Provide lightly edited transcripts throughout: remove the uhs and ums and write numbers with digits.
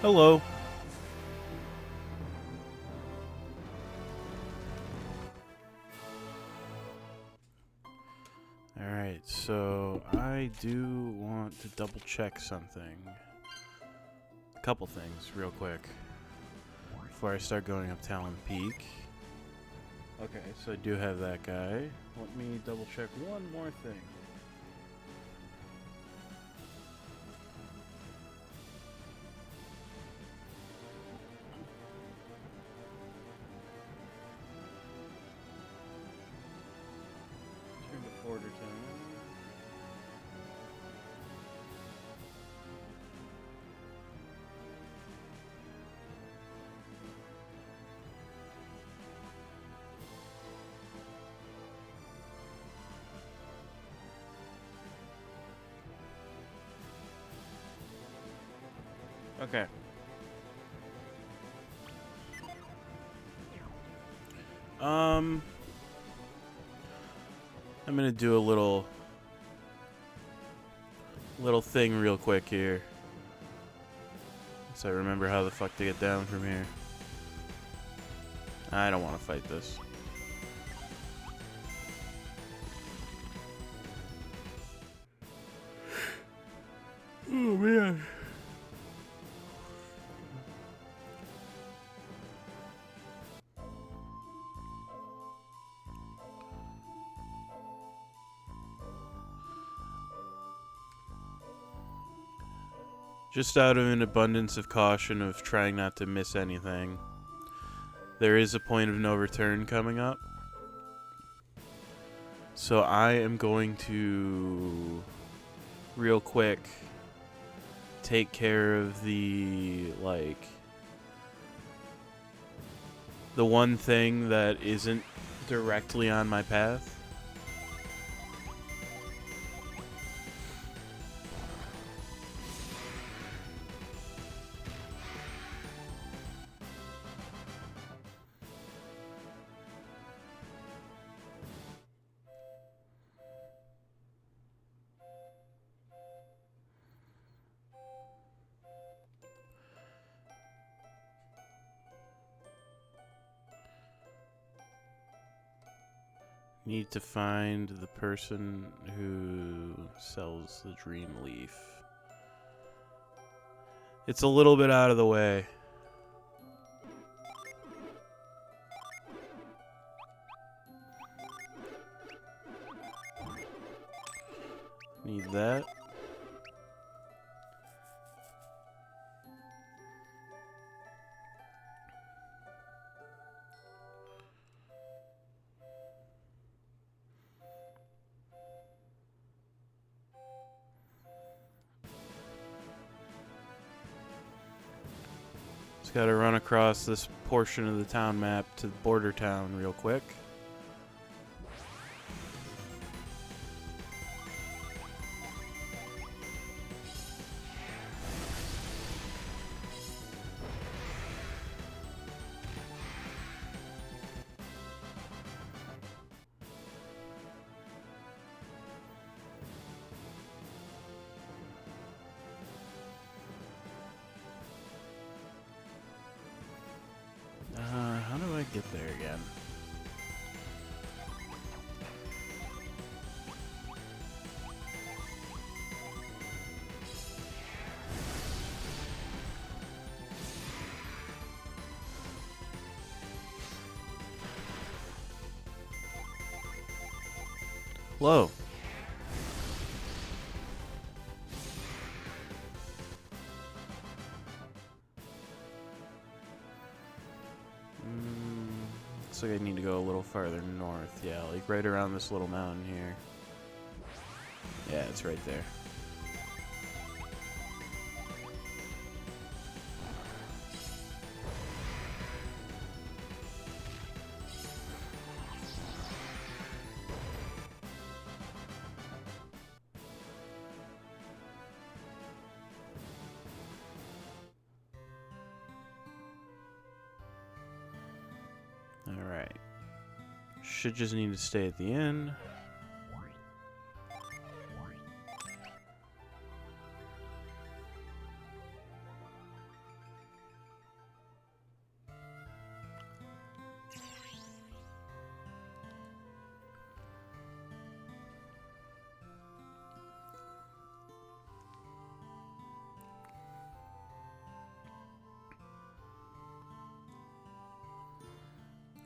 Hello. Alright, so I do want to double check something. A couple things, real quick. Before I start going up Talon Peak. Okay, so I do have that guy. Let me double check one more thing. Turn to Border Town. Okay. I'm gonna do a little thing real quick here. So I remember how the fuck to get down from here. I don't want to fight this. Oh man. Just out of an abundance of caution of trying not to miss anything, there is a point of no return coming up. So I am going to, real quick, take care of the one thing that isn't directly on my path. Need to find the person who sells the Dream Leaf. It's a little bit out of the way. Need that. Just gotta run across this portion of the town map to the border town real quick. How do I get there again? Whoa. Looks like I need to go a little farther north. Yeah, like right around this little mountain here. Yeah, it's right there. Alright. Should just need to stay at the inn.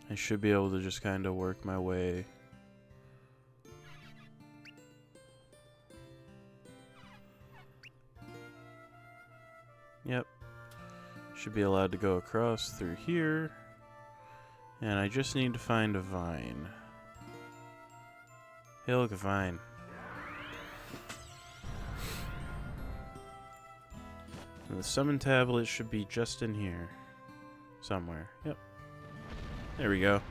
I should be able to just kind of work my way. Yep. Should be allowed to go across through here. And I just need to find a vine. Hey, look, a vine. And the summon tablet should be just in here. Somewhere. Yep. There we go.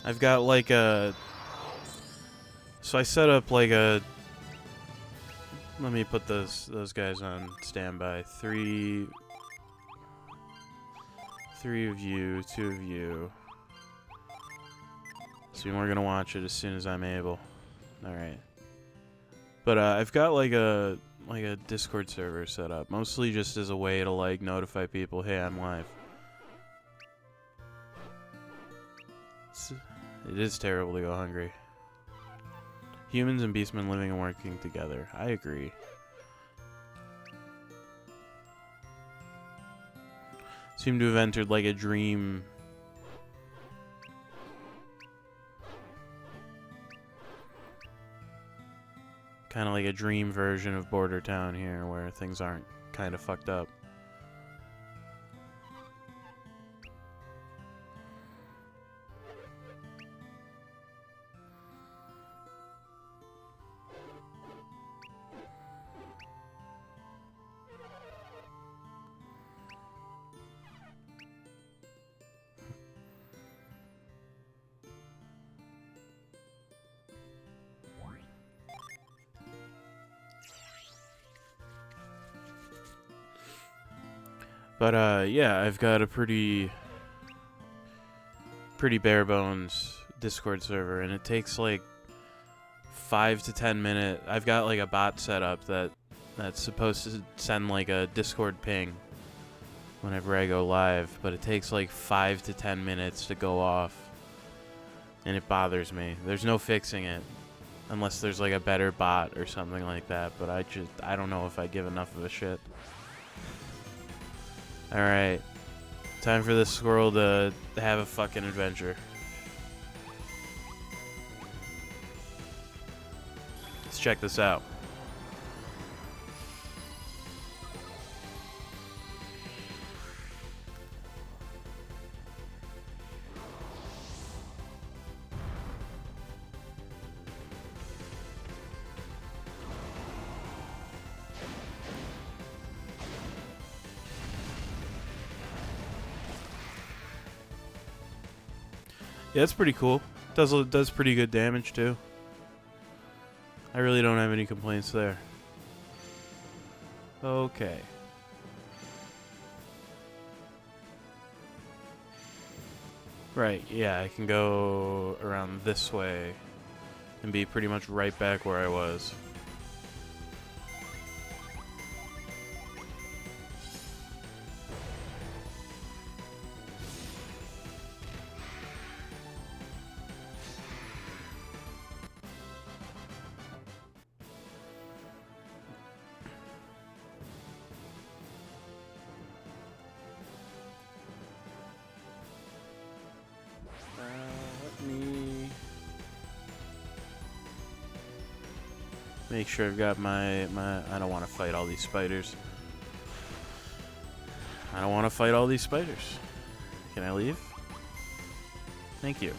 I've got like a... So I set up like a... Let me put those guys on standby. Three of you, 2 of you. So we're gonna watch it as soon as I'm able. Alright. But I've got like a Discord server set up. Mostly just as a way to like notify people, hey, I'm live. It is terrible to go hungry. Humans and beastmen living and working together. I agree. Seem to have entered like a dream. Kind of like a dream version of Border Town here, where things aren't kind of fucked up. But yeah, I've got a pretty bare bones Discord server, and it takes like 5 to 10 minutes. I've got like a bot set up that's supposed to send like a Discord ping whenever I go live, but it takes like 5 to 10 minutes to go off, and it bothers me. There's no fixing it unless there's like a better bot or something like that, but I don't know if I give enough of a shit. Alright, time for this squirrel to have a fucking adventure. Let's check this out. Yeah, it's pretty cool. Does pretty good damage too. I really don't have any complaints there. Okay. Right, yeah, I can go around this way and be pretty much right back where I was. Let me make sure I've got my I don't want to fight all these spiders. I don't want to fight all these spiders. Can I leave? Thank you.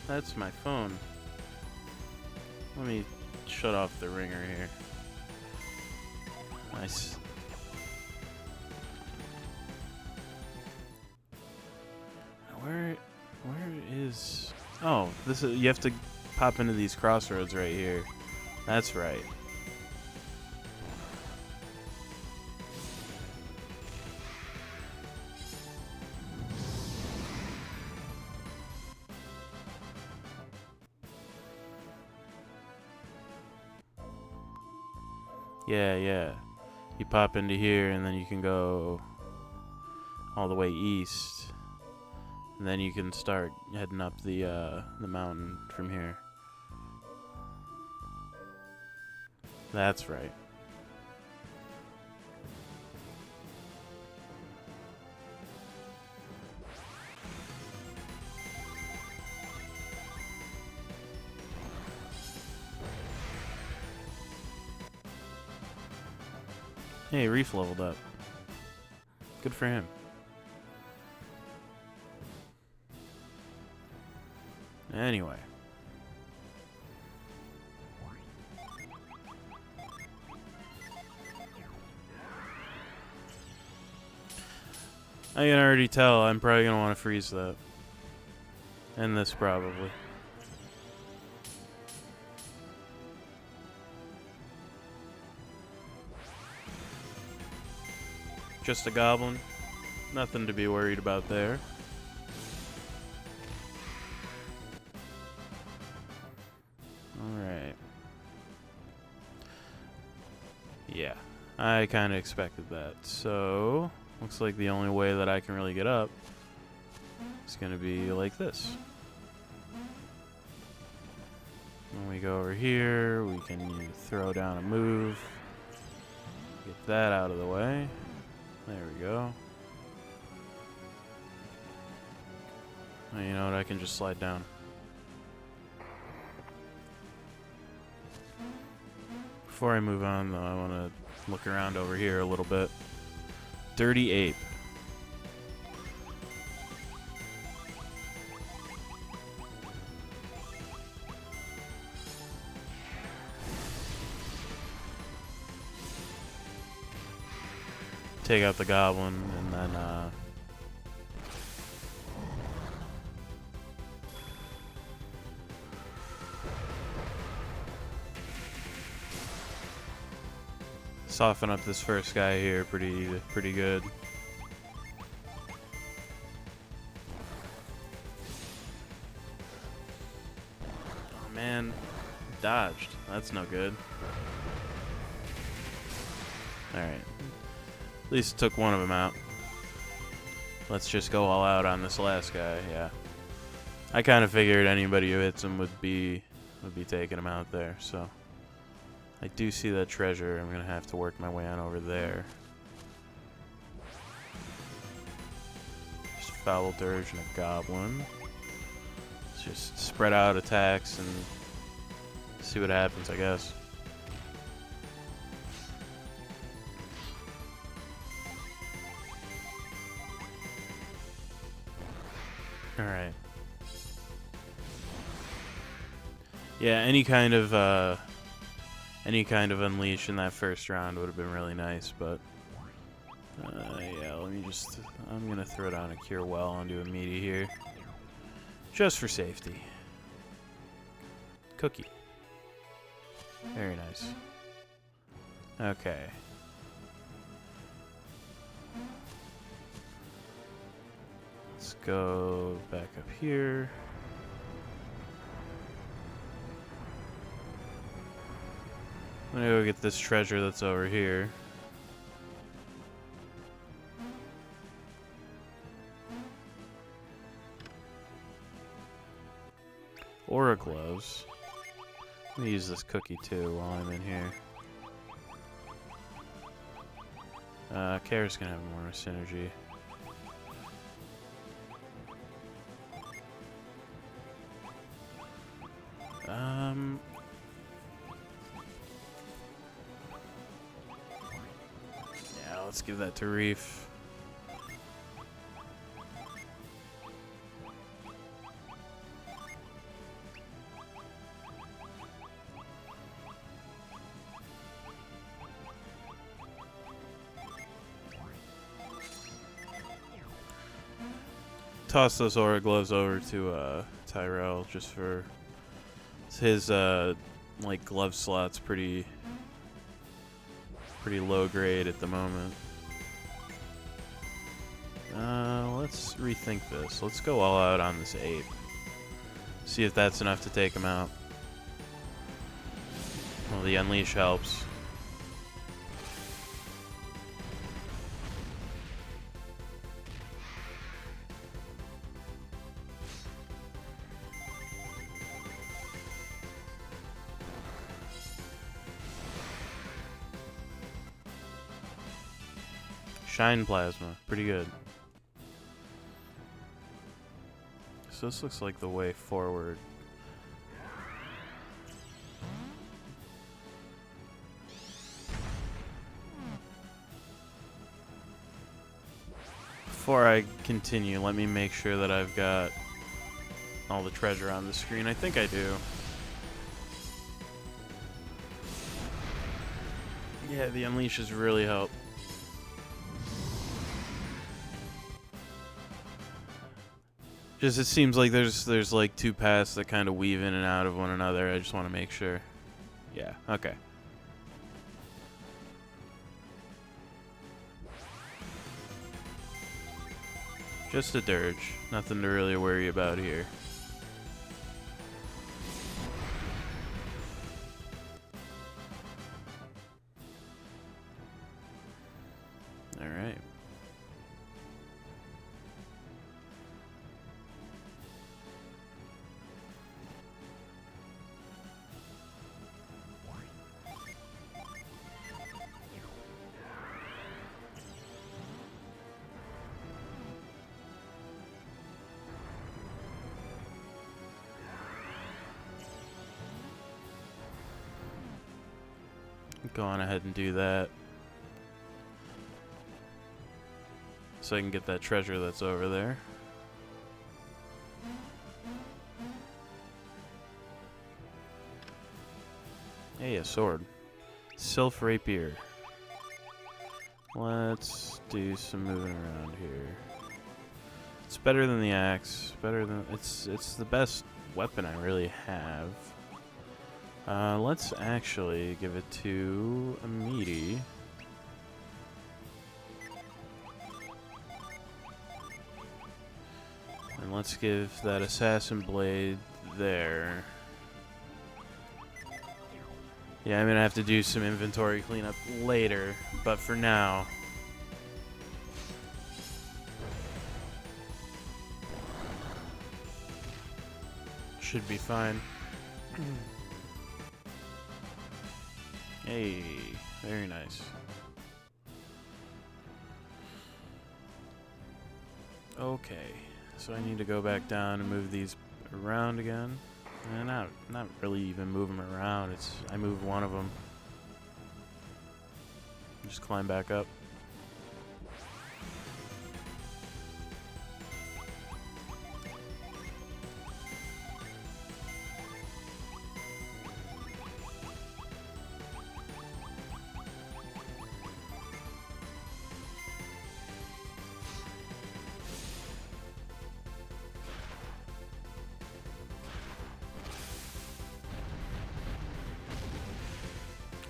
That's my phone. Let me shut off the ringer here. Nice. Where is... Oh, this is... You have to pop into these crossroads right here. That's right. Yeah, yeah. You pop into here, and then you can go all the way east. And then you can start heading up the mountain from here. That's right. Hey, Reef leveled up. Good for him. Anyway. I can already tell I'm probably going to want to freeze that. And this probably. Just a goblin. Nothing to be worried about there. Alright. Yeah, I kind of expected that. So, looks like the only way that I can really get up is going to be like this. When we go over here, we can throw down a move. Get that out of the way. There we go. Oh, you know what? I can just slide down. Before I move on, though, I want to look around over here a little bit. Dirty Ape. Take out the goblin, and then, soften up this first guy here pretty good. Oh man, dodged. That's no good. Alright. At least took one of them out. Let's just go all out on this last guy, yeah. I kind of figured anybody who hits him would be taking him out there, so. I do see that treasure. I'm going to have to work my way on over there. Just Foul Dirge and a Goblin. Let's just spread out attacks and see what happens, I guess. Alright. Yeah, any kind of unleash in that first round would have been really nice, but yeah, I'm gonna throw down a Cure Well onto a meaty here, just for safety. Cookie. Very nice. Okay. Let's go back up here. I'm gonna go get this treasure that's over here. Aura Gloves. I'm gonna use this cookie too while I'm in here. Kara's gonna have more synergy. Yeah, let's give that to Reef. Toss those Aura Gloves over to Tyrell just for his like glove slot's pretty low grade at the moment. Let's rethink this. Let's go all out on this ape. See if that's enough to take him out. Well, the unleash helps. Shine Plasma. Pretty good. So this looks like the way forward. Before I continue, let me make sure that I've got all the treasure on the screen. I think I do. Yeah, the unleashes really help. Just it seems like there's like two paths that kind of weave in and out of one another. I just want to make sure. Yeah, okay. Just a dirge. Nothing to really worry about here. Alright. Go on ahead and do that. So I can get that treasure that's over there. Hey, a sword. Sylph Rapier. Let's do some moving around here. It's better than the axe. Better than it's the best weapon I really have. Let's actually give it to a meaty. And let's give that assassin blade there. Yeah, I'm gonna have to do some inventory cleanup later, but for now. Should be fine. Hey, very nice. Okay, so I need to go back down and move these around again. And not really even move them around. It's I move one of them. Just climb back up.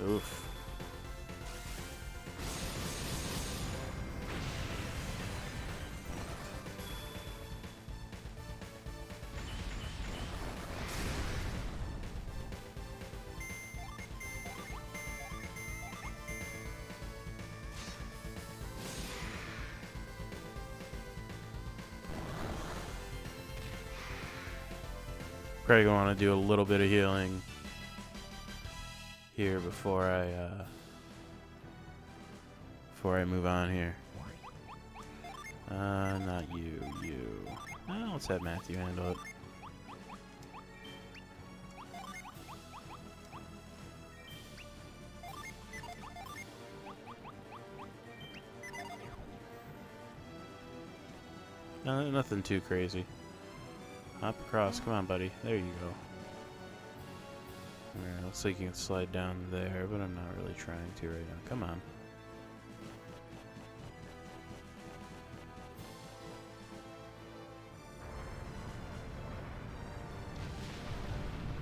Oof. Probably gonna want to do a little bit of healing here before I move on here. Not you. Let's have Matthew handle it. No, nothing too crazy. Hop across. Come on, buddy. There you go. Alright, looks like you can slide down there, but I'm not really trying to right now. Come on.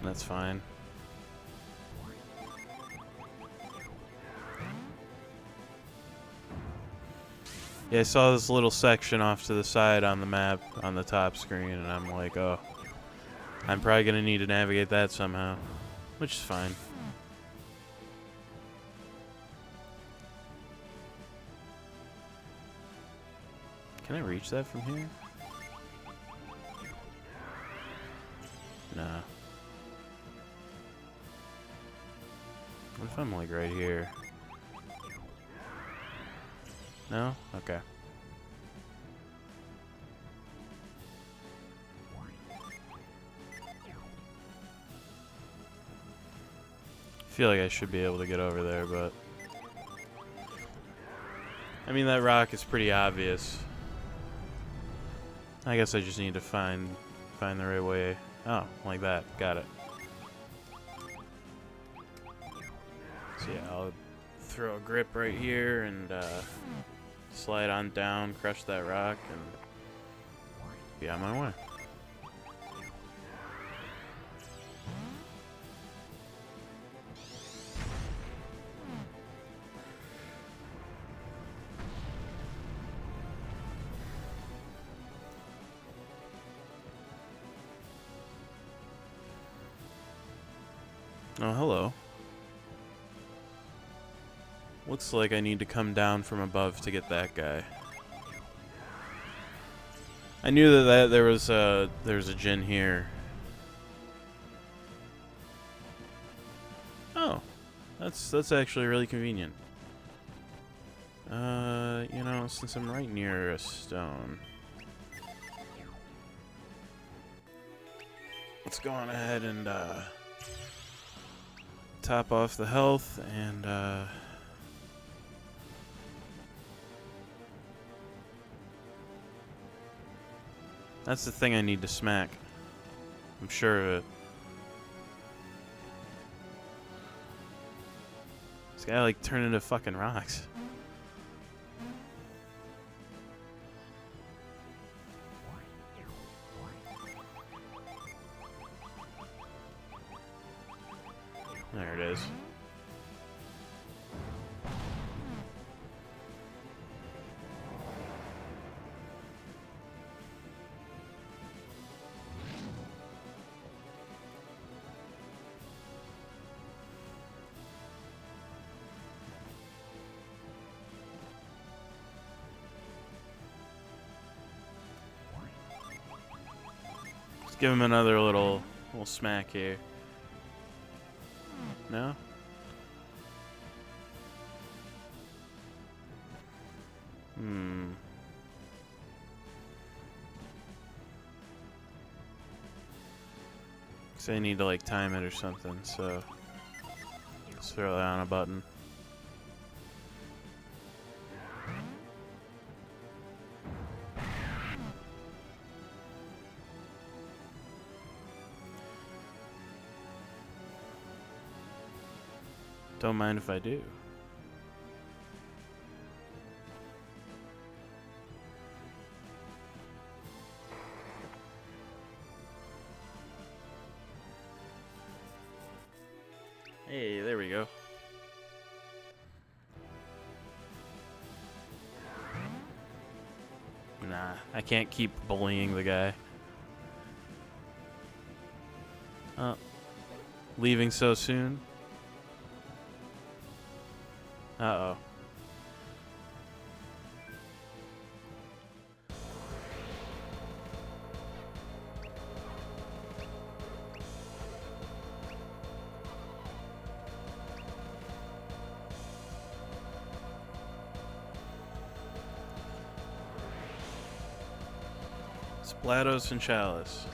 That's fine. Yeah, I saw this little section off to the side on the map on the top screen, and I'm like, oh, I'm probably going to need to navigate that somehow, which is fine. Can I reach that from here? Nah. What if I'm like right here? No? Okay. I feel like I should be able to get over there, but... I mean, that rock is pretty obvious. I guess I just need to find the right way. Oh, like that. Got it. So yeah, I'll throw a grip right here and slide on down, crush that rock, and be on my way. Oh, hello. Looks like I need to come down from above to get that guy. I knew that there was a Djinn here. Oh, that's actually really convenient. You know, since I'm right near a stone, let's go on ahead and top off the health and that's the thing I need to smack. I'm sure of it. This guy like turned into fucking rocks. There it is. Let's give him another little smack here. No? So I need to like time it or something, so let's throw that on a button. Don't mind if I do. Hey, there we go. Nah, I can't keep bullying the guy. Leaving so soon? Uh-oh. Splatos and Chalice.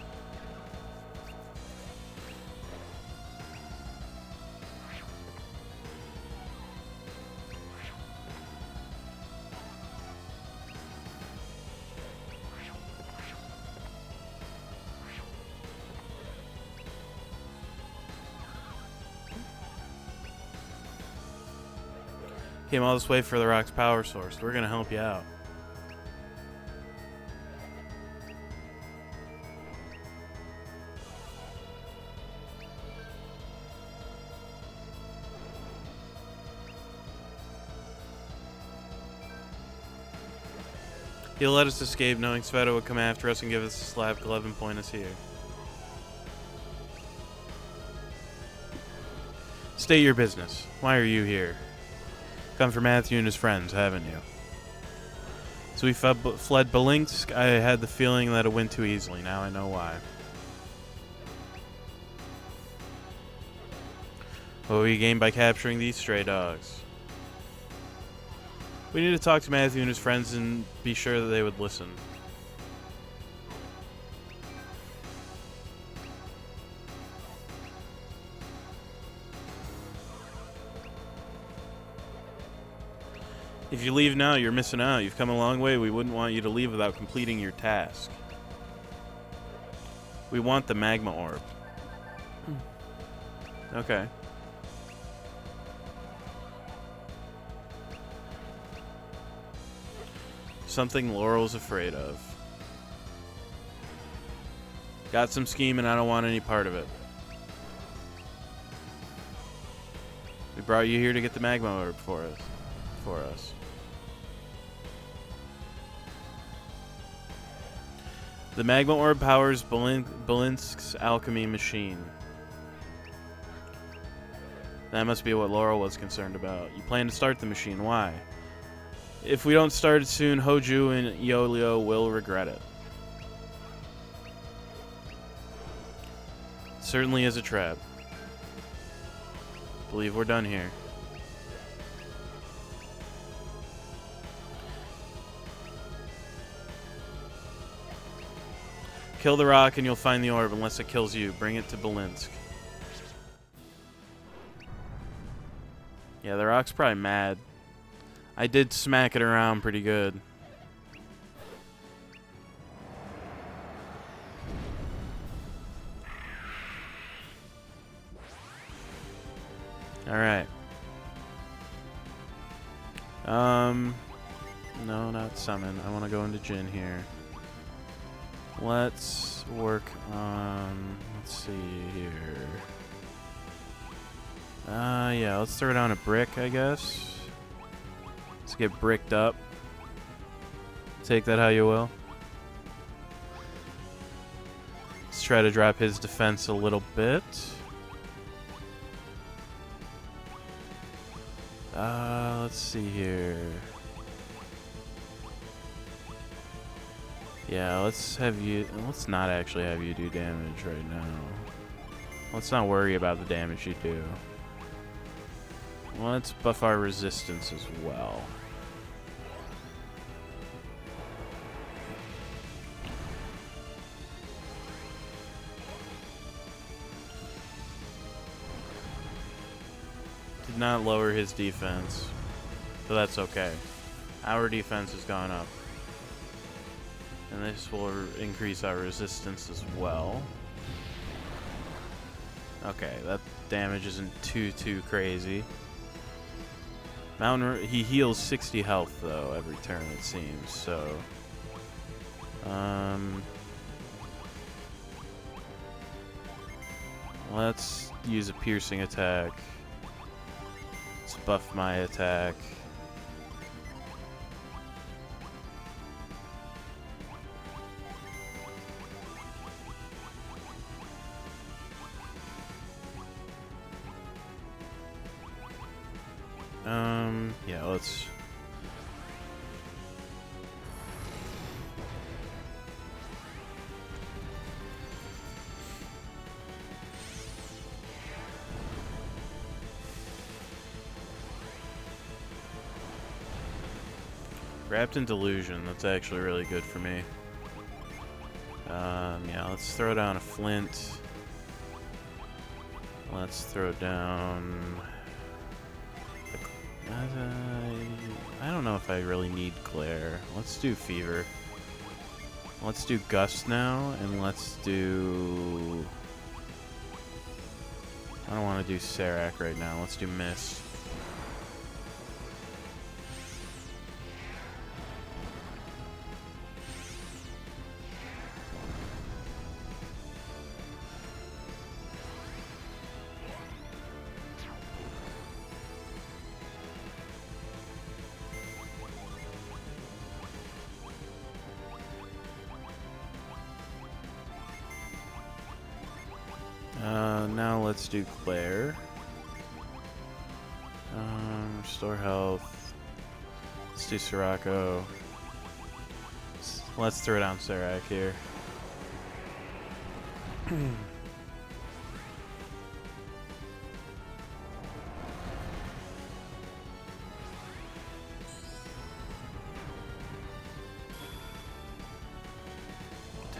Came all this way for the rock's power source. We're gonna help you out. He'll let us escape, knowing Sveta would come after us and give us a slap glove and point us here. State your business. Why are you here? Come for Matthew and his friends, haven't you? So we fled Belinsk. I had the feeling that it went too easily. Now I know why. What we gained by capturing these stray dogs? We need to talk to Matthew and his friends and be sure that they would listen. If you leave now, you're missing out. You've come a long way. We wouldn't want you to leave without completing your task. We want the magma orb. Okay. Something Laurel's afraid of. Got some scheme and I don't want any part of it. We brought you here to get the magma orb for us. The magma orb powers Belinsk's alchemy machine. That must be what Laurel was concerned about. You plan to start the machine. Why? If we don't start it soon, Hoju and Yolio will regret it. Certainly is a trap. Believe we're done here. Kill the rock and you'll find the orb unless it kills you. Bring it to Belinsk. Yeah, the rock's probably mad. I did smack it around pretty good. Alright. No, not summon. I want to go into Jin here. Let's work on... Let's see here. Yeah, let's throw down a brick, I guess. Let's get bricked up. Take that how you will. Let's try to drop his defense a little bit. Let's see here. Yeah, let's not actually have you do damage right now. Let's not worry about the damage you do. Let's buff our resistance as well. Did not lower his defense, but that's okay. Our defense has gone up. And this will increase our resistance as well. Okay, that damage isn't too crazy. He heals 60 health though every turn it seems, so let's use a piercing attack. Let's buff my attack. Yeah, let's... Wrapped in Delusion, that's actually really good for me. Yeah, let's throw down a flint. Let's throw down... I don't know if I really need Glare. Let's do Fever. Let's do Gust now, and let's do... I don't want to do Serac right now. Let's do Mist. Now let's do Claire. Restore health. Let's do Sirocco. Let's throw down Serac here.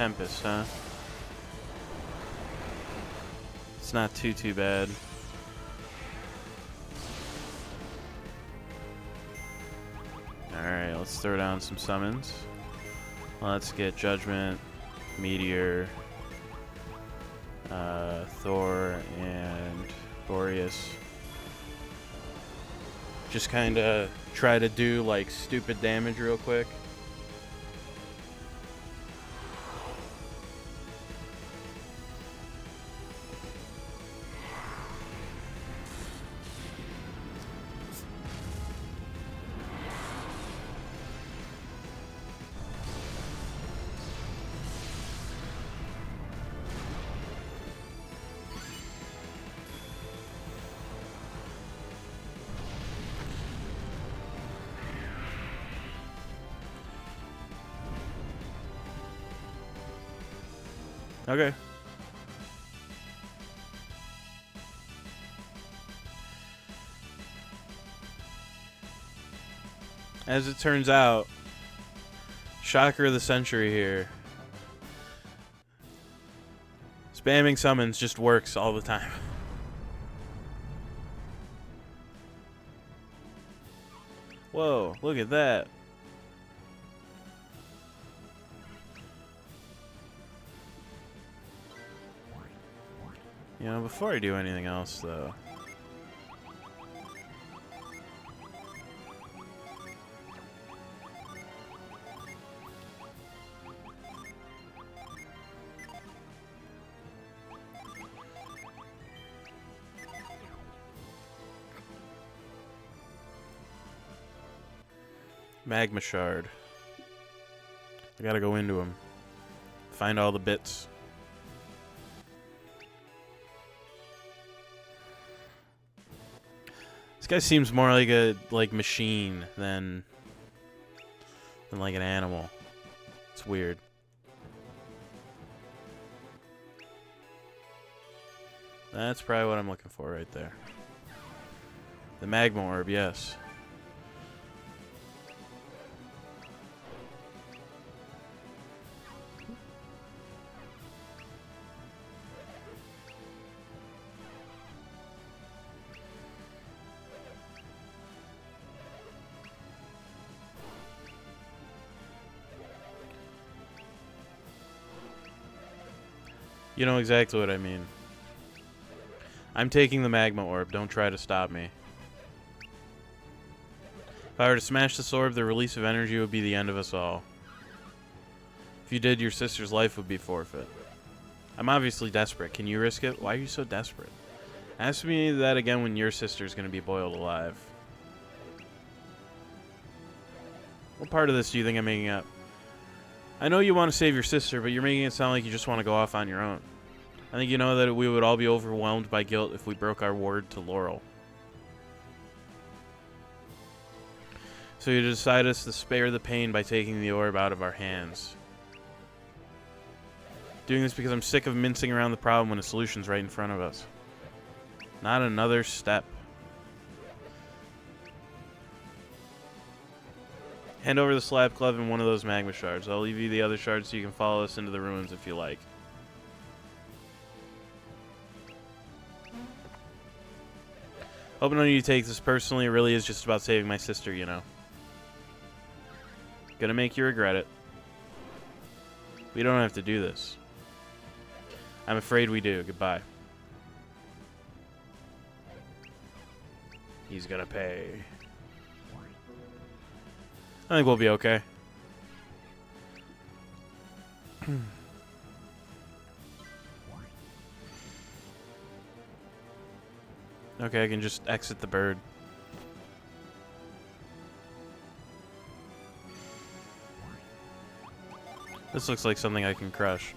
Tempest, huh? It's not too bad. Alright, let's throw down some summons. Let's get Judgment, Meteor, Thor, and Boreas. Just kind of try to do like stupid damage real quick. Okay. As it turns out, shocker of the century here. Spamming summons just works all the time. Whoa, look at that. You know, before I do anything else, though. Magma Shard. I gotta go into him. Find all the bits. This guy seems more like a machine than like an animal. It's weird. That's probably what I'm looking for right there. The Magma Orb, yes. You know exactly what I mean. I'm taking the Magma Orb. Don't try to stop me. If I were to smash this orb, the release of energy would be the end of us all. If you did, your sister's life would be forfeit. I'm obviously desperate. Can you risk it? Why are you so desperate? Ask me that again when your sister's going to be boiled alive. What part of this do you think I'm making up? I know you want to save your sister, but you're making it sound like you just want to go off on your own. I think you know that we would all be overwhelmed by guilt if we broke our word to Laurel. So you decide us to spare the pain by taking the orb out of our hands. Doing this because I'm sick of mincing around the problem when a solution's right in front of us. Not another step. Hand over the Slab Club and one of those Magma Shards. I'll leave you the other shards so you can follow us into the ruins if you like. Hoping on you to take this personally. It really is just about saving my sister, you know. Gonna make you regret it. We don't have to do this. I'm afraid we do. Goodbye. He's gonna pay. I think we'll be okay. Okay, I can just exit the bird. This looks like something I can crush.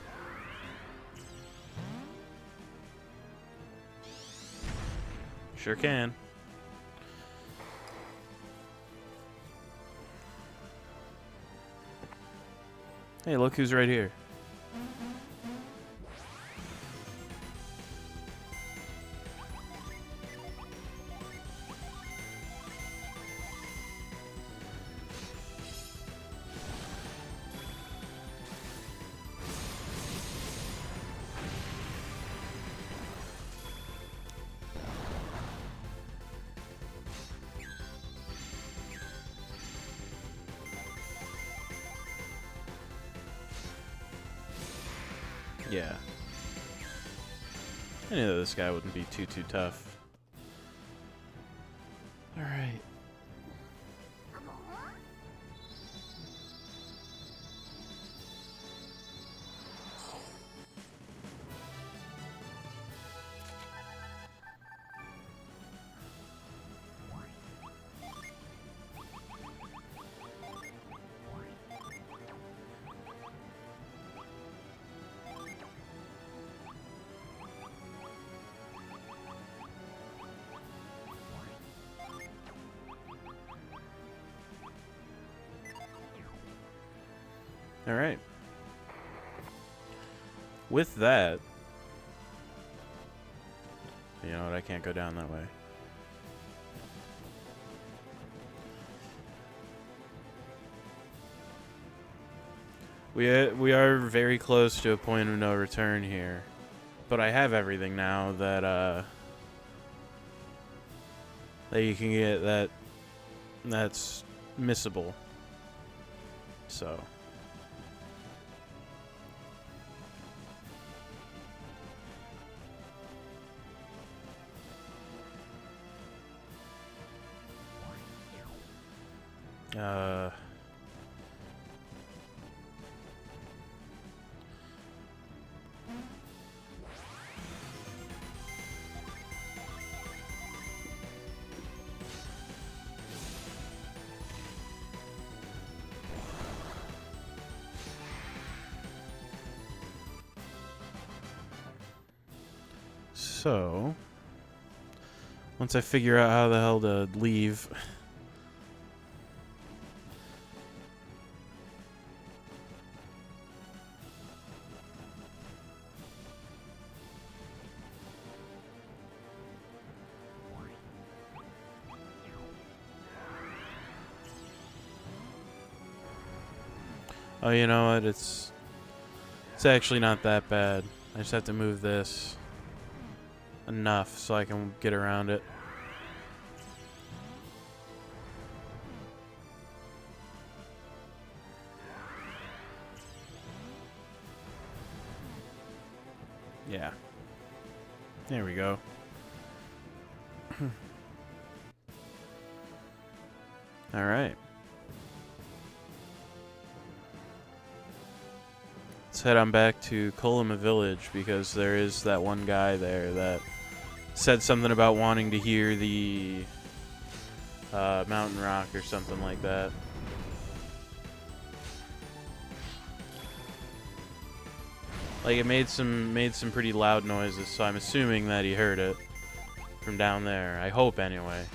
Sure can. Hey, look who's right here. Yeah. I knew that this guy wouldn't be too tough. Alright. Alright. With that... You know what, I can't go down that way. We are very close to a point of no return here. But I have everything now that you can get that's missable. So... So, once I figure out how the hell to leave... Oh, you know what? It's actually not that bad. I just have to move this enough so I can get around it. Yeah. There we go. All right. Let's head on back to Kolima Village because there is that one guy there that said something about wanting to hear the Mountain Rock or something like that. Like it made some pretty loud noises, so I'm assuming that he heard it from down there. I hope anyway.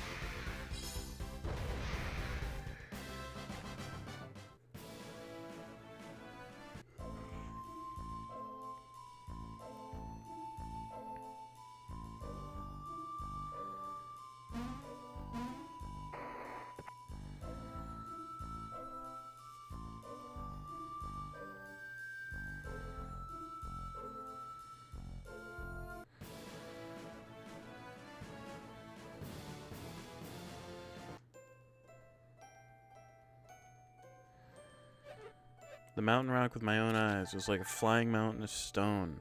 The Mountain Rock with my own eyes was like a flying mountain of stone.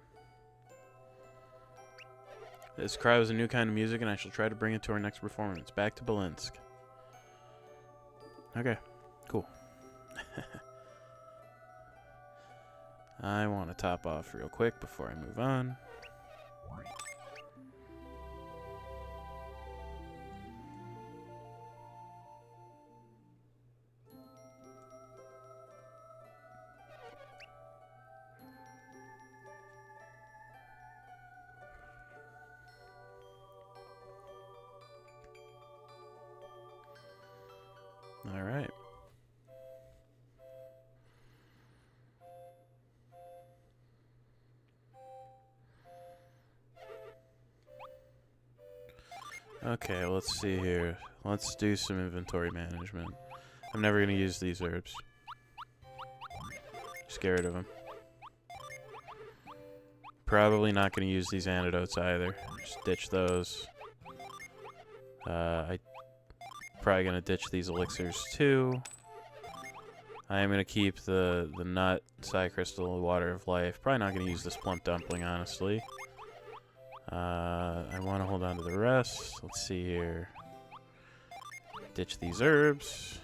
This cry was a new kind of music, and I shall try to bring it to our next performance. Back to Belinsk. Okay, cool. I want to top off real quick before I move on. All right. Okay, let's see here. Let's do some inventory management. I'm never going to use these herbs. Just get rid of them. Probably not going to use these antidotes either. Just ditch those. I probably going to ditch these elixirs too. I am going to keep the nut, Psy Crystal, Water of Life. Probably not going to use this Plump Dumpling, honestly. I want to hold on to the rest. Let's see here. Ditch these herbs.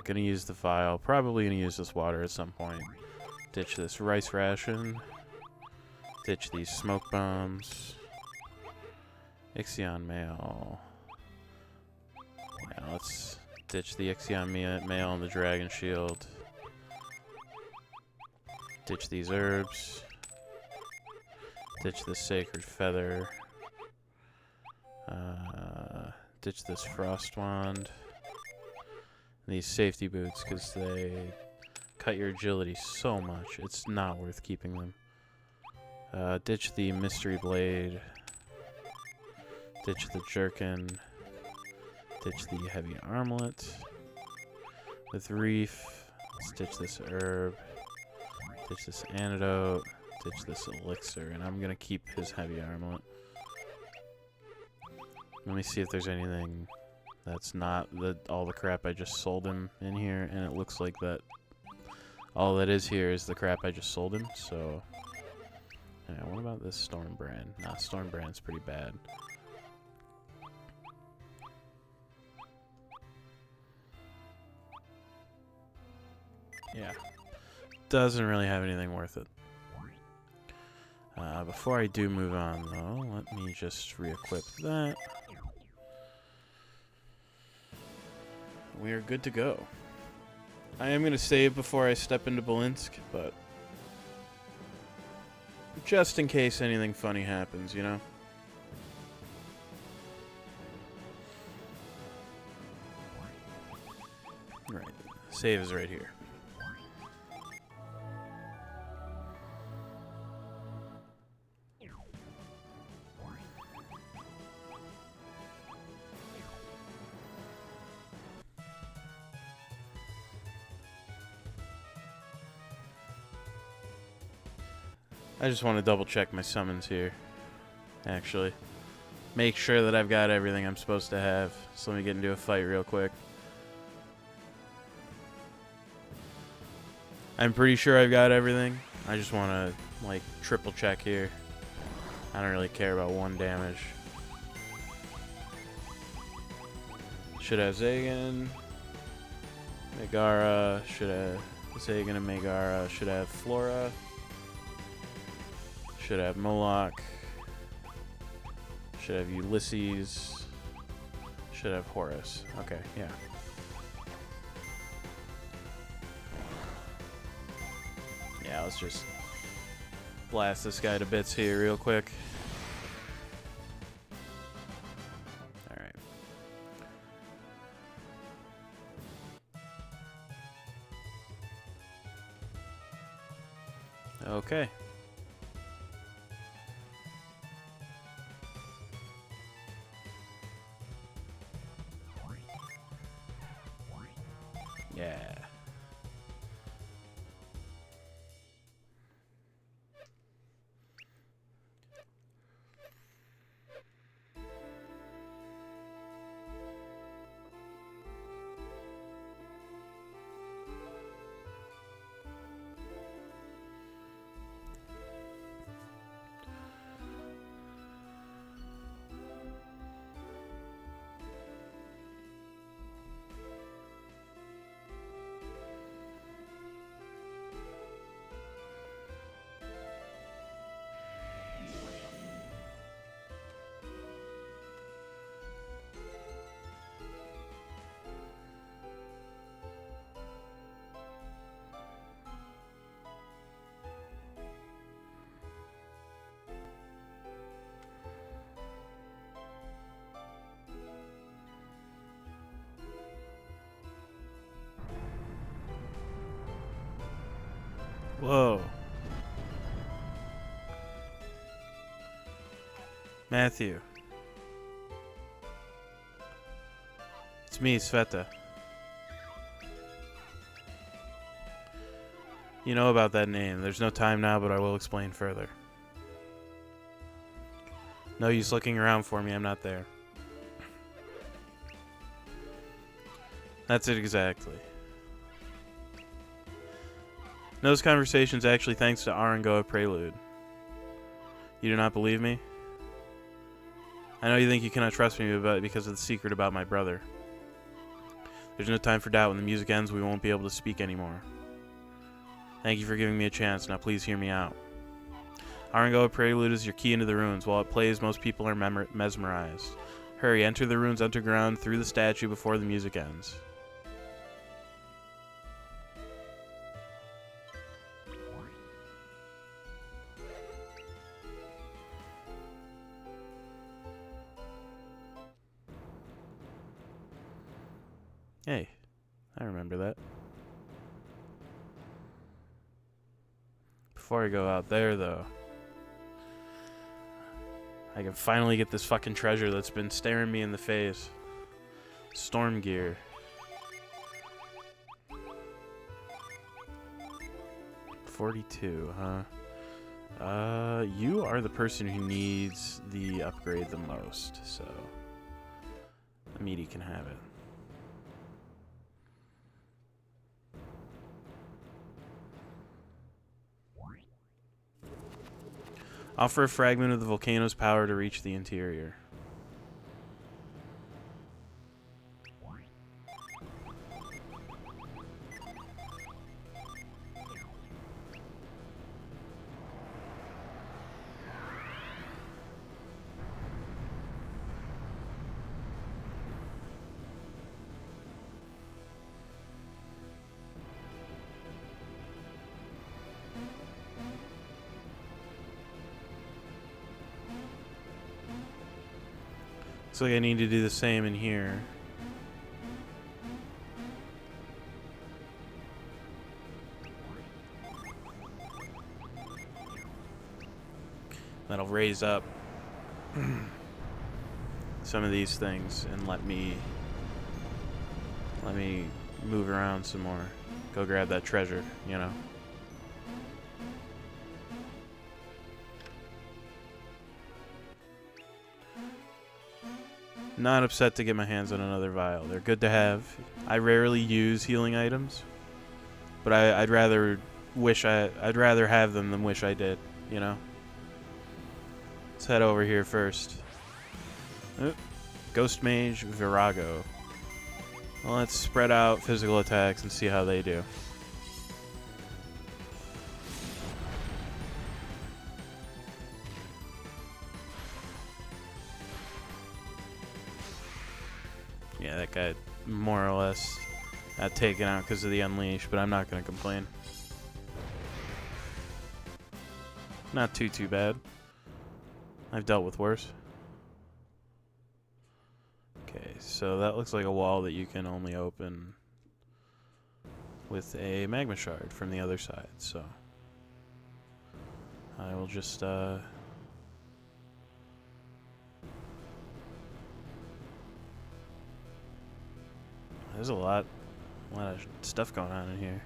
Gonna use the vial. Probably gonna use this water at some point. Ditch this rice ration. Ditch these smoke bombs. Ixion mail. Yeah, let's ditch the Ixion mail and the Dragon Shield. Ditch these herbs. Ditch the Sacred Feather. Ditch this Frost Wand. These safety boots, because they cut your agility so much. It's not worth keeping them. Ditch the Mystery Blade. Ditch the Jerkin. Ditch the Heavy Armlet. With Reef. Let's ditch this herb. Ditch this antidote. Ditch this elixir. And I'm going to keep his Heavy Armlet. Let me see if there's anything that's not all the crap I just sold him in here, and it looks like that all that is here is the crap I just sold him, so... Yeah, what about this Stormbrand? Nah, Stormbrand's pretty bad. Yeah. Doesn't really have anything worth it. Before I do move on, though, let me just re-equip that. We are good to go. I am going to save before I step into Bolinsk, but just in case anything funny happens, you know? Right. Save is right here. I just want to double check my summons here, actually. Make sure that I've got everything I'm supposed to have. So let me get into a fight real quick. I'm pretty sure I've got everything. I just want to, like, triple check here. I don't really care about one damage. Should have Zagan. Megara. Should have Zagan and Megara. Should have Flora. Should have Moloch. Should have Ulysses. Should have Horus. Okay, yeah. Yeah, let's just blast this guy to bits here real quick. Alright. Okay. Yeah. Whoa. Matthew. It's me, Sveta. You know about that name. There's no time now, but I will explain further. No use looking around for me. I'm not there. That's it exactly. Those conversations actually thanks to Arangoa Prelude. You do not believe me? I know you think you cannot trust me because of the secret about my brother. There's no time for doubt. When the music ends, we won't be able to speak anymore. Thank you for giving me a chance. Now please hear me out. Arangoa Prelude is your key into the ruins. While it plays, most people are mesmerized. Hurry, enter the ruins underground through the statue before the music ends. Hey, I remember that. Before I go out there, though, I can finally get this fucking treasure that's been staring me in the face. Storm gear. $42, huh? You are the person who needs the upgrade the most, so Amity can have it. Offer a fragment of the volcano's power to reach the interior. Looks like I need to do the same in here. That'll raise up some of these things and let me move around some more. Go grab that treasure, you know. Not upset to get my hands on another vial. They're good to have. I rarely use healing items, but I'd rather have them than wish I did, you know. Let's head over here first. Ghost Mage Virago. Well, let's spread out physical attacks and see how they do. Yeah, that guy more or less got taken out because of the Unleash, but I'm not going to complain. Not too bad. I've dealt with worse. Okay, so that looks like a wall that you can only open with a magma shard from the other side, so I will just there's a lot of stuff going on in here.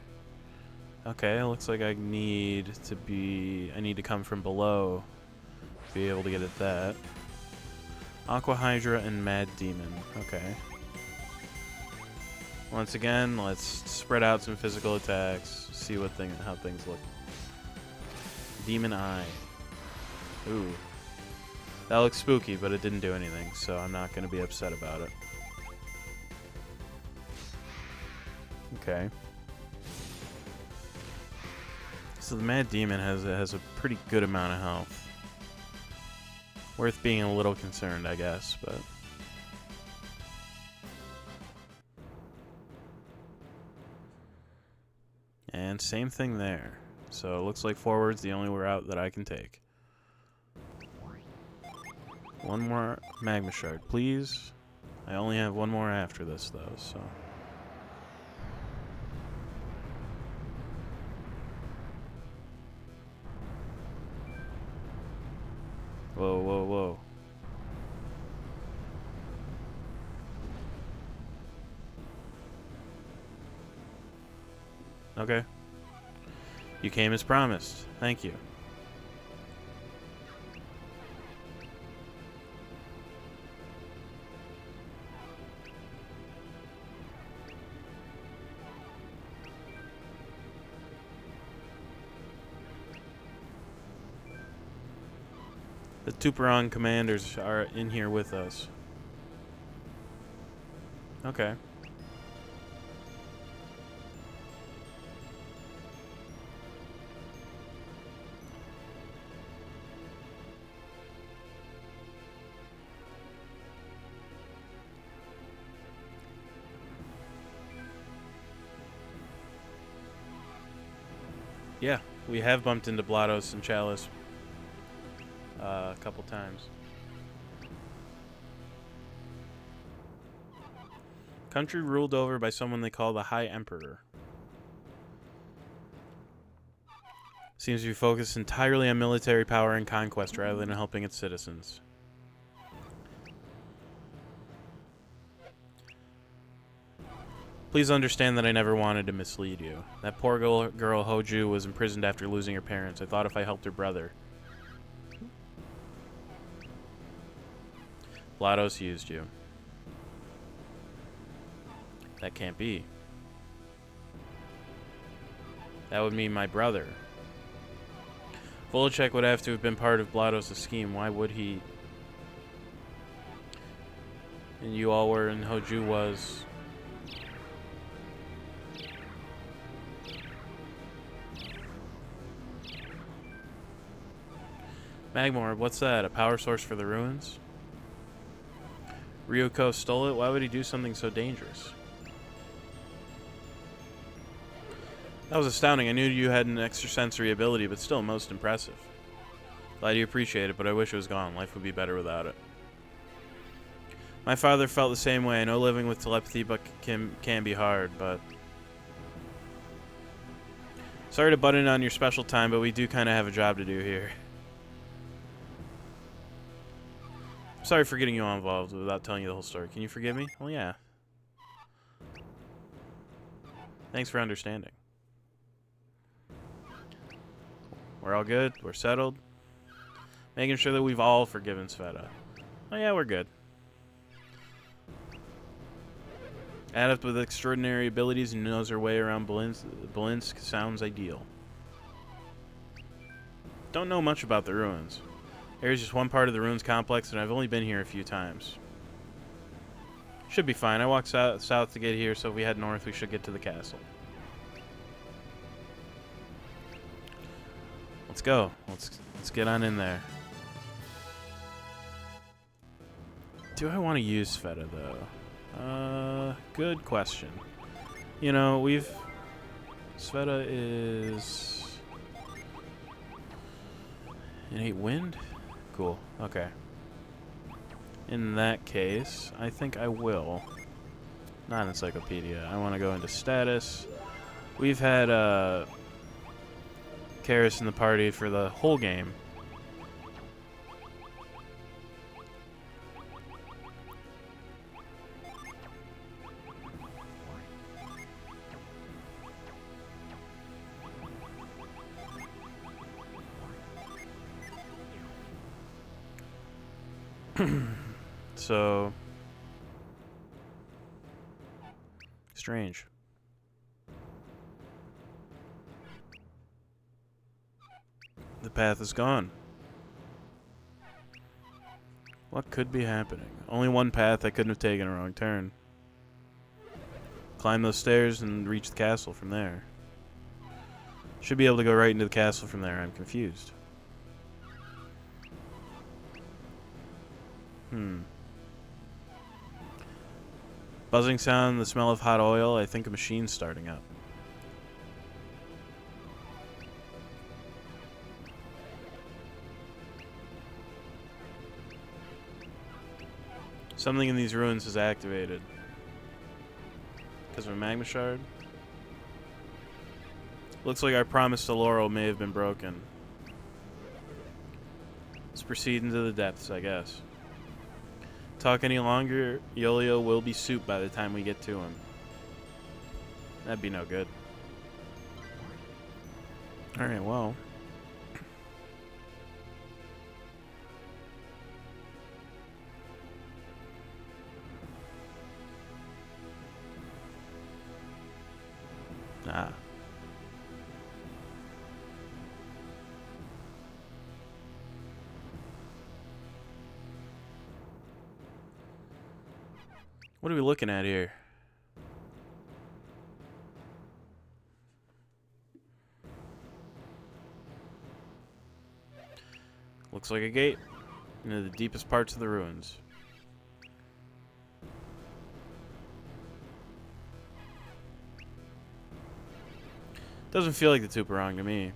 Okay, it looks like I need to come from below to be able to get at that. Aqua Hydra and Mad Demon. Okay. Once again, let's spread out some physical attacks. See how things look. Demon Eye. Ooh. That looks spooky, but it didn't do anything, so I'm not going to be upset about it. Okay. So the Mad Demon has a pretty good amount of health. Worth being a little concerned, I guess, but and same thing there. So it looks like forward's the only route that I can take. One more magma shard, please. I only have one more after this, though, so. Whoa, whoa, whoa. Okay. You came as promised. Thank you. The Tuperon commanders are in here with us. Okay. Yeah, we have bumped into Blatos and Chalice a couple times. Country ruled over by someone they call the High Emperor. Seems to be focused entirely on military power and conquest rather than helping its citizens. Please understand that I never wanted to mislead you. That poor girl Hoju was imprisoned after losing her parents. I thought if I helped her brother. Blatos used you. That can't be. That would mean my brother. Volachek would have to have been part of Blatos' scheme. Why would he? And you all were, and Hoju was. Magmor, what's that? A power source for the ruins? Ryuko stole it? Why would he do something so dangerous? That was astounding. I knew you had an extrasensory ability, but still most impressive. Glad you appreciate it, but I wish it was gone. Life would be better without it. My father felt the same way. I know living with telepathy can be hard, but... Sorry to butt in on your special time, but we do kind of have a job to do here. Sorry for getting you all involved without telling you the whole story. Can you forgive me? Well, yeah. Thanks for understanding. We're all good. We're settled. Making sure that we've all forgiven Sveta. Oh, yeah, we're good. Adept with extraordinary abilities and knows her way around Belinsk sounds ideal. Don't know much about the ruins. Here's just one part of the ruins complex, and I've only been here a few times. Should be fine. I walked south to get here, so if we head north, we should get to the castle. Let's go. Let's get on in there. Do I want to use Sveta, though? Good question. You know, Sveta is... Innate wind? Cool. Okay. In that case, I think I will. Not encyclopedia. I want to go into status. We've had Karis in the party for the whole game. So strange. The path is gone. What could be happening? Only one path. I couldn't have taken a wrong turn. Climb those stairs and reach the castle from there. Should be able to go right into the castle from there. I'm confused. Buzzing sound, the smell of hot oil. I think a machine's starting up. Something in these ruins is activated. Because of a magma shard? Looks like our promise to Laurel may have been broken. Let's proceed into the depths, I guess. Talk any longer, Yolio will be soup by the time we get to him. That'd be no good. Alright, well. Ah. What are we looking at here? Looks like a gate into the deepest parts of the ruins. Doesn't feel like the Tuparong to me.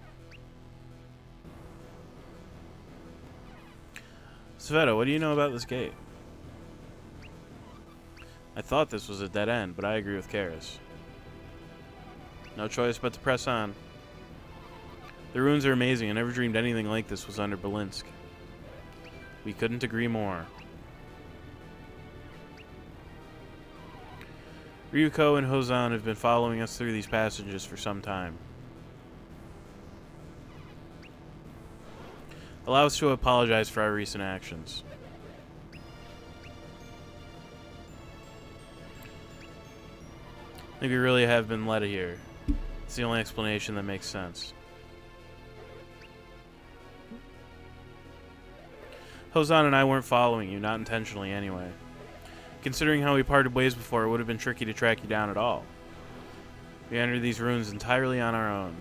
Sveta, what do you know about this gate? I thought this was a dead end, but I agree with Karis. No choice but to press on. The ruins are amazing. I never dreamed anything like this was under Belinsk. We couldn't agree more. Ryuko and Hozan have been following us through these passages for some time. Allow us to apologize for our recent actions. I think we really have been led here. It's the only explanation that makes sense. Hozan and I weren't following you, not intentionally anyway. Considering how we parted ways before, it would have been tricky to track you down at all. We entered these ruins entirely on our own.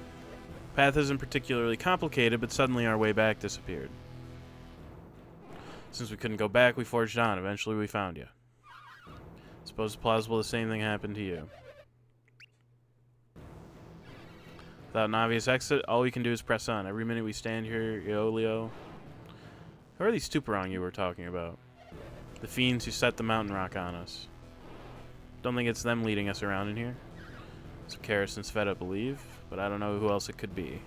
The path isn't particularly complicated, but suddenly our way back disappeared. Since we couldn't go back, we forged on. Eventually we found you. Suppose it's plausible the same thing happened to you. Without an obvious exit, all we can do is press on. Every minute we stand here, Iolio. Who are these Tuparong you were talking about? The fiends who set the mountain rock on us. Don't think it's them leading us around in here. So Karis and Sveta believe, but I don't know who else it could be.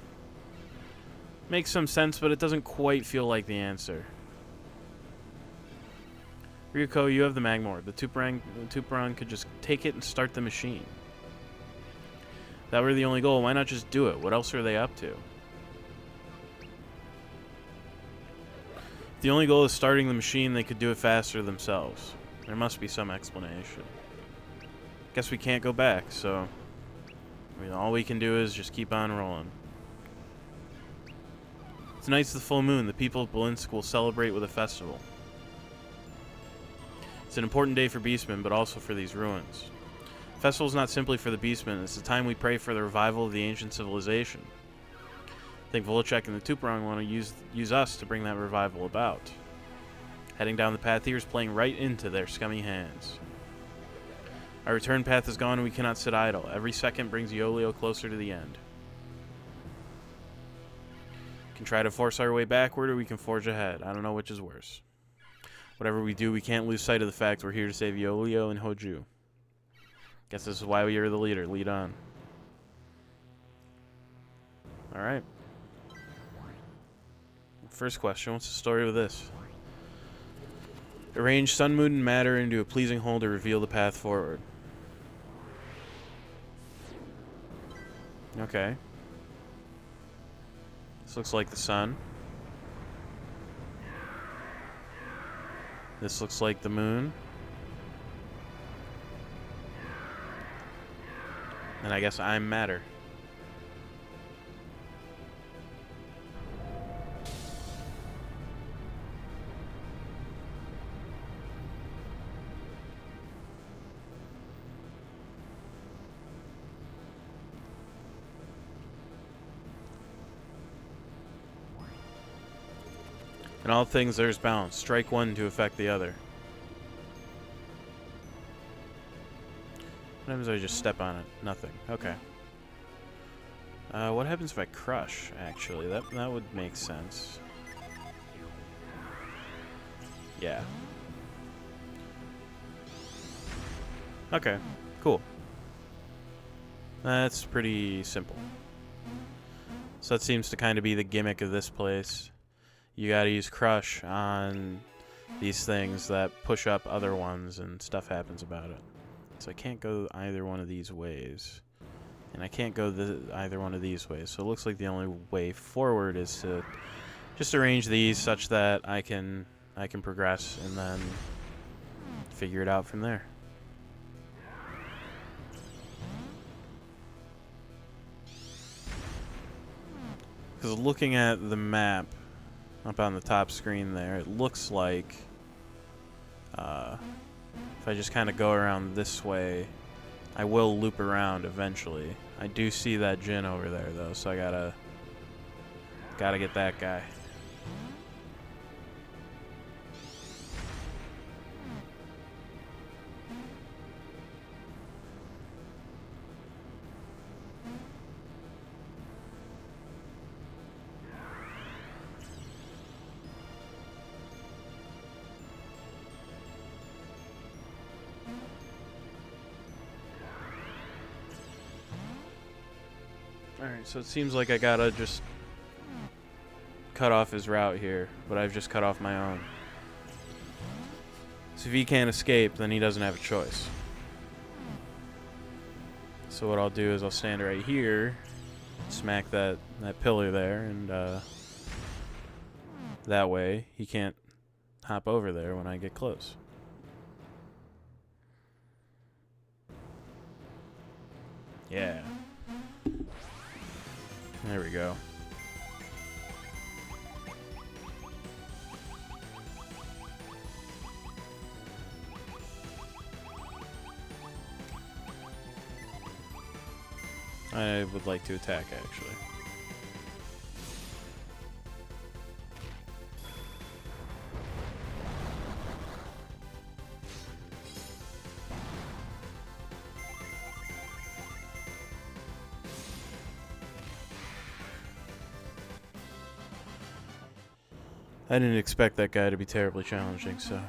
Makes some sense, but it doesn't quite feel like the answer. Ryuko, you have the Magmor. The Tuparong could just take it and start the machine. If that were the only goal, why not just do it? What else are they up to? If the only goal is starting the machine, they could do it faster themselves. There must be some explanation. Guess we can't go back, so all we can do is just keep on rolling. Tonight's the full moon. The people of Belinsk will celebrate with a festival. It's an important day for Beastmen, but also for these ruins. The festival is not simply for the Beastmen. It's the time we pray for the revival of the ancient civilization. I think Volchek and the Tuparong want to use us to bring that revival about. Heading down the path here is playing right into their scummy hands. Our return path is gone and we cannot sit idle. Every second brings Iolio closer to the end. We can try to force our way backward or we can forge ahead. I don't know which is worse. Whatever we do, we can't lose sight of the fact we're here to save Iolio and Hoju. Guess this is why we are the leader. Lead on. Alright. First question, what's the story with this? Arrange sun, moon, and matter into a pleasing whole to reveal the path forward. Okay. This looks like the sun. This looks like the moon. And I guess I'm matter. In all things there's balance. Strike one to affect the other. What happens if I just step on it? Nothing. Okay. What happens if I crush, actually? That would make sense. Yeah. Okay. Cool. That's pretty simple. So that seems to kind of be the gimmick of this place. You gotta use crush on these things that push up other ones and stuff happens about it. So I can't go either one of these ways. And I can't go either one of these ways. So it looks like the only way forward is to just arrange these such that I can progress and then figure it out from there. Because looking at the map up on the top screen there, it looks like if I just kind of go around this way, I will loop around eventually. I do see that Jin over there though, so I gotta get that guy. Alright, so it seems like I gotta just cut off his route here, but I've just cut off my own. So if he can't escape, then he doesn't have a choice. So what I'll do is I'll stand right here, smack that pillar there, and that way he can't hop over there when I get close. Yeah. There we go. I would like to attack, actually. I didn't expect that guy to be terribly challenging, so...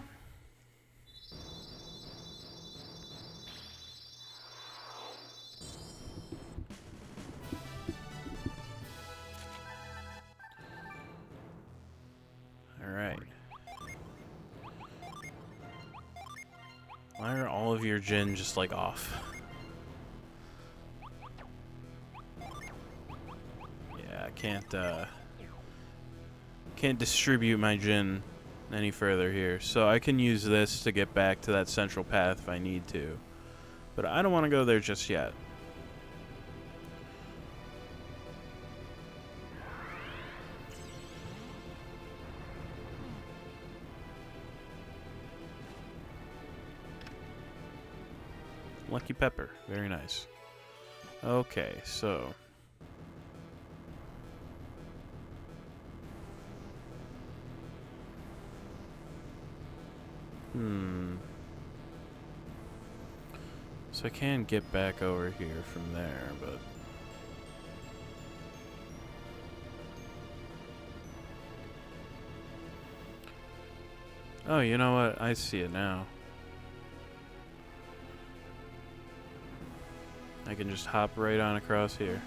Alright. Why are all of your Jin just, like, off? Yeah, I can't distribute my Jin any further here. So I can use this to get back to that central path if I need to. But I don't want to go there just yet. Lucky Pepper. Very nice. Okay, so... So I can get back over here from there, but... Oh, you know what? I see it now. I can just hop right on across here.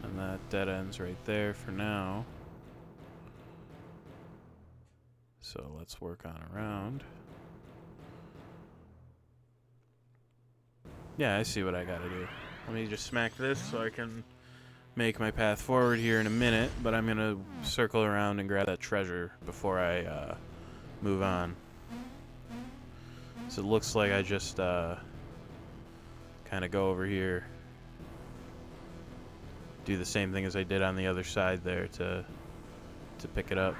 And that dead ends right there for now. So let's work on around. Yeah, I see what I gotta do. Let me just smack this so I can make my path forward here in a minute, but I'm gonna circle around and grab that treasure before I move on. So it looks like I just kind of go over here, do the same thing as I did on the other side there to pick it up.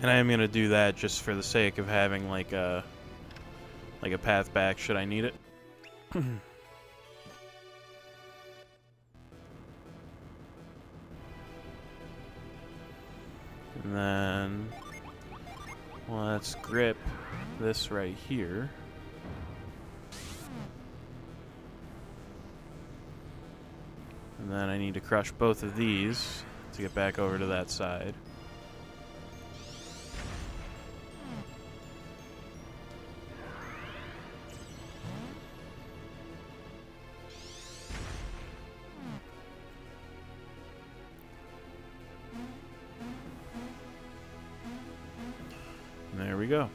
And I am gonna do that just for the sake of having like a path back should I need it. And then let's grip this right here. And then I need to crush both of these to get back over to that side. And there we go.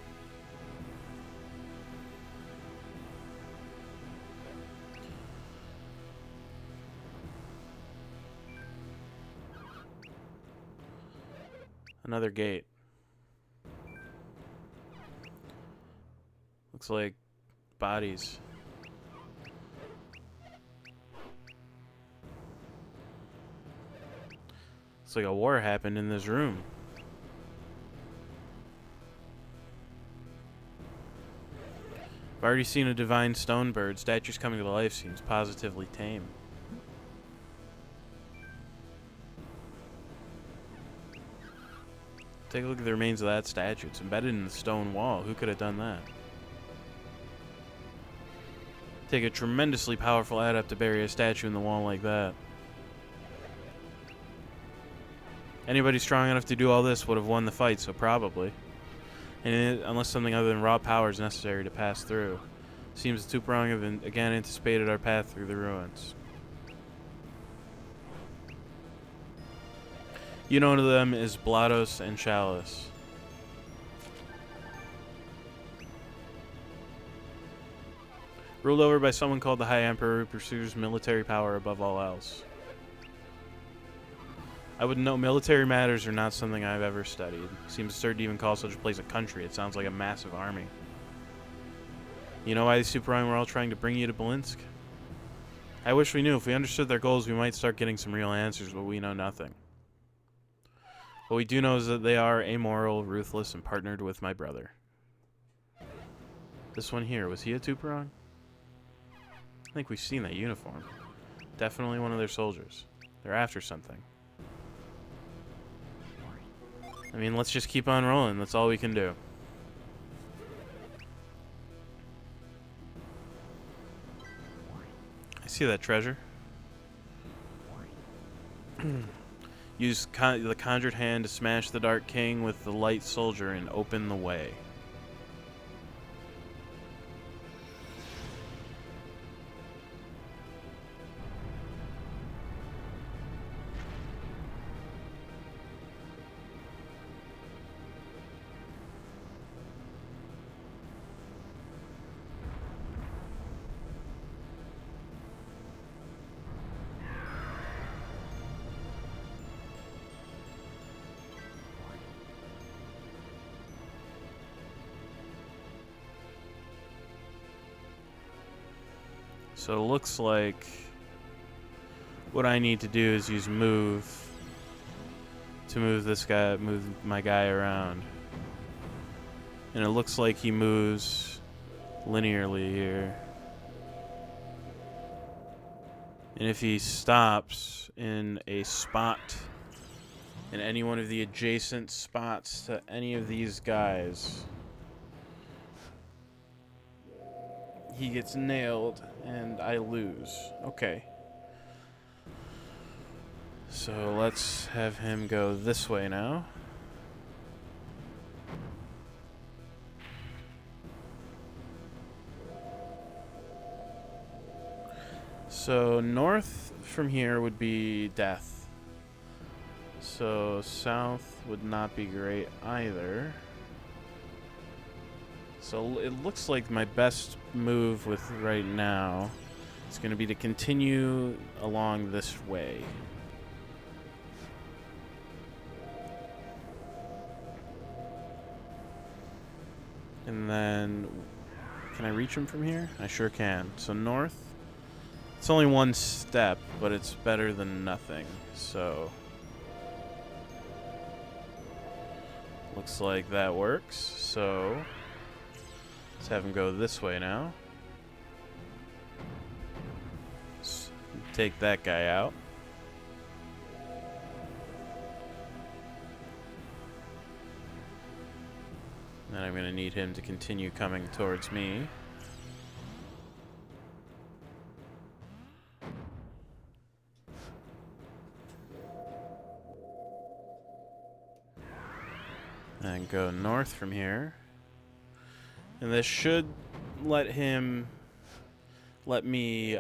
Another gate. Looks like bodies. Looks like a war happened in this room. I've already seen a divine stone bird. Statues coming to life seems positively tame. Take a look at the remains of that statue. It's embedded in the stone wall. Who could have done that? Take a tremendously powerful adept to bury a statue in the wall like that. Anybody strong enough to do all this would have won the fight, so probably. And unless something other than raw power is necessary to pass through. Seems the Tuparong have again anticipated our path through the ruins. You know them as Blados and Chalice. Ruled over by someone called the High Emperor who pursues military power above all else. I wouldn't know. Military matters are not something I've ever studied. Seems absurd to even call such a place a country. It sounds like a massive army. You know why these Tuparong were all trying to bring you to Belinsk? I wish we knew. If we understood their goals, we might start getting some real answers, but we know nothing. What we do know is that they are amoral, ruthless, and partnered with my brother. This one here, was he a Tuparong? I think we've seen that uniform. Definitely one of their soldiers. They're after something. I mean, let's just keep on rolling. That's all we can do. I see that treasure. Use the conjured hand to smash the Dark King with the light soldier and open the way. So it looks like what I need to do is use move to move this guy, move my guy around. And it looks like he moves linearly here. And if he stops in a spot, in any one of the adjacent spots to any of these guys, he gets nailed and I lose. Okay. So let's have him go this way now. So north from here would be death. So south would not be great either. So it looks like my best move with right now is going to be to continue along this way. And then, can I reach him from here? I sure can. So north, it's only one step, but it's better than nothing. So, looks like that works. So, let's have him go this way now. Let's take that guy out. Then I'm going to need him to continue coming towards me. And go north from here. And this should let me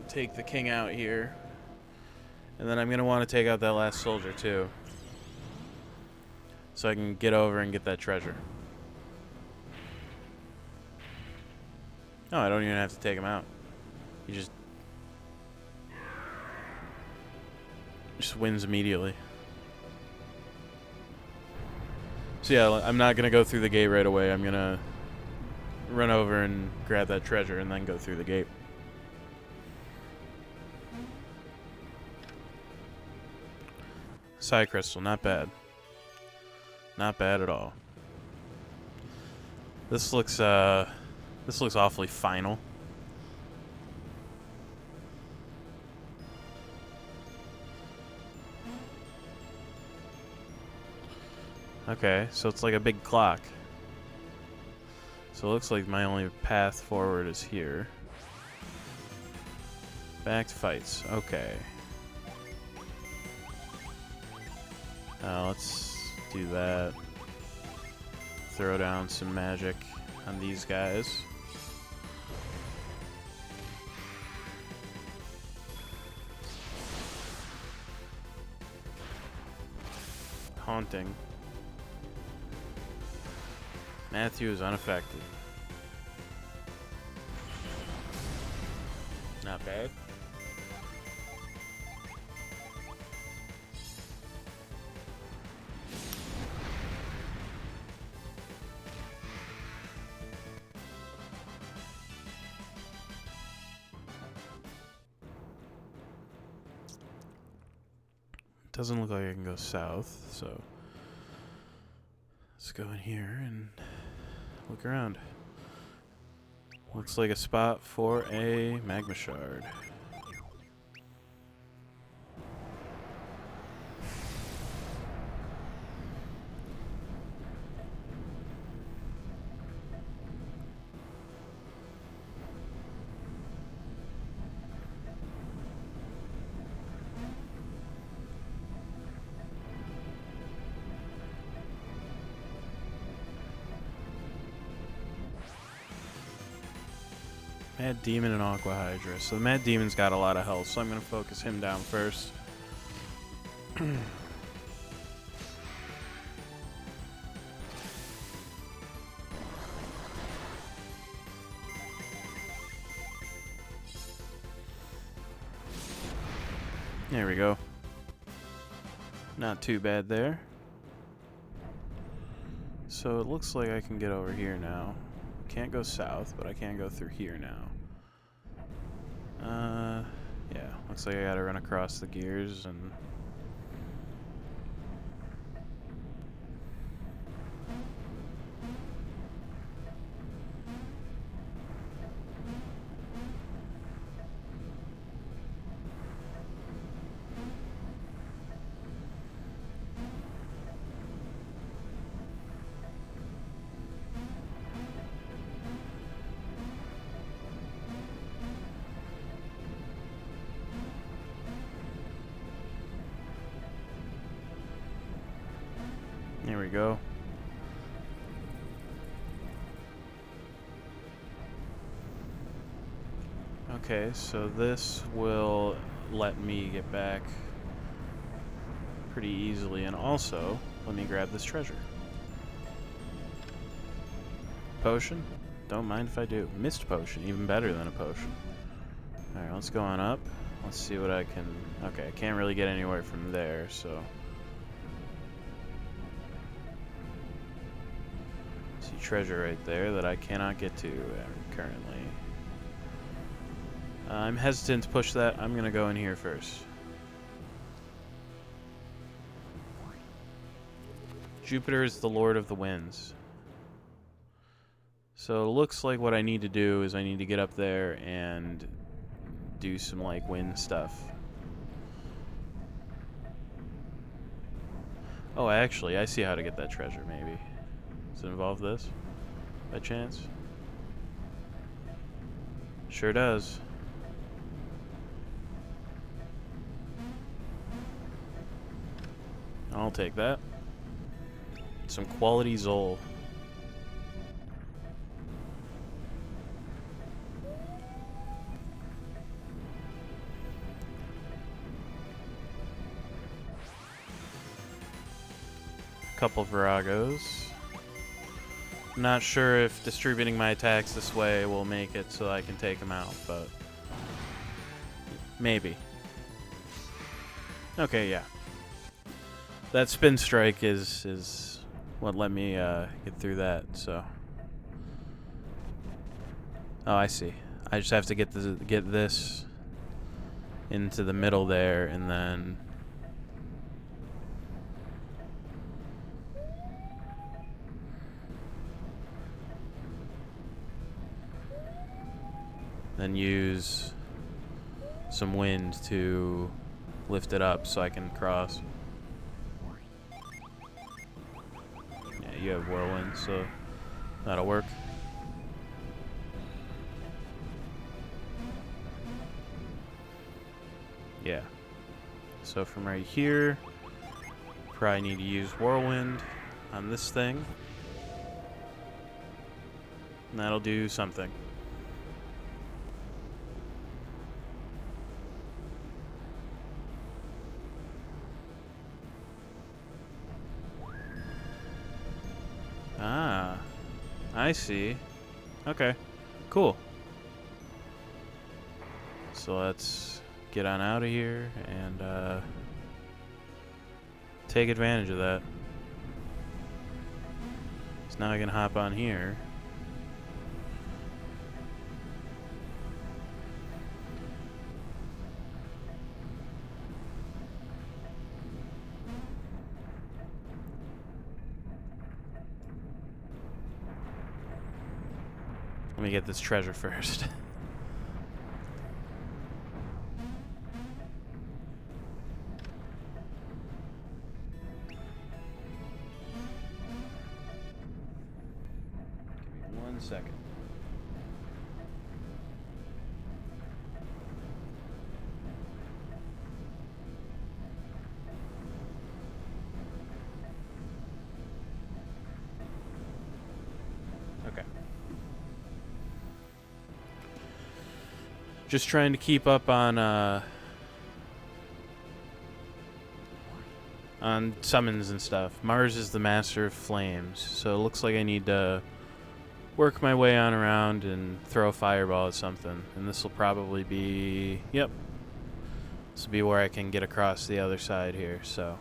take the king out here. And then I'm going to want to take out that last soldier too, so I can get over and get that treasure. No, I don't even have to take him out. He just wins immediately. So yeah, I'm not going to go through the gate right away. I'm going to run over and grab that treasure and then go through the gate. Psy Crystal, not bad. Not bad at all. This looks awfully final. Okay, so it's like a big clock. So it looks like my only path forward is here. Back to fights. Okay. Let's do that. Throw down some magic on these guys. Haunting. Matthew is unaffected. Not bad. Doesn't look like I can go south, so let's go in here and look around. Looks like a spot for a magma shard. Mad Demon and Aqua Hydra. So the Mad Demon's got a lot of health, so I'm going to focus him down first. There we go. Not too bad there. So it looks like I can get over here now. Can't go south, but I can go through here now. Yeah, looks like I gotta run across the gears and... There we go. Okay, so this will let me get back pretty easily, and also let me grab this treasure. Potion? Don't mind if I do. Mist potion, even better than a potion. Alright, let's go on up. Let's see what I can... Okay, I can't really get anywhere from there, so... See treasure right there that I cannot get to currently. I'm hesitant to push that. I'm gonna go in here first. Jupiter is the Lord of the Winds. So it looks like what I need to do is I need to get up there and do some like wind stuff. Oh, actually, I see how to get that treasure maybe. Does it involve this, by chance? Sure does. I'll take that. Some quality Zol. Couple of Viragos. Not sure if distributing my attacks this way will make it so I can take them out, but maybe. Okay, yeah. That spin strike is what let me get through that. So. Oh, I see. I just have to get this into the middle there, and then then use some wind to lift it up so I can cross. Yeah, you have whirlwind, so that'll work. Yeah. So from right here, probably need to use whirlwind on this thing. And that'll do something. Ah, I see. Okay, cool. So let's get on out of here and take advantage of that. So now I can hop on here. Let me get this treasure first. Give me 1 second. Okay. Just trying to keep up on summons and stuff. Mars is the master of flames, so it looks like I need to work my way on around and throw a fireball at something. And this will probably be... Yep. This will be where I can get across the other side here, so...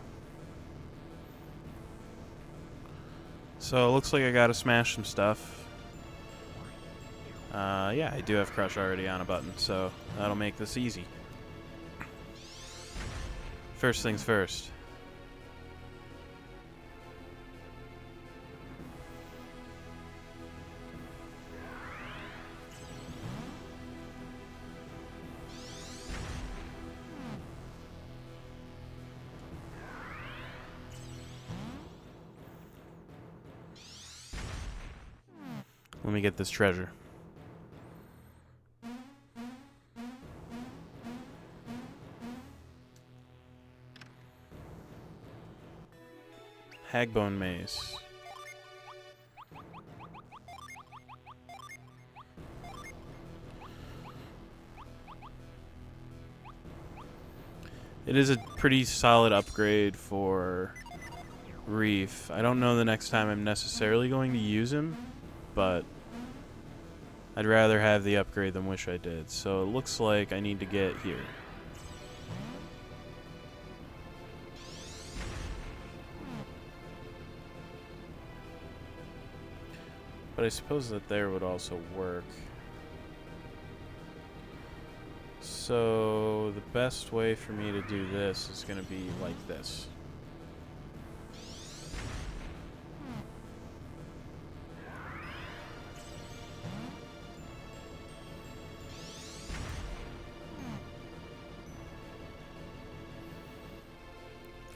So it looks like I gotta smash some stuff. Yeah, I do have Crush already on a button, so that'll make this easy. First things first. Let me get this treasure. Hagbone Maze. It is a pretty solid upgrade for Reef. I don't know the next time I'm necessarily going to use him, but I'd rather have the upgrade than wish I did. So it looks like I need to get here. But I suppose that there would also work. So the best way for me to do this is going to be like this.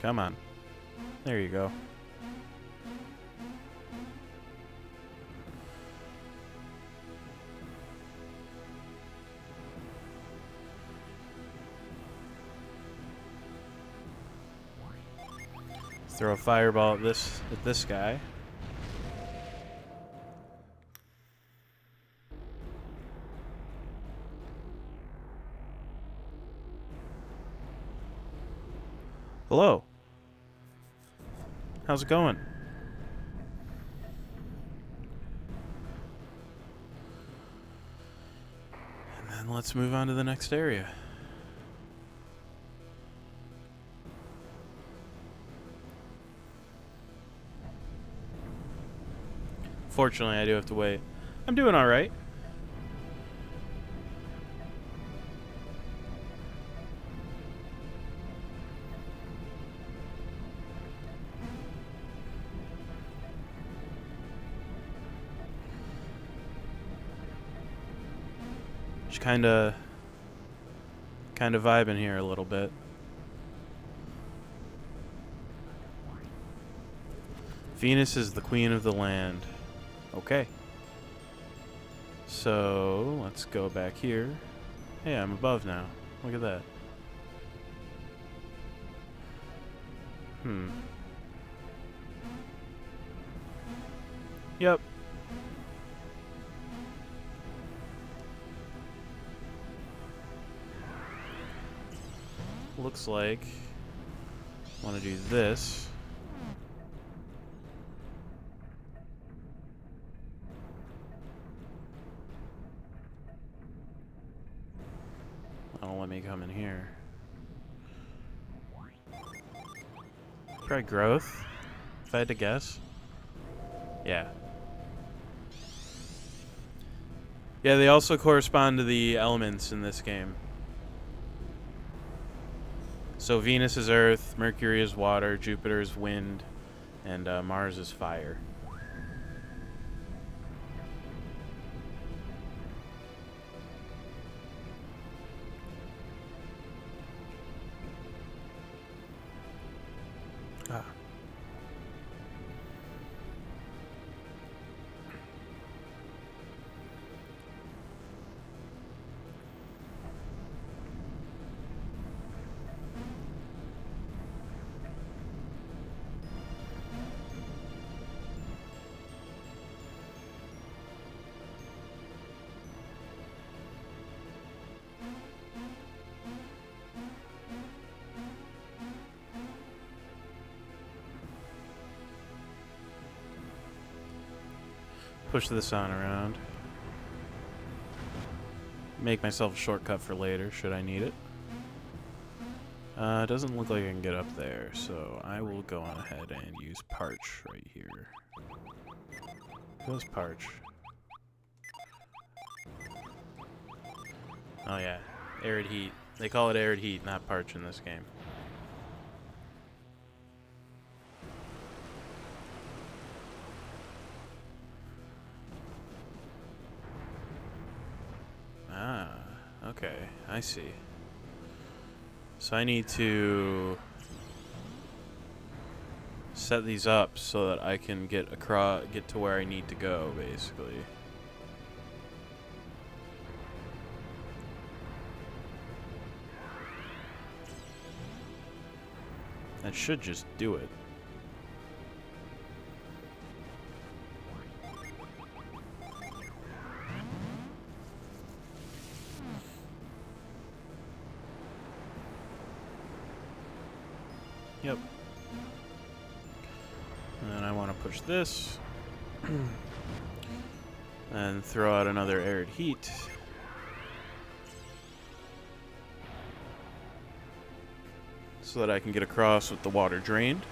Come on. There you go. Throw a fireball at this guy. Hello. How's it going? And then let's move on to the next area. Fortunately, I do have to wait. I'm doing all right. Just kind of vibing here a little bit. Venus is the queen of the land. Okay. So, let's go back here. Hey, I'm above now. Look at that. Yep. Looks like I want to do this. Don't let me come in here. Probably growth, if I had to guess. Yeah. Yeah, they also correspond to the elements in this game. So Venus is earth, Mercury is water, Jupiter is wind, and Mars is fire. Ah. Push this on around. Make myself a shortcut for later, should I need it. Doesn't look like I can get up there, so I will go on ahead and use Parch right here. Goes Parch. Oh yeah, Arid Heat. They call it Arid Heat, not Parch in this game. Ah, okay, I see. So I need to set these up so that I can get to where I need to go, basically. That should just do it. Yep. And then I want to push this. And throw out another Arid Heat. So that I can get across with the water drained.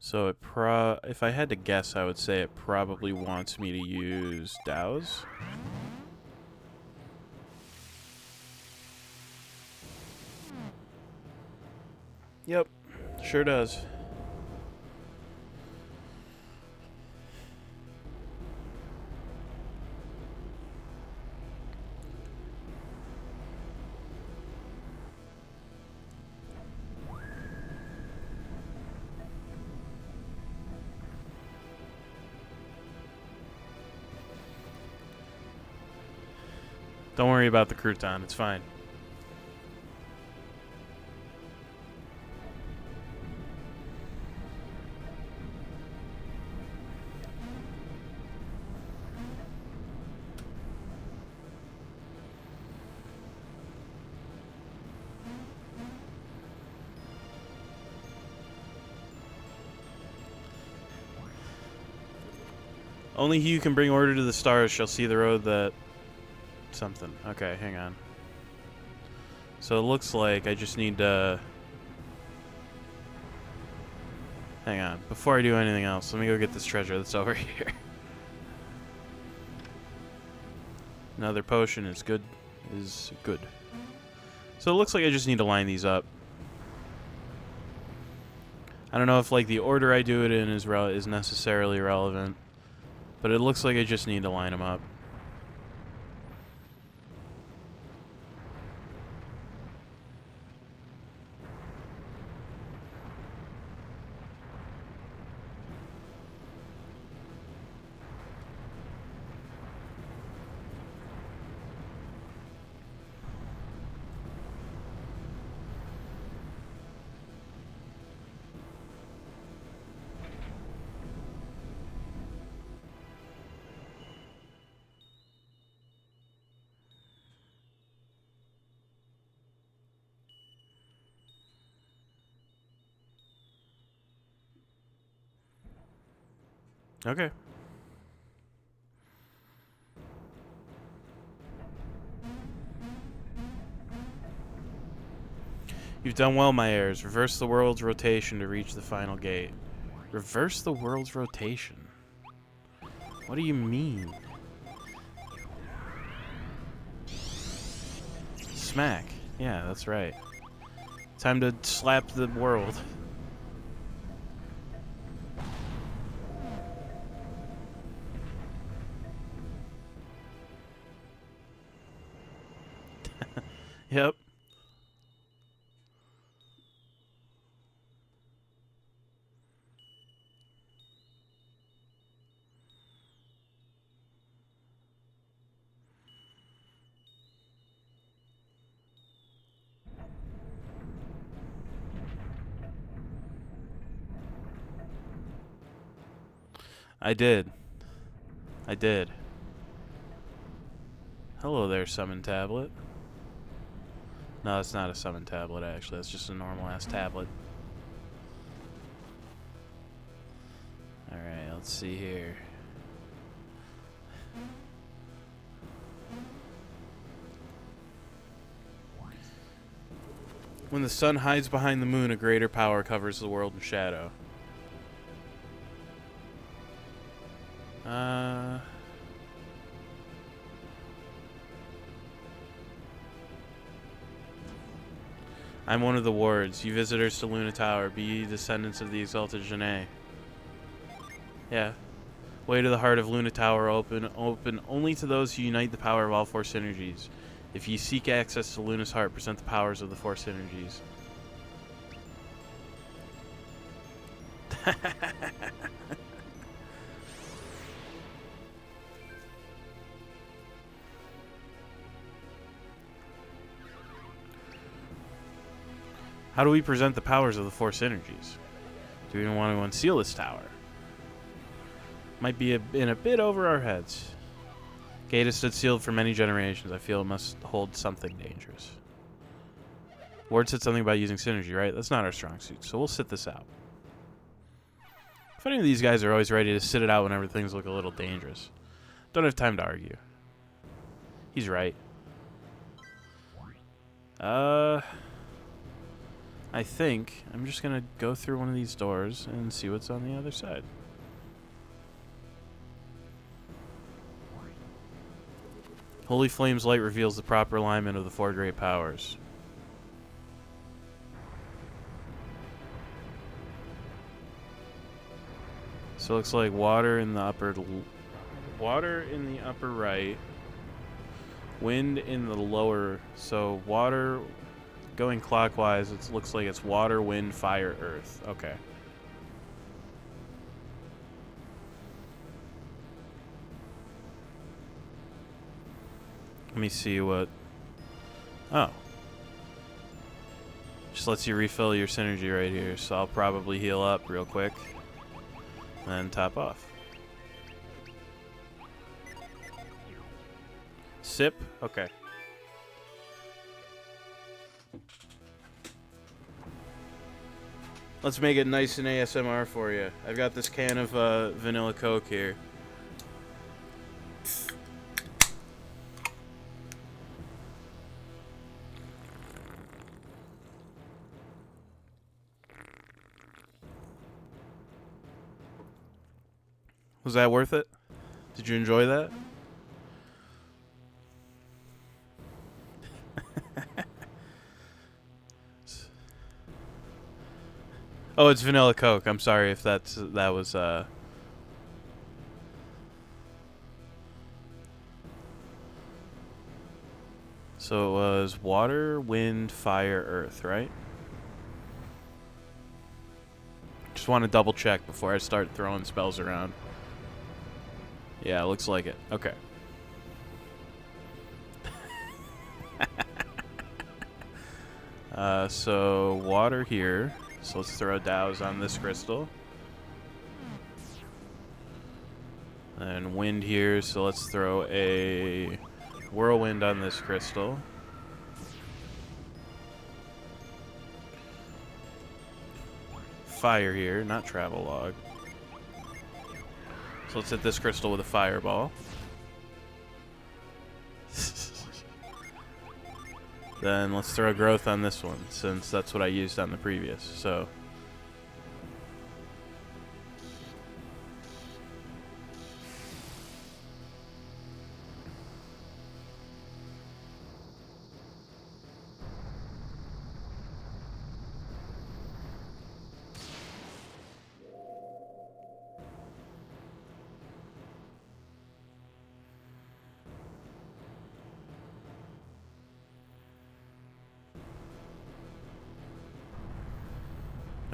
So if I had to guess, I would say it probably wants me to use Dows. Yep, sure does. Don't worry about the crouton, it's fine. Only he who can bring order to the stars shall see the road that... something. Okay, hang on. So it looks like I just need to... Hang on. Before I do anything else, let me go get this treasure that's over here. Another potion is good. So it looks like I just need to line these up. I don't know if like the order I do it in is necessarily relevant, but it looks like I just need to line them up. Okay. You've done well, my heirs. Reverse the world's rotation to reach the final gate. Reverse the world's rotation? What do you mean? Smack. Yeah, that's right. Time to slap the world. Yep. I did. I did. Hello there, summon tablet. No, it's not a summon tablet, actually. It's just a normal-ass tablet. Alright, let's see here. When the sun hides behind the moon, a greater power covers the world in shadow. I'm one of the wards. You visitors to Luna Tower, be ye descendants of the exalted Janae. Yeah. Way to the heart of Luna Tower open only to those who unite the power of all four synergies. If ye seek access to Luna's heart, present the powers of the four synergies. How do we present the powers of the four synergies? Do we even want to unseal this tower? Might be in a bit over our heads. Gate has stood sealed for many generations. I feel it must hold something dangerous. Ward said something about using synergy, right? That's not our strong suit, so we'll sit this out. If any of these guys are always ready to sit it out whenever things look a little dangerous. Don't have time to argue. He's right. I think I'm just gonna go through one of these doors and see what's on the other side. Holy Flame's light reveals the proper alignment of the four great powers. So it looks like water in the upper right, wind in the lower. So water going clockwise, it looks like it's water, wind, fire, earth. Okay. Let me see what... Oh. Just lets you refill your synergy right here, so I'll probably heal up real quick. And then top off. Sip? Okay. Let's make it nice and ASMR for you. I've got this can of vanilla Coke here. Was that worth it? Did you enjoy that? Oh, it's vanilla Coke. I'm sorry if that was So it was water, wind, fire, earth, right? Just want to double check before I start throwing spells around. Yeah, looks like it. Okay. So water here. So let's throw dows on this crystal. And wind here, so let's throw a whirlwind on this crystal. Fire here, not travel log. So let's hit this crystal with a fireball. Then let's throw growth on this one, since that's what I used on the previous. So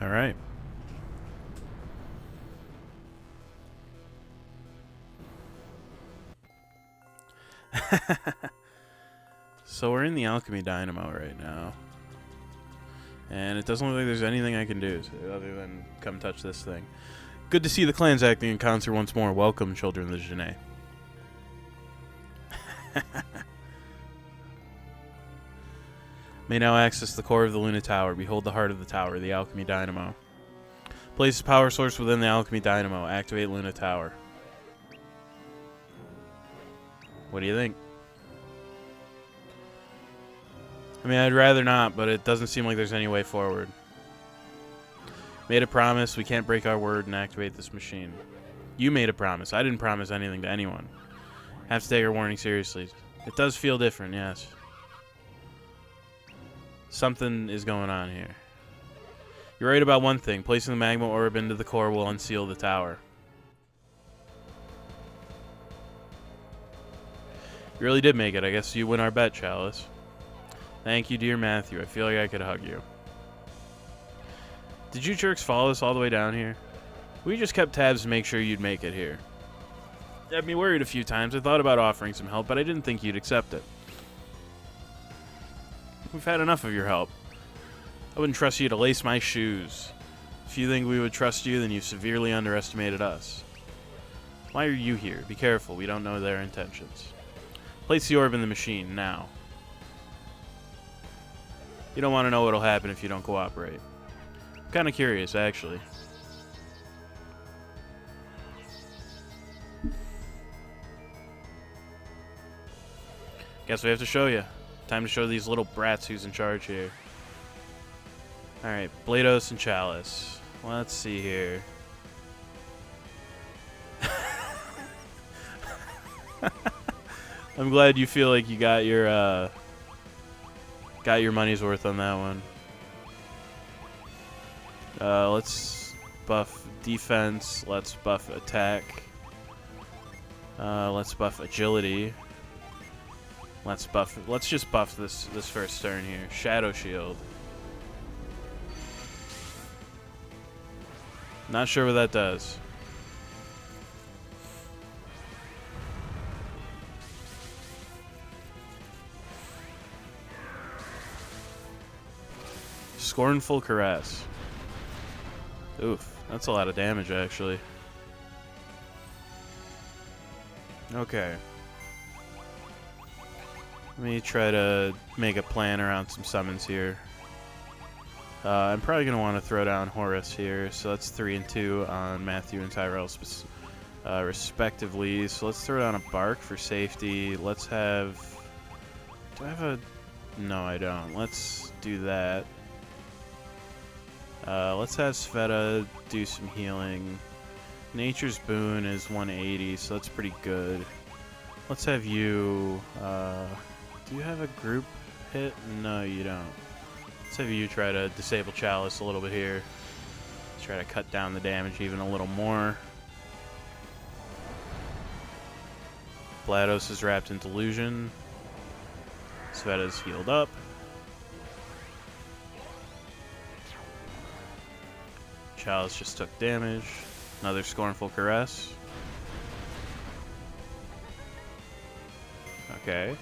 all right. So we're in the Alchemy Dynamo right now. And it doesn't look like there's anything I can do other than come touch this thing. Good to see the clans acting in concert once more. Welcome, children of the Genet. May now access the core of the Luna Tower. Behold the heart of the tower, the Alchemy Dynamo. Place the power source within the Alchemy Dynamo. Activate Luna Tower. What do you think? I mean, I'd rather not, but it doesn't seem like there's any way forward. Made a promise. We can't break our word and activate this machine. You made a promise. I didn't promise anything to anyone. Have to take our warning seriously. It does feel different, yes. Something is going on here. You're right about one thing. Placing the magma orb into the core will unseal the tower. You really did make it. I guess you win our bet, Chalice. Thank you, dear Matthew. I feel like I could hug you. Did you jerks follow us all the way down here? We just kept tabs to make sure you'd make it here. Had me worried a few times. I thought about offering some help, but I didn't think you'd accept it. We've had enough of your help. I wouldn't trust you to lace my shoes. If you think we would trust you, then you've severely underestimated us. Why are you here? Be careful. We don't know their intentions. Place the orb in the machine, now. You don't want to know what'll happen if you don't cooperate. I'm kind of curious, actually. Guess we have to show you. Time to show these little brats who's in charge here. Alright, Blados and Chalice. Let's see here. I'm glad you feel like you got your money's worth on that one. Let's buff defense. Let's buff attack. Let's buff agility. Let's just buff this first turn here. Shadow Shield. Not sure what that does. Scornful Caress. Oof, that's a lot of damage, actually. Okay. Let me try to make a plan around some summons here. I'm probably going to want to throw down Horus here, so that's 3 and 2 on Matthew and Tyrell respectively. So let's throw down a Bark for safety. Let's have... Do I have a... No, I don't. Let's do that. Let's have Sveta do some healing. Nature's Boon is 180, so that's pretty good. Let's have you... do you have a group hit? No, you don't. Let's have you try to disable Chalice a little bit here. Try to cut down the damage even a little more. GLaDOS is wrapped in delusion. Sveta's healed up. Chalice just took damage. Another Scornful Caress. Okay.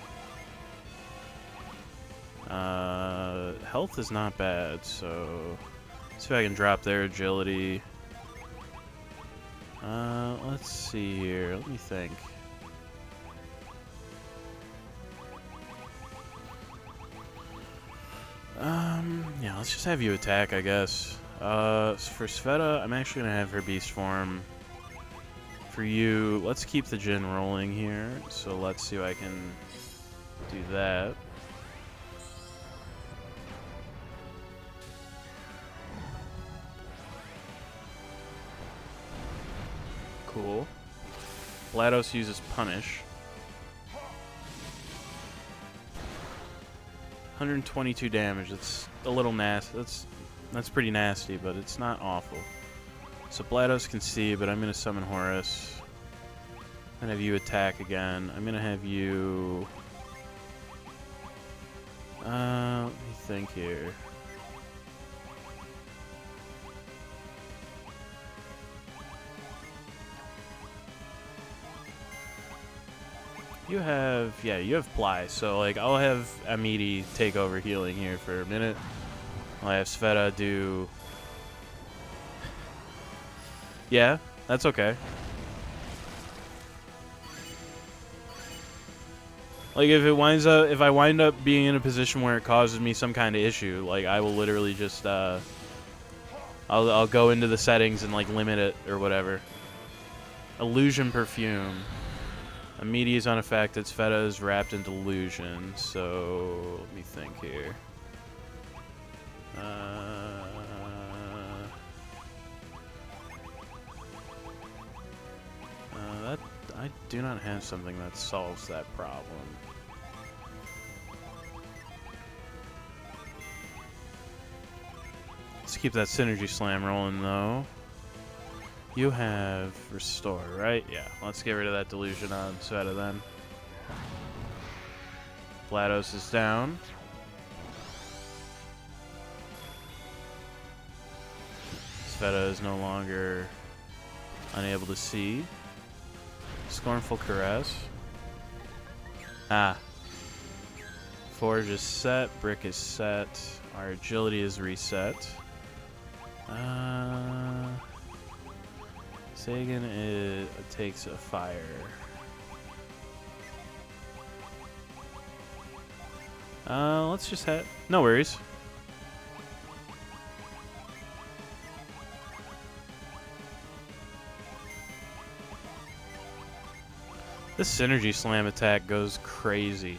Health is not bad, so let's see if I can drop their agility. Let's see here. Let me think. Yeah, let's just have you attack, I guess. For Sveta, I'm actually gonna have her beast form. For you, let's keep the Jhin rolling here. So let's see if I can do that. Cool. GLaDOS uses Punish. 122 damage. That's a little nasty. That's pretty nasty, but it's not awful. So GLaDOS can see, but I'm gonna summon Horus. And have you attack again. I'm gonna have you. Let me think here. You have, yeah, you have Ply, so like I'll have Amiri take over healing here for a minute. I'll have Sveta do. Yeah, that's okay. Like if I wind up being in a position where it causes me some kind of issue, like I will literally just I'll go into the settings and like limit it or whatever. Illusion Perfume. Amiri is unaffected. Sveta is wrapped in delusion. So let me think here. That I do not have something that solves that problem. Let's keep that Synergy Slam rolling though. You have Restore, right? Yeah, let's get rid of that delusion on Sveta then. GLaDOS is down. Sveta is no longer unable to see. Scornful Caress. Ah. Forge is set. Brick is set. Our agility is reset. Sagan takes a fire. Let's just have... No worries. This Synergy Slam attack goes crazy.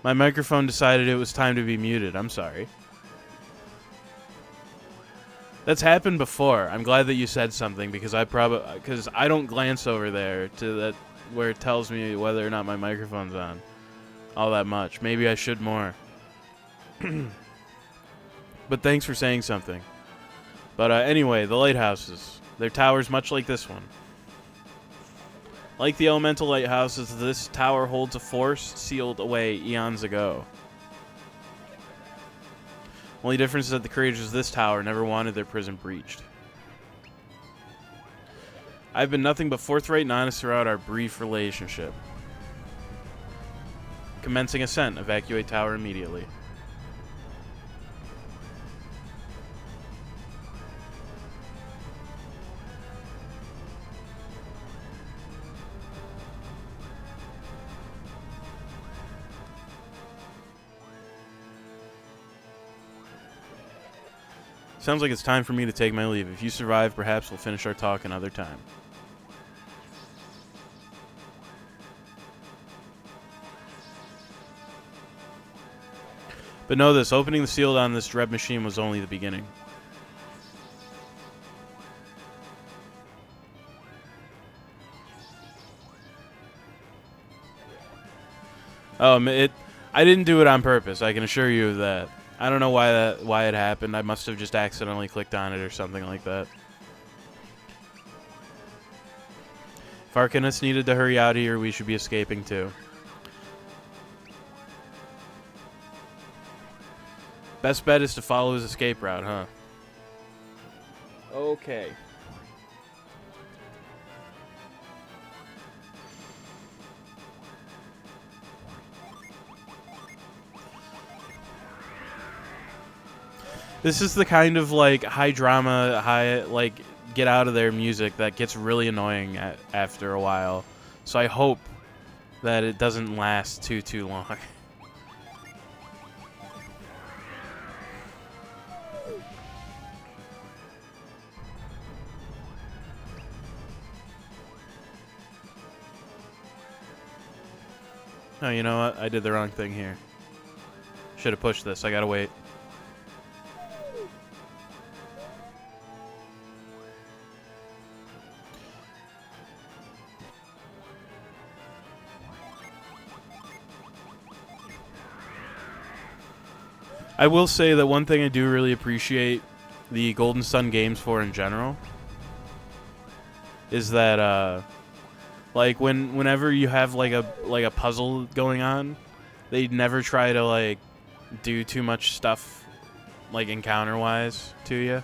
My microphone decided it was time to be muted. I'm sorry. That's happened before. I'm glad that you said something because I don't glance over there to that where it tells me whether or not my microphone's on all that much. Maybe I should more. But thanks for saying something. But anyway, the lighthouses. They're towers much like this one. Like the elemental lighthouses, this tower holds a force sealed away eons ago. Only difference is that the creators of this tower never wanted their prison breached. I've been nothing but forthright and honest throughout our brief relationship. Commencing ascent. Evacuate tower immediately. Sounds like it's time for me to take my leave. If you survive, perhaps we'll finish our talk another time. But know this, opening the seal on this dread machine was only the beginning. Oh, I didn't do it on purpose. I can assure you of that. I don't know why it happened. I must have just accidentally clicked on it or something like that. If Arcanus needed to hurry out here, we should be escaping too. Best bet is to follow his escape route, huh? Okay. This is the kind of like high drama, like get out of there music that gets really annoying after a while. So I hope that it doesn't last too long. Oh, you know what? I did the wrong thing here. Should have pushed this. I gotta wait. I will say that one thing I do really appreciate the Golden Sun games for in general is that like whenever you have like a puzzle going on, they never try to like do too much stuff like encounter wise to you.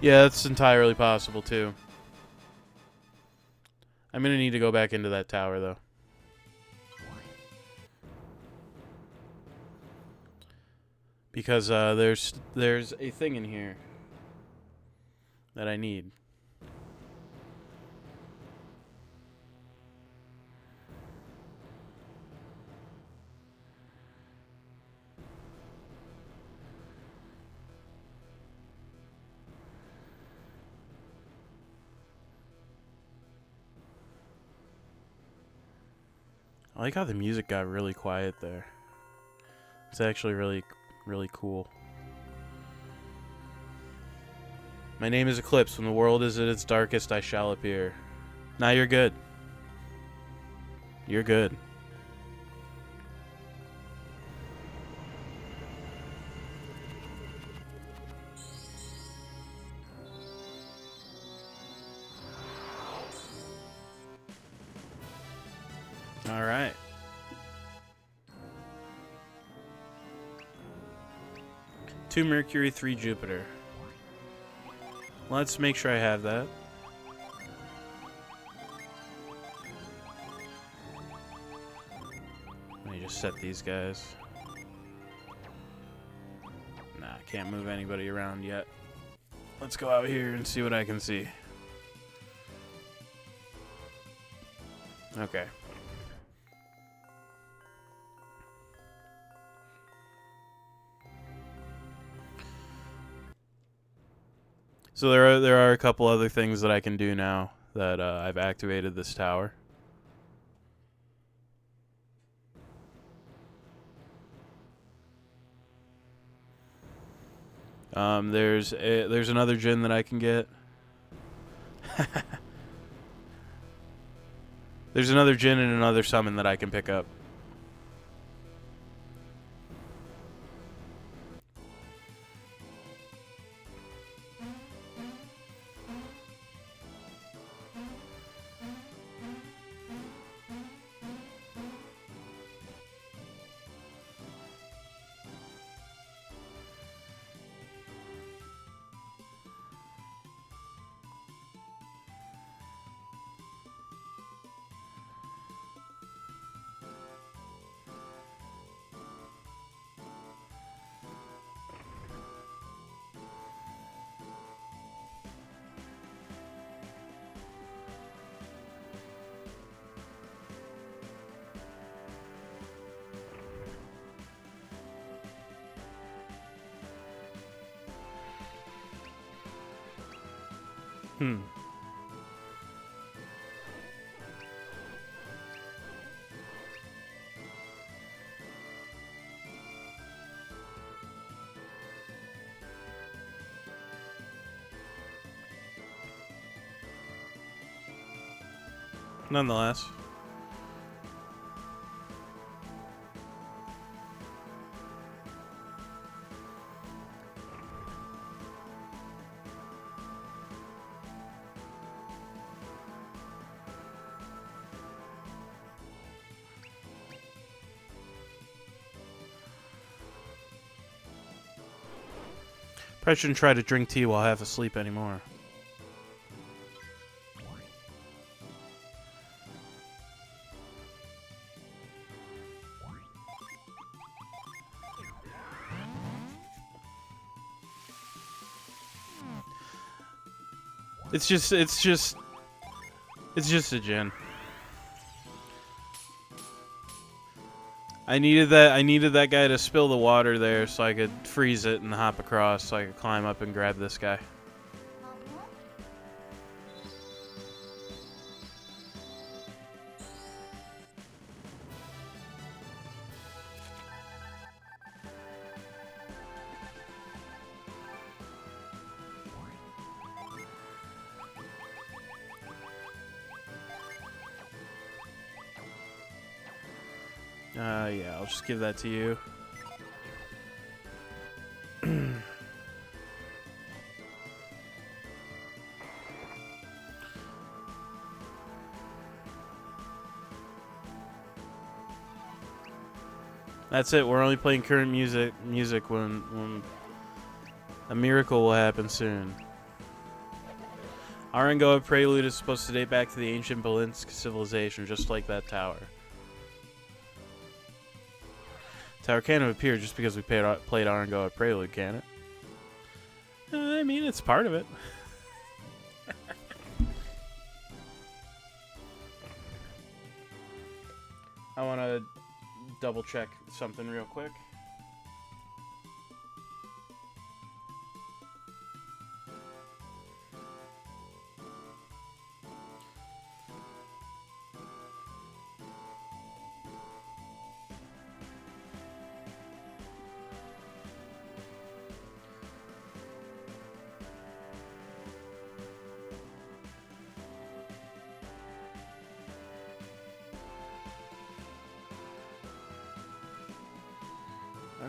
Yeah, that's entirely possible, too. I'm gonna need to go back into that tower, though. Because there's a thing in here that I need. I like how the music got really quiet there. It's actually really cool. My name is Eclipse. When the world is at its darkest, I shall appear. Now you're good. You're good. All right. Two Mercury, 3 Jupiter. Let's make sure I have that. Let me just set these guys. Nah, I can't move anybody around yet. Let's go out here and see what I can see. Okay. So there are a couple other things that I can do now that I've activated this tower. There's another Djinn that I can get. There's another Djinn and another summon that I can pick up. Nonetheless. Probably shouldn't try to drink tea while half asleep anymore. It's just a Djinn. I needed that guy to spill the water there so I could freeze it and hop across so I could climb up and grab this guy. Yeah, I'll just give that to you. That's it. We're only playing current music when a miracle will happen soon. Arangoa Prelude is supposed to date back to the ancient Balinsk civilization, just like that tower. Tower can't have appeared just because we played Arangoa Prelude, can it? I mean, it's part of it. I want to double check something real quick.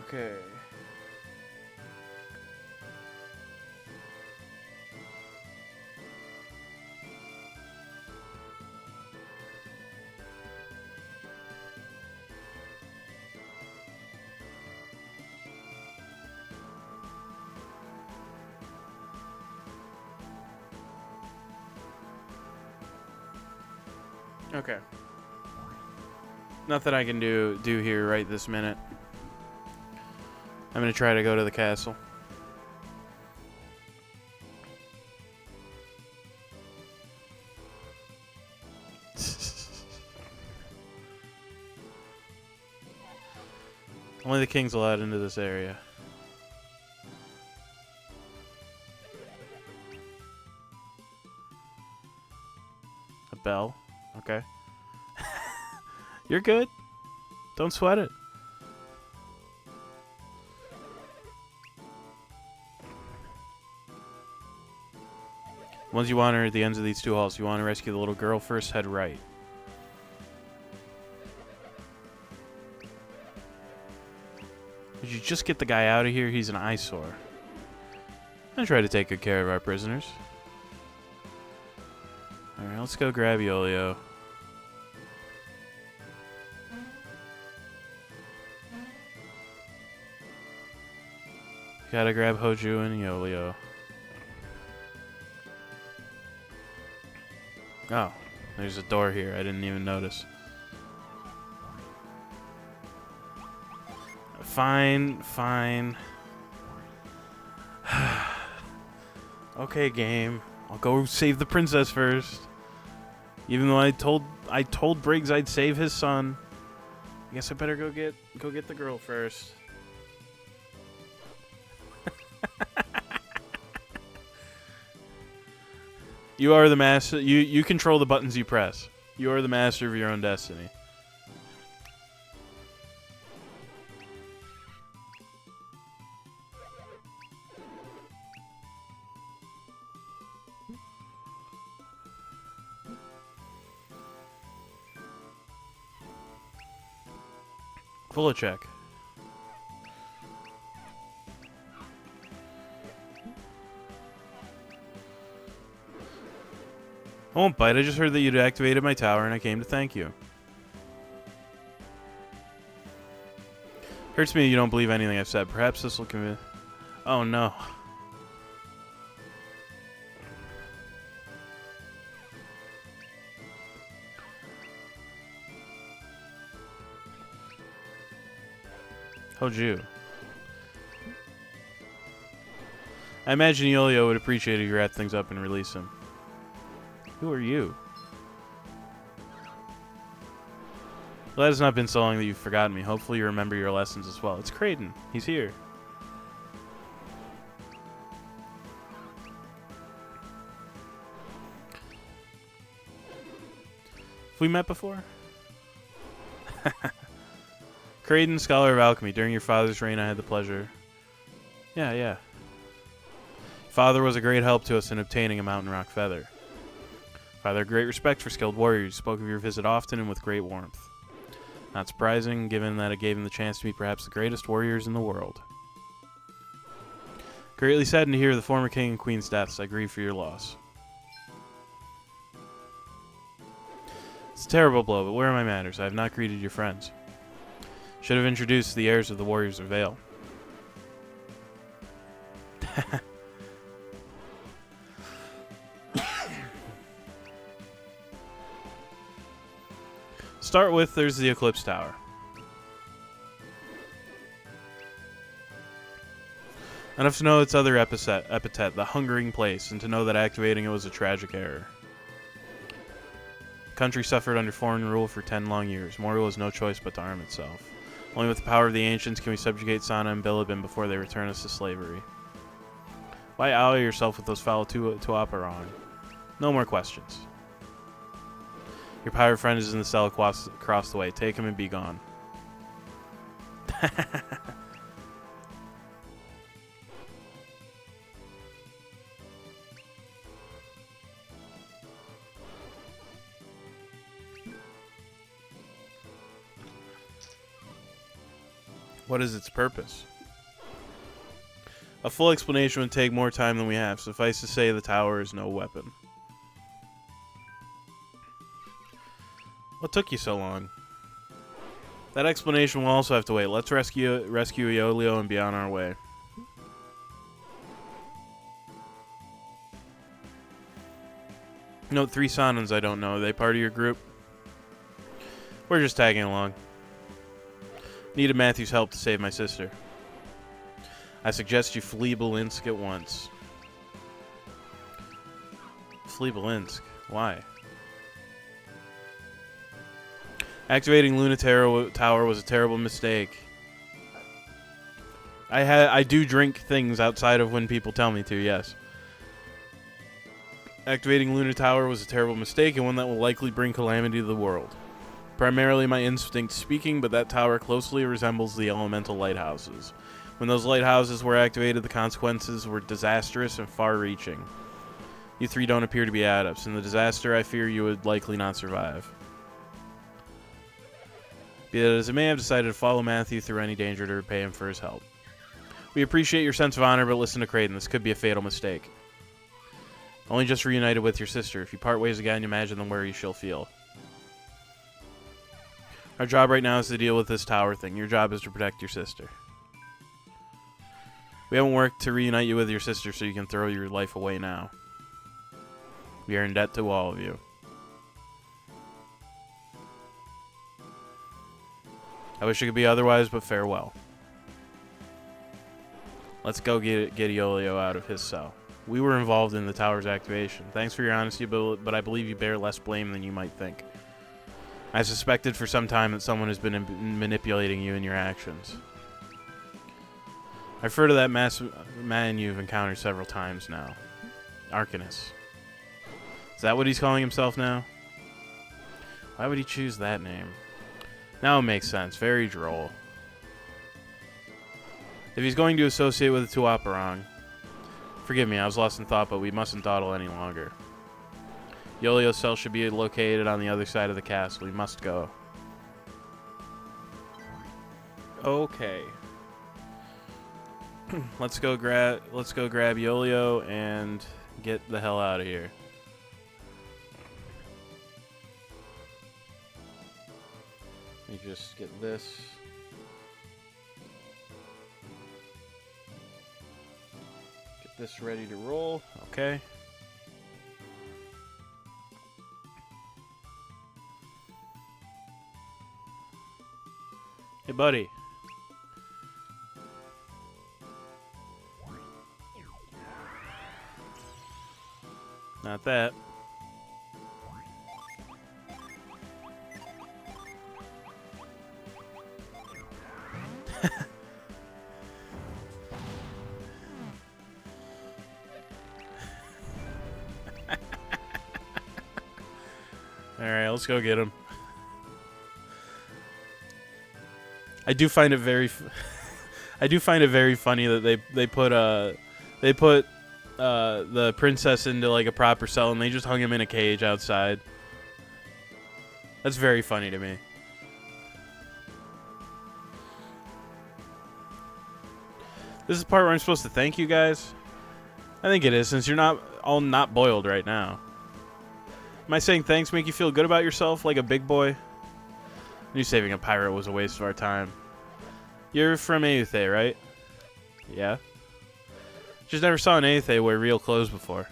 Okay. Okay. Nothing I can do here right this minute. I'm gonna try to go to the castle. Only the king's allowed into this area. A bell. Okay. You're good. Don't sweat it. Once you wander at the ends of these two halls, you want to rescue the little girl first, head right. Would you just get the guy out of here? He's an eyesore. I try to take good care of our prisoners. Alright, let's go grab Yolio. Gotta grab Hoju and Yolio. Oh, there's a door here. I didn't even notice. Fine, fine. Okay, game. I'll go save the princess first. Even though I told Briggs I'd save his son. I guess I better go get the girl first. You are the master. You control the buttons you press. You are the master of your own destiny. Full check. I won't bite. I just heard that you'd activated my tower, and I came to thank you. Hurts me you don't believe anything I've said. Perhaps this will convince... Oh, no. Hoju. I imagine Yolio would appreciate if you wrap things up and release him. Who are you? Well, it has not been so long that you've forgotten me. Hopefully you remember your lessons as well. It's Kraden. He's here. Have we met before? Kraden, Scholar of Alchemy. During your father's reign, I had the pleasure. Yeah. Father was a great help to us in obtaining a Mountain Rock Feather. Father had great respect for skilled warriors. Spoke of your visit often and with great warmth. Not surprising, given that it gave him the chance to meet perhaps the greatest warriors in the world. Greatly saddened to hear the former king and queen's deaths. I grieve for your loss. It's a terrible blow, but where are my manners? I have not greeted your friends. Should have introduced the heirs of the Warriors of Vale. Start with, there's the Eclipse Tower. Enough to know its other epithet, the Hungering Place, and to know that activating it was a tragic error. The country suffered under foreign rule for 10 long years. Moriel has no choice but to arm itself. Only with the power of the ancients can we subjugate Sana and Bilibin before they return us to slavery. Why ally yourself with those foul Tuaparong? No more questions. Your pirate friend is in the cell across the way. Take him and be gone. What is its purpose? A full explanation would take more time than we have. Suffice to say, the tower is no weapon. What took you so long? That explanation will also have to wait. Let's rescue Yolio and be on our way. Note 3 Sanans I don't know. Are they part of your group? We're just tagging along. Needed Matthew's help to save my sister. I suggest you flee Belinsk at once. Flee Belinsk? Why? Activating Luna Tower was a terrible mistake. I do drink things outside of when people tell me to, yes. Activating Luna Tower was a terrible mistake and one that will likely bring calamity to the world. Primarily my instinct speaking, but that tower closely resembles the elemental lighthouses. When those lighthouses were activated, the consequences were disastrous and far-reaching. You three don't appear to be adepts. In the disaster, I fear you would likely not survive. Be that as it may, have decided to follow Matthew through any danger to repay him for his help. We appreciate your sense of honor, but listen to Kraden. This could be a fatal mistake. Only just reunited with your sister. If you part ways again, imagine the worry she'll feel. Our job right now is to deal with this tower thing. Your job is to protect your sister. We haven't worked to reunite you with your sister so you can throw your life away now. We are in debt to all of you. I wish it could be otherwise, but farewell. Let's go get Iolio out of his cell. We were involved in the tower's activation. Thanks for your honesty, but I believe you bear less blame than you might think. I suspected for some time that someone has been manipulating you in your actions. I refer to that man you've encountered several times now. Arcanus. Is that what he's calling himself now? Why would he choose that name? Now it makes sense. Very droll. If he's going to associate with the Tuaparang, forgive me, I was lost in thought, but we mustn't dawdle any longer. Iolio's cell should be located on the other side of the castle. We must go. Okay. Let's go grab Iolio and get the hell out of here. Let me just get this. Get this ready to roll. Okay. Hey, buddy. Not that. Alright, let's go get him. I do find it very funny that they put the princess into like a proper cell and they just hung him in a cage outside. That's very funny to me. This is the part where I'm supposed to thank you guys? I think it is, since you're not boiled right now. Am I saying thanks make you feel good about yourself like a big boy? I knew saving a pirate was a waste of our time. You're from Aethe, right? Yeah. Just never saw an Aethe wear real clothes before.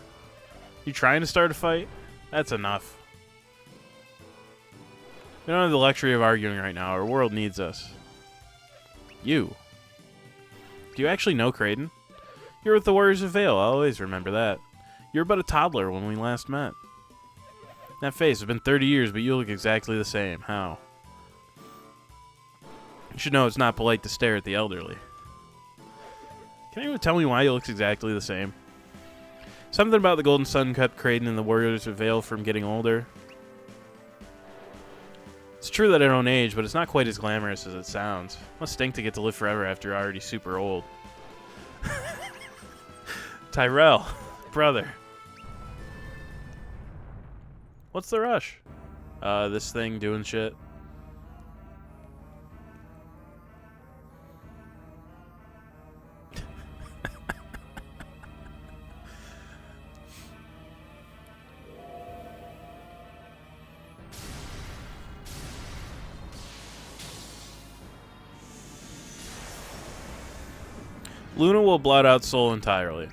You trying to start a fight? That's enough. We don't have the luxury of arguing right now. Our world needs us. You. Do you actually know Kraden? You're with the Warriors of Vale. I'll always remember that. You were but a toddler when we last met. That face, it's been 30 years, but you look exactly the same. How? You should know it's not polite to stare at the elderly. Can anyone tell me why he looks exactly the same? Something about the Golden Sun kept Kraden and the Warriors of Vale from getting older. It's true that I don't age, but it's not quite as glamorous as it sounds. Must stink to get to live forever after you're already super old. Tyrell, brother. What's the rush? This thing doing shit. Luna will blot out Soul entirely.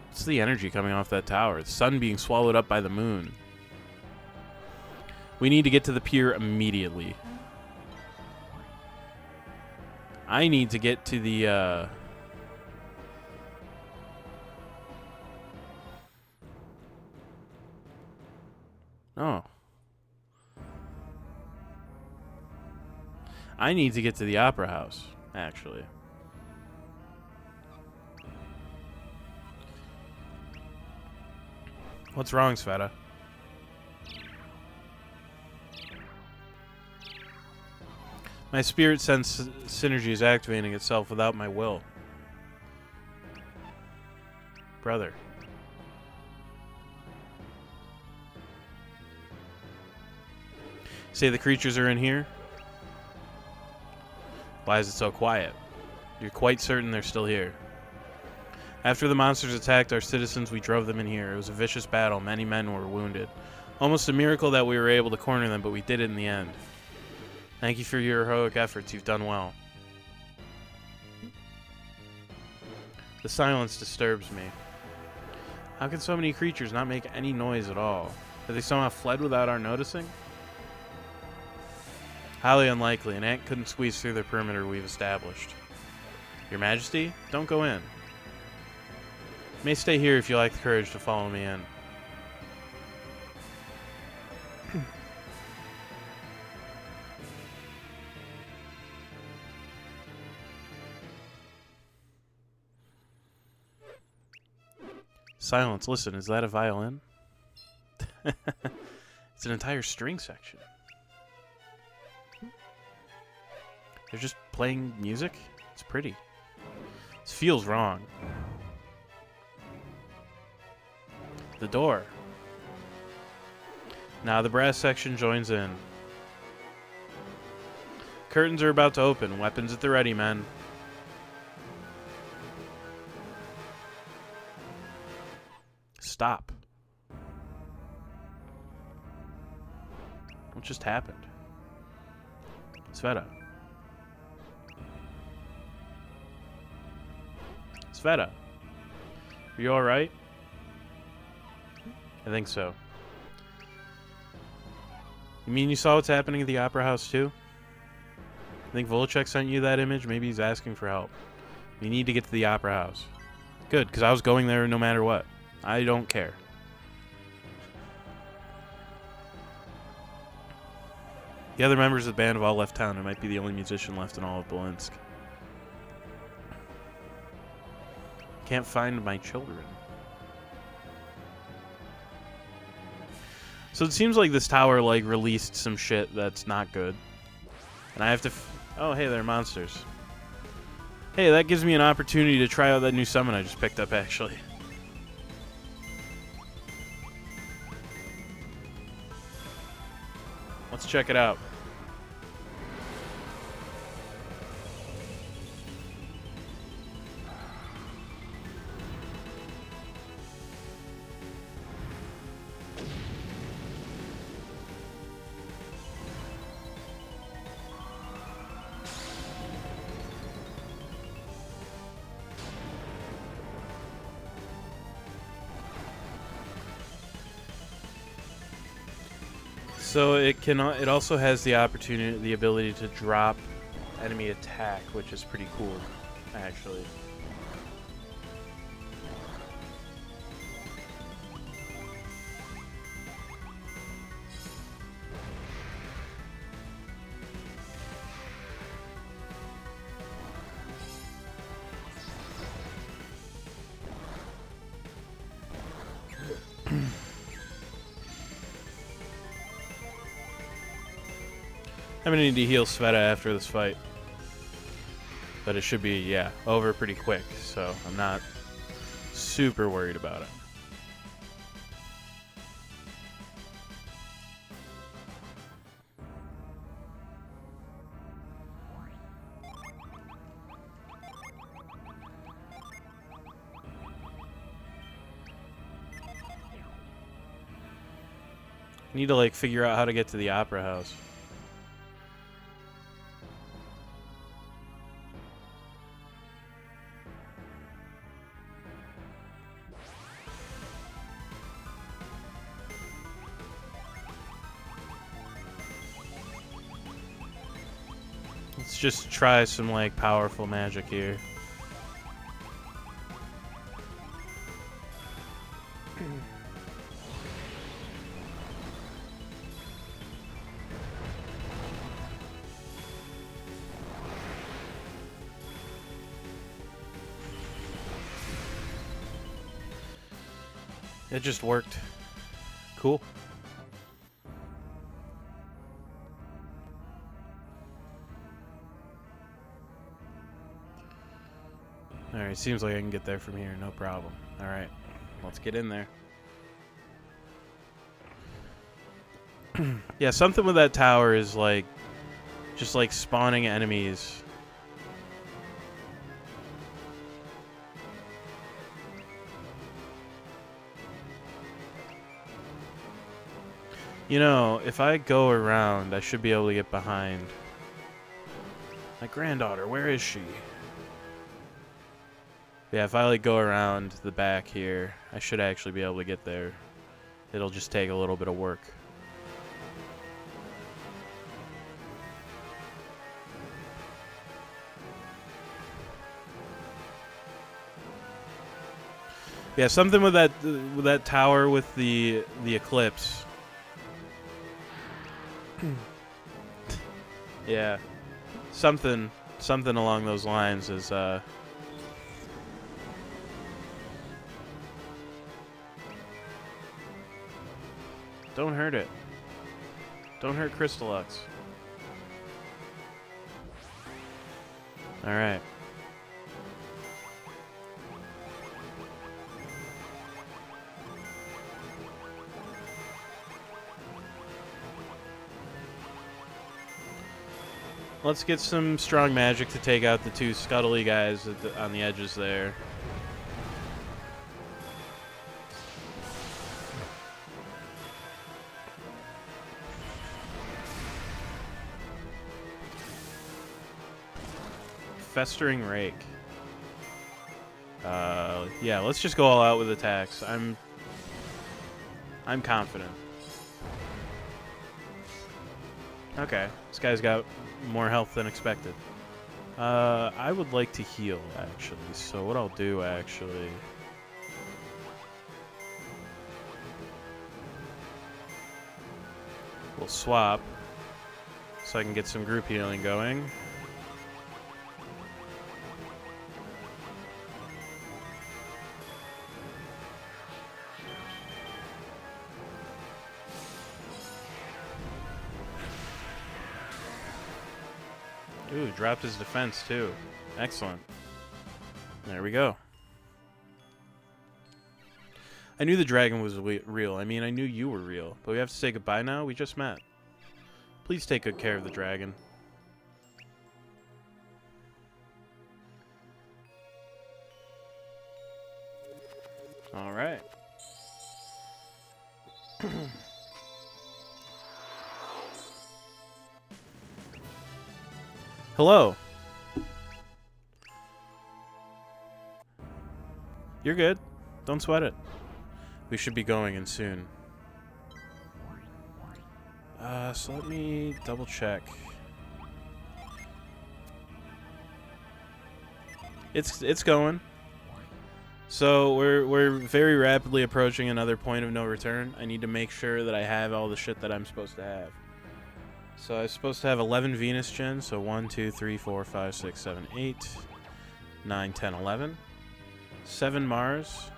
What's the energy coming off that tower? The sun being swallowed up by the moon. We need to get to the pier immediately. I need to get to the, Oh. I need to get to the Opera House. actually. What's wrong, Sveta? My spirit sense synergy is activating itself without my will. Brother. Say the creatures are in here? Why is it so quiet? You're quite certain they're still here. After the monsters attacked our citizens, we drove them in here. It was a vicious battle. Many men were wounded. Almost a miracle that we were able to corner them, but we did it in the end. Thank you for your heroic efforts. You've done well. The silence disturbs me. How can so many creatures not make any noise at all? Have they somehow fled without our noticing? Highly unlikely. An ant couldn't squeeze through the perimeter we've established. Your Majesty, don't go in. You may stay here if you lack the courage to follow me in. Silence, listen, is that a violin? It's an entire string section. They're just playing music? It's pretty. This feels wrong. The door. Now the brass section joins in. Curtains are about to open. Weapons at the ready, men. Stop. What just happened? Sveta. Sveta. Are you alright? I think so. You mean you saw what's happening at the Opera House too? I think Volchek sent you that image. Maybe he's asking for help. You need to get to the Opera House. Good, because I was going there no matter what. I don't care. The other members of the band have all left town. I might be the only musician left in all of Bolinsk. Can't find my children. So it seems like this tower, like, released some shit that's not good. And I have to... oh, hey, they're monsters. Hey, that gives me an opportunity to try out that new summon I just picked up, actually. Let's check it out. So it also has the opportunity, the ability to drop enemy attack, which is pretty cool, actually. I'm gonna need to heal Sveta after this fight. But it should be, yeah, over pretty quick, so I'm not super worried about it. I need to, like, figure out how to get to the Opera House. Let's just try some, like, powerful magic here. It just worked. Cool. Alright, seems like I can get there from here, no problem. Alright, let's get in there. Yeah, something with that tower is like, just like spawning enemies. You know, if I go around, I should be able to get behind. My granddaughter, where is she? Yeah, if I like go around the back here, I should actually be able to get there. It'll just take a little bit of work. Yeah, something with that tower with the eclipse. Yeah, something along those lines is don't hurt it. Don't hurt Crystallux. All right. Let's get some strong magic to take out the two scuttly guys on the edges there. Festering Rake. Yeah, let's just go all out with attacks. I'm confident. Okay, this guy's got more health than expected. I would like to heal, actually. So what I'll do, actually... we'll swap so I can get some group healing going. Ooh, dropped his defense too. Excellent. There we go. I knew the dragon was real. I mean, I knew you were real. But we have to say goodbye now? We just met. Please take good care of the dragon. Alright. Hello. You're good. Don't sweat it. We should be going in soon. So let me double check. It's going. So we're very rapidly approaching another point of no return. I need to make sure that I have all the shit that I'm supposed to have. So I'm supposed to have 11 Venus gens, so 1, 2, 3, 4, 5, 6, 7, 8, 9, 10, 11. 7 Mars.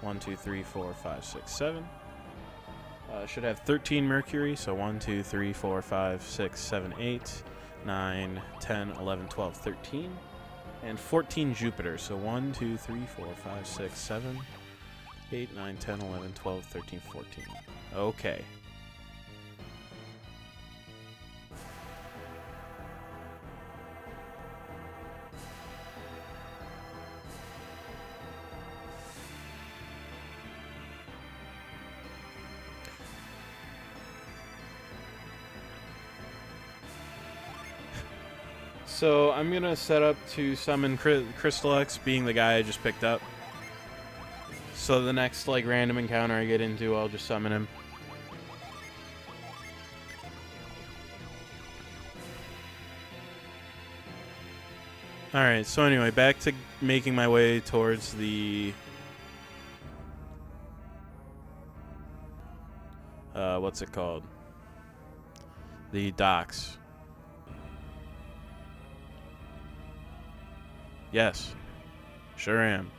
1, 2, 3, 4, 5, 6, 7. Should have 13 Mercury, so 1, 2, 3, 4, 5, 6, 7, 8, 9, 10, 11, 12, 13. And 14 Jupiter, so 1, 2, 3, 4, 5, 6, 7, 8, 9, 10, 11, 12, 13, 14. Okay. So I'm gonna set up to summon Crystallux, being the guy I just picked up. So the next like random encounter I get into, I'll just summon him. Alright, so anyway, back to making my way towards the... what's it called? The docks. Yes. Sure am.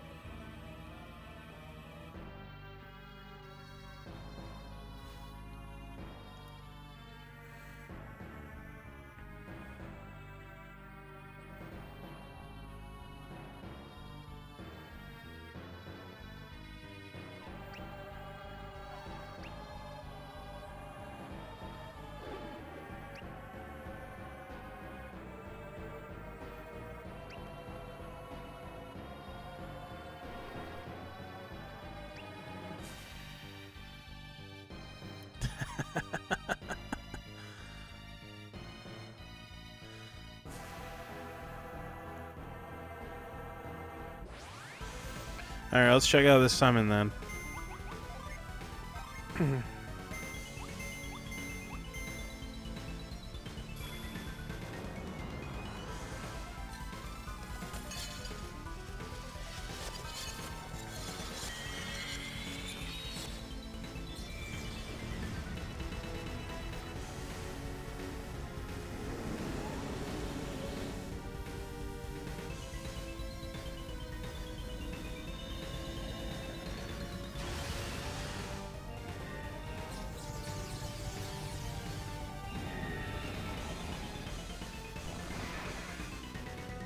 Alright, let's check out this summon then.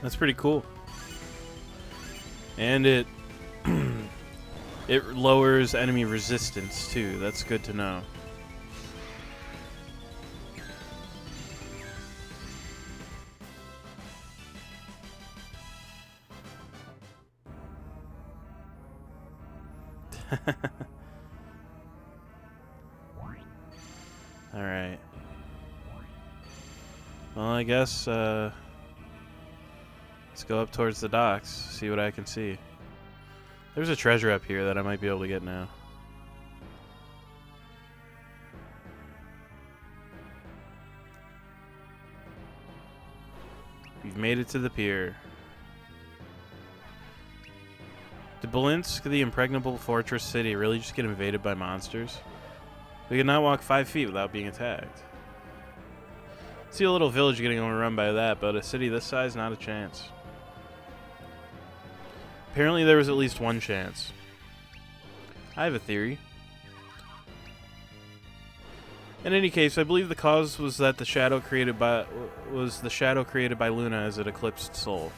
That's pretty cool. And it it lowers enemy resistance too. That's good to know. All right. Well, I guess let's go up towards the docks, see what I can see. There's a treasure up here that I might be able to get now. We've made it to the pier. Did Belinsk, the impregnable fortress city, really just get invaded by monsters? We could not walk 5 feet without being attacked. See a little village getting overrun by that, but a city this size, not a chance. Apparently there was at least one chance. I have a theory. In any case, I believe the cause was that the shadow created by Luna as it eclipsed Sol.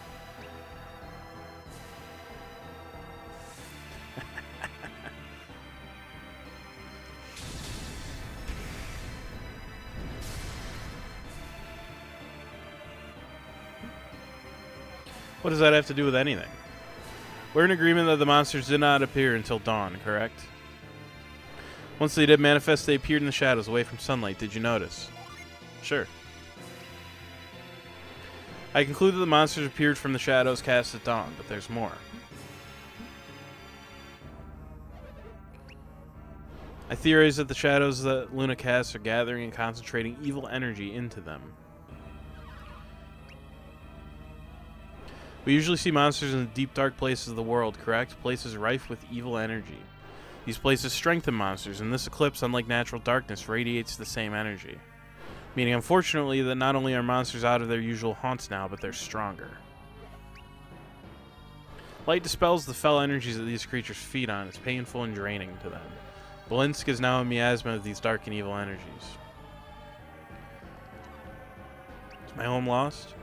What does that have to do with anything? We're in agreement that the monsters did not appear until dawn, correct? Once they did manifest, they appeared in the shadows, away from sunlight. Did you notice? Sure. I conclude that the monsters appeared from the shadows cast at dawn, but there's more. I theorize that the shadows that Luna casts are gathering and concentrating evil energy into them. We usually see monsters in the deep, dark places of the world, correct? Places rife with evil energy. These places strengthen monsters, and this eclipse, unlike natural darkness, radiates the same energy. Meaning, unfortunately, that not only are monsters out of their usual haunts now, but they're stronger. Light dispels the fell energies that these creatures feed on. It's painful and draining to them. Belinsk is now a miasma of these dark and evil energies. Is my home lost?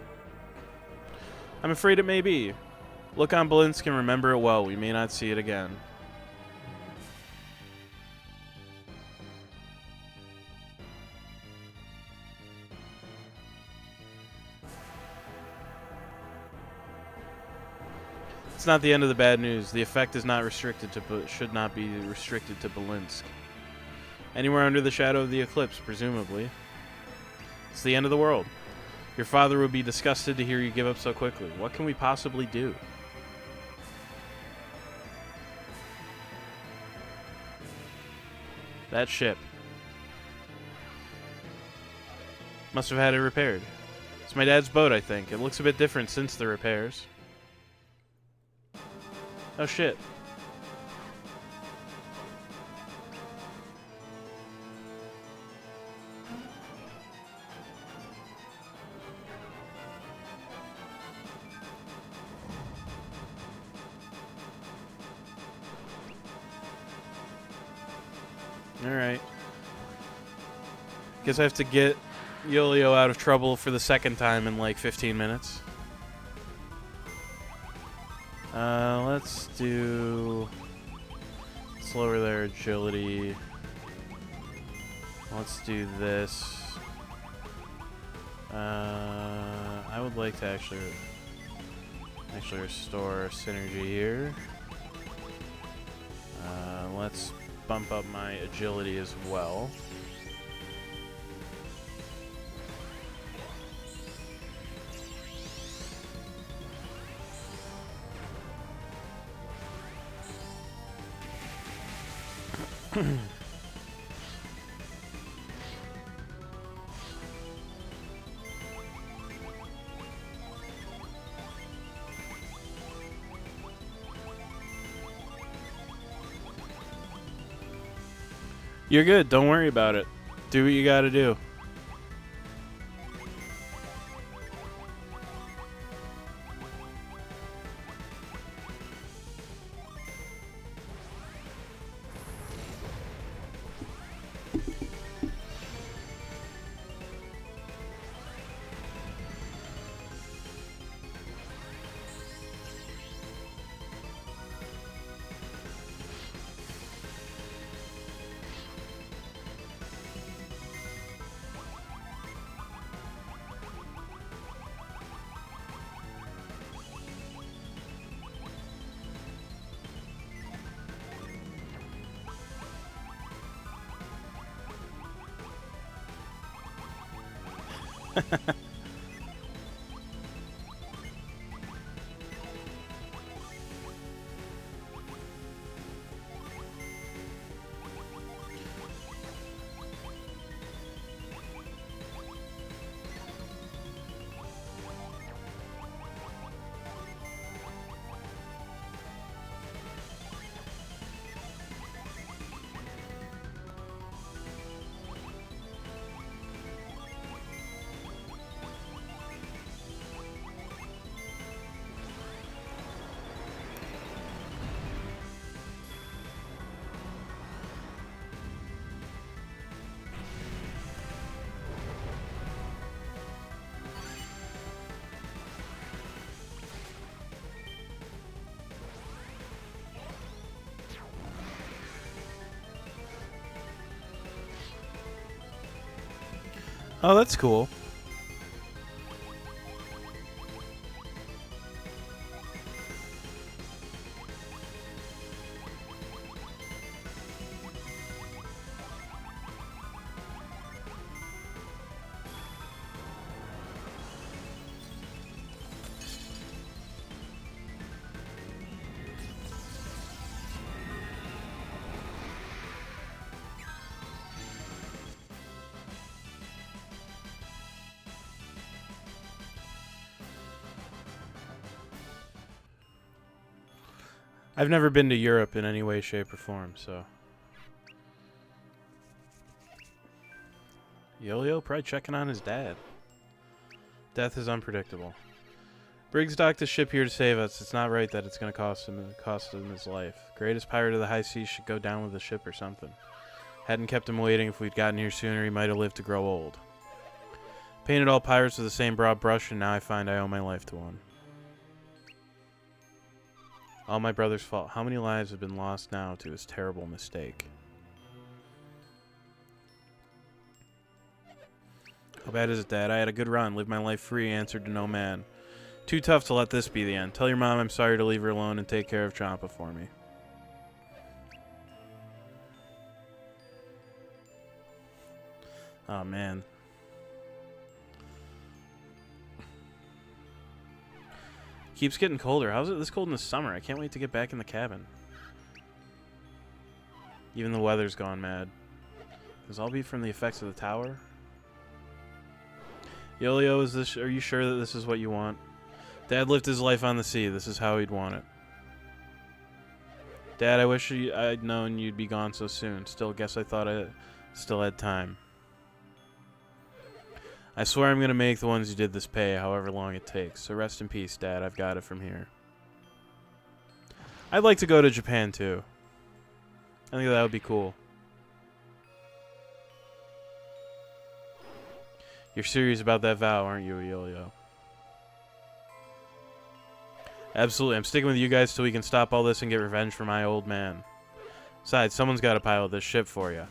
I'm afraid it may be. Look on Belinsk and remember it well. We may not see it again. It's not the end of the bad news. The effect is not restricted to, should not be restricted to Belinsk. Anywhere under the shadow of the eclipse, presumably. It's the end of the world. Your father would be disgusted to hear you give up so quickly. What can we possibly do? That ship. Must have had it repaired. It's my dad's boat, I think. It looks a bit different since the repairs. Oh shit. Alright. Guess I have to get Yolio out of trouble for the second time in like 15 minutes. Let's lower their agility. Let's do this. I would like to actually restore synergy here. Let's bump up my agility as well. You're good. Don't worry about it. Do what you gotta do. Oh, that's cool. I've never been to Europe in any way, shape, or form, so. Yo-Yo probably checking on his dad. Death is unpredictable. Briggs docked the ship here to save us. It's not right that it's going to cost him his life. Greatest pirate of the high seas should go down with the ship or something. Hadn't kept him waiting. If we'd gotten here sooner, he might have lived to grow old. Painted all pirates with the same broad brush, and now I find I owe my life to one. All my brother's fault. How many lives have been lost now to his terrible mistake? How bad is it, Dad? I had a good run, lived my life free, answered to no man. Too tough to let this be the end. Tell your mom I'm sorry to leave her alone and take care of Champa for me. Oh, man. Keeps getting colder. How's it this cold in the summer? I can't wait to get back in the cabin. Even the weather's gone mad. Does all be from the effects of the tower? Yo-Yo, are you sure that this is what you want? Dad lived his life on the sea. This is how he'd want it. Dad, I wish I'd known you'd be gone so soon. Still, guess I thought I still had time. I swear I'm going to make the ones you did this pay, however long it takes. So rest in peace, Dad. I've got it from here. I'd like to go to Japan, too. I think that would be cool. You're serious about that vow, aren't you, Yo-Yo? Absolutely. I'm sticking with you guys till we can stop all this and get revenge for my old man. Besides, someone's got to pilot this ship for you.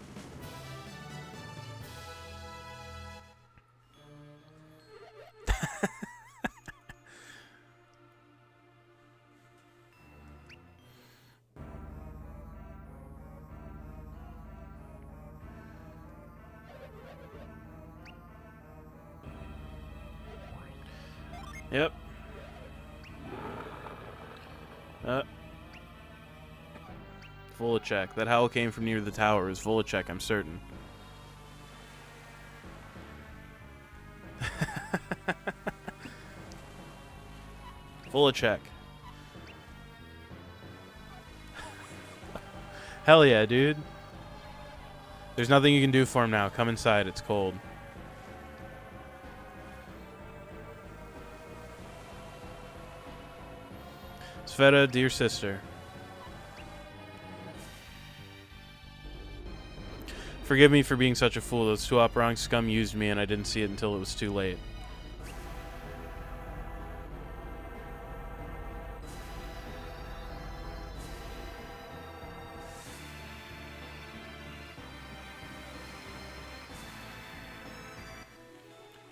Yep. Volachek. That howl came from near the tower. It was Volachek, I'm certain. Volachek. Hell yeah, dude. There's nothing you can do for him now. Come inside. It's cold. Sveta, dear sister. Forgive me for being such a fool. Those Tuaparong scum used me and I didn't see it until it was too late.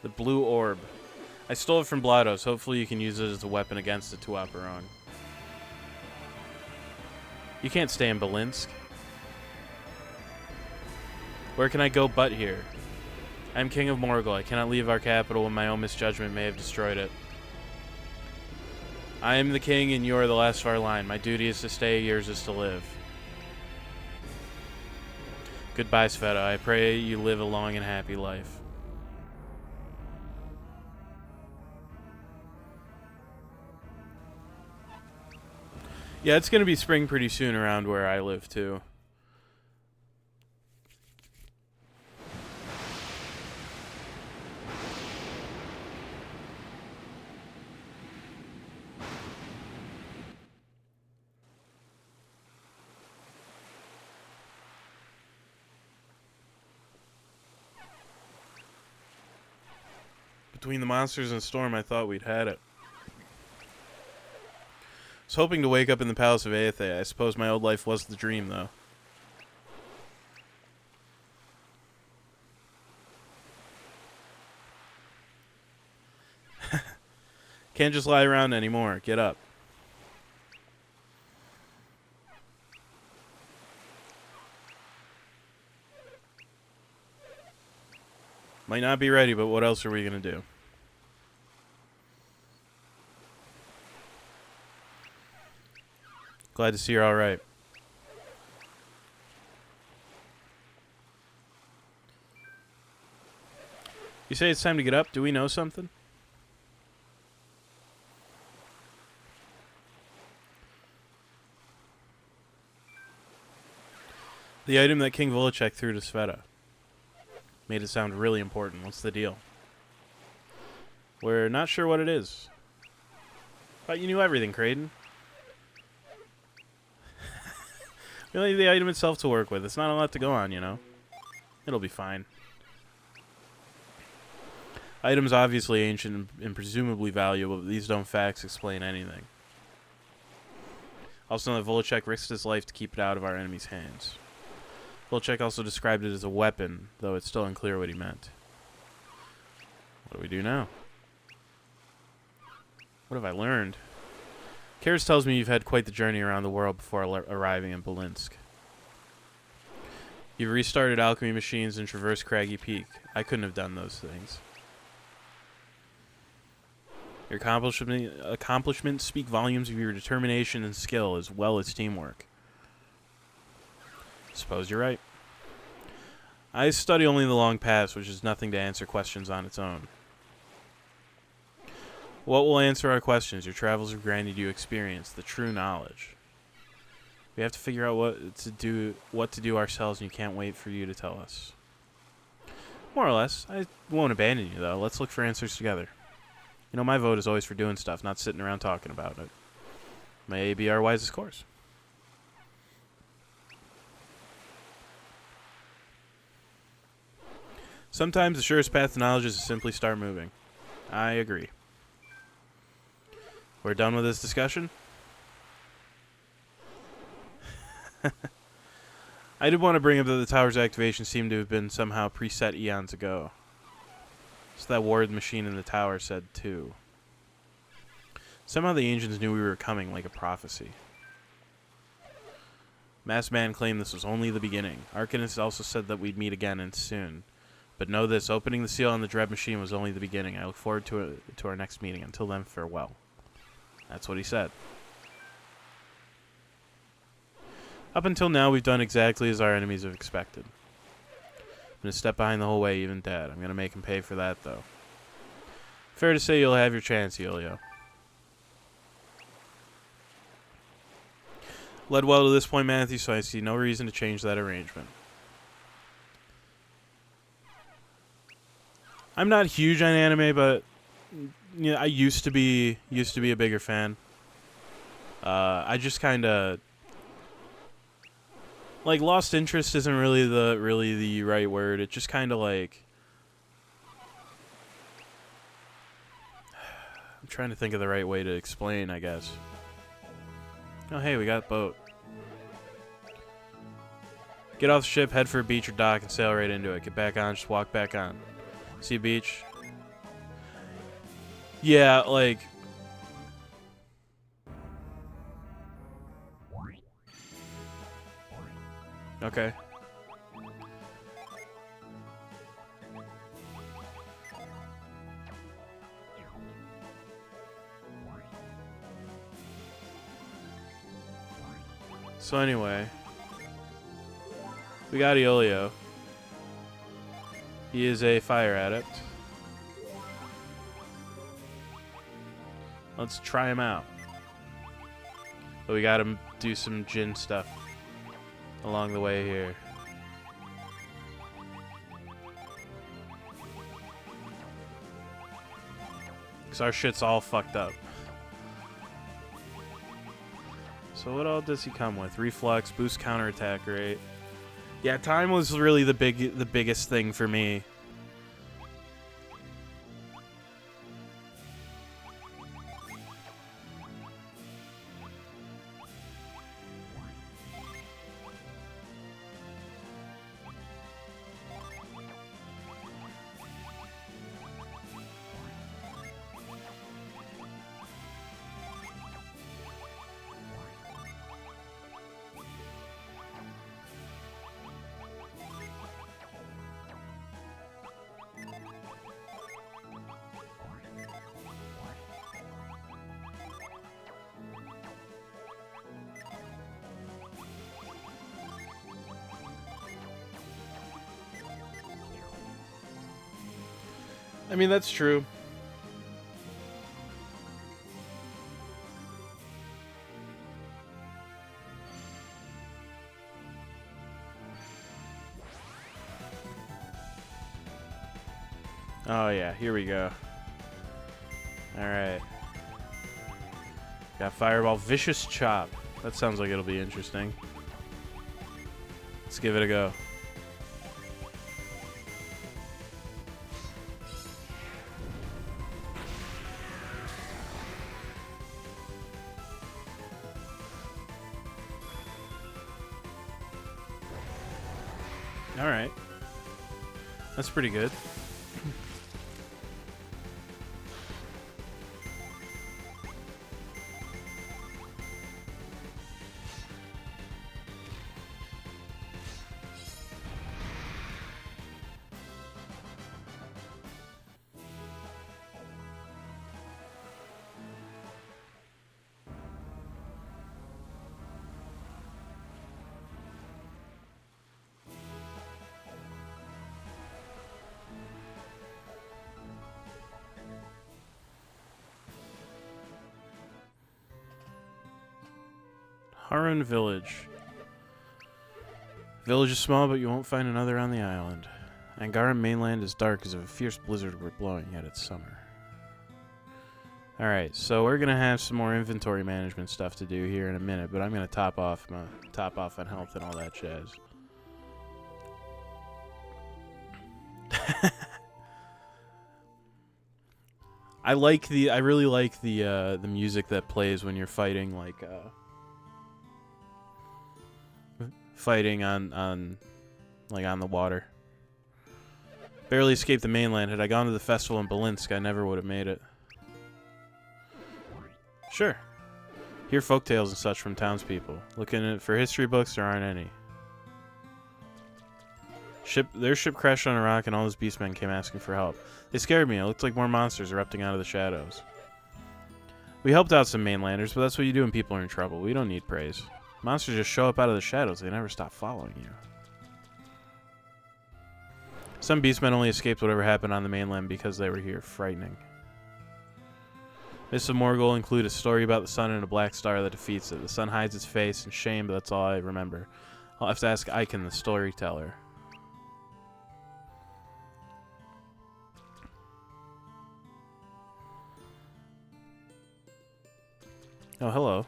The blue orb. I stole it from Blados. Hopefully you can use it as a weapon against the Tuaparong. You can't stay in Belinsk. Where can I go but here? I am king of Morgul. I cannot leave our capital when my own misjudgment may have destroyed it. I am the king and you are the last of our line. My duty is to stay, yours is to live. Goodbye, Sveta. I pray you live a long and happy life. Yeah, it's going to be spring pretty soon around where I live, too. Between the monsters and storm, I thought we'd had it. I was hoping to wake up in the Palace of Aethe. I suppose my old life was the dream, though. Can't just lie around anymore. Get up. Might not be ready, but what else are we going to do? Glad to see you're all right. You say it's time to get up? Do we know something? The item that King Volachek threw to Sveta. Made it sound really important. What's the deal? We're not sure what it is. Thought you knew everything, Kraden. We only have the item itself to work with. It's not a lot to go on, you know. It'll be fine. Item's obviously ancient and presumably valuable, but these don't facts explain anything. Also know that Volachek risked his life to keep it out of our enemy's hands. Volachek also described it as a weapon, though it's still unclear what he meant. What do we do now? What have I learned? Karis tells me you've had quite the journey around the world before arriving in Belinsk. You've restarted alchemy machines and traversed Craggy Peak. I couldn't have done those things. Your accomplishments speak volumes of your determination and skill, as well as teamwork. Suppose you're right. I study only the long past, which is nothing to answer questions on its own. What will answer our questions? Your travels have granted you experience, the true knowledge. We have to figure out what to do ourselves, and you can't wait for you to tell us. More or less. I won't abandon you, though. Let's look for answers together. You know, my vote is always for doing stuff, not sitting around talking about it. May be our wisest course. Sometimes the surest path to knowledge is to simply start moving. I agree. We're done with this discussion? I did want to bring up that the tower's activation seemed to have been somehow preset eons ago. So that ward machine in the tower said too. Somehow the ancients knew we were coming, like a prophecy. Masked Man claimed this was only the beginning. Arcanist also said that we'd meet again and soon. But know this, opening the seal on the Dread Machine was only the beginning. I look forward to our next meeting. Until then, farewell. That's what he said. Up until now, we've done exactly as our enemies have expected. I'm going to step behind the whole way, even dead. I'm going to make him pay for that, though. Fair to say you'll have your chance, Yolio. Led well to this point, Matthew, so I see no reason to change that arrangement. I'm not huge on anime, but you know, I used to be a bigger fan. I just kind of like lost interest isn't really the right word. It just kind of like I'm trying to think of the right way to explain, I guess. Oh, hey, we got a boat. Get off the ship, head for a beach or dock, and sail right into it. Get back on, just walk back on. See a beach? Yeah, like... Okay. So anyway, we got Iolio. He is a fire adept. Let's try him out. But we gotta do some Jin stuff along the way here. Because our shit's all fucked up. So what all does he come with? Reflux, boost counterattack rate. Yeah, time was really the biggest thing for me. I mean, that's true. Oh yeah, here we go. Alright. Got Fireball, Vicious Chop. That sounds like it'll be interesting. Let's give it a go. Alright. That's pretty good. Harun Village. Village is small, but you won't find another on the island. Angaran mainland is dark as if a fierce blizzard were blowing, yet it's summer. Alright, so we're gonna have some more inventory management stuff to do here in a minute, but I'm gonna top off on health and all that jazz. I really like the music that plays when you're fighting, like fighting on the water. Barely escaped the mainland. Had I gone to the festival in Belinsk, I never would have made it. Sure. Hear folktales and such from townspeople. Looking for history books, there aren't any. Their ship crashed on a rock and all those beastmen came asking for help. They scared me. It looked like more monsters erupting out of the shadows. We helped out some mainlanders, but that's what you do when people are in trouble. We don't need praise. Monsters just show up out of the shadows. They never stop following you. Some beastmen only escaped whatever happened on the mainland because they were here. Frightening. Myths of Morgul include a story about the sun and a black star that defeats it. The sun hides its face in shame, but that's all I remember. I'll have to ask Icon, the storyteller. Oh, hello.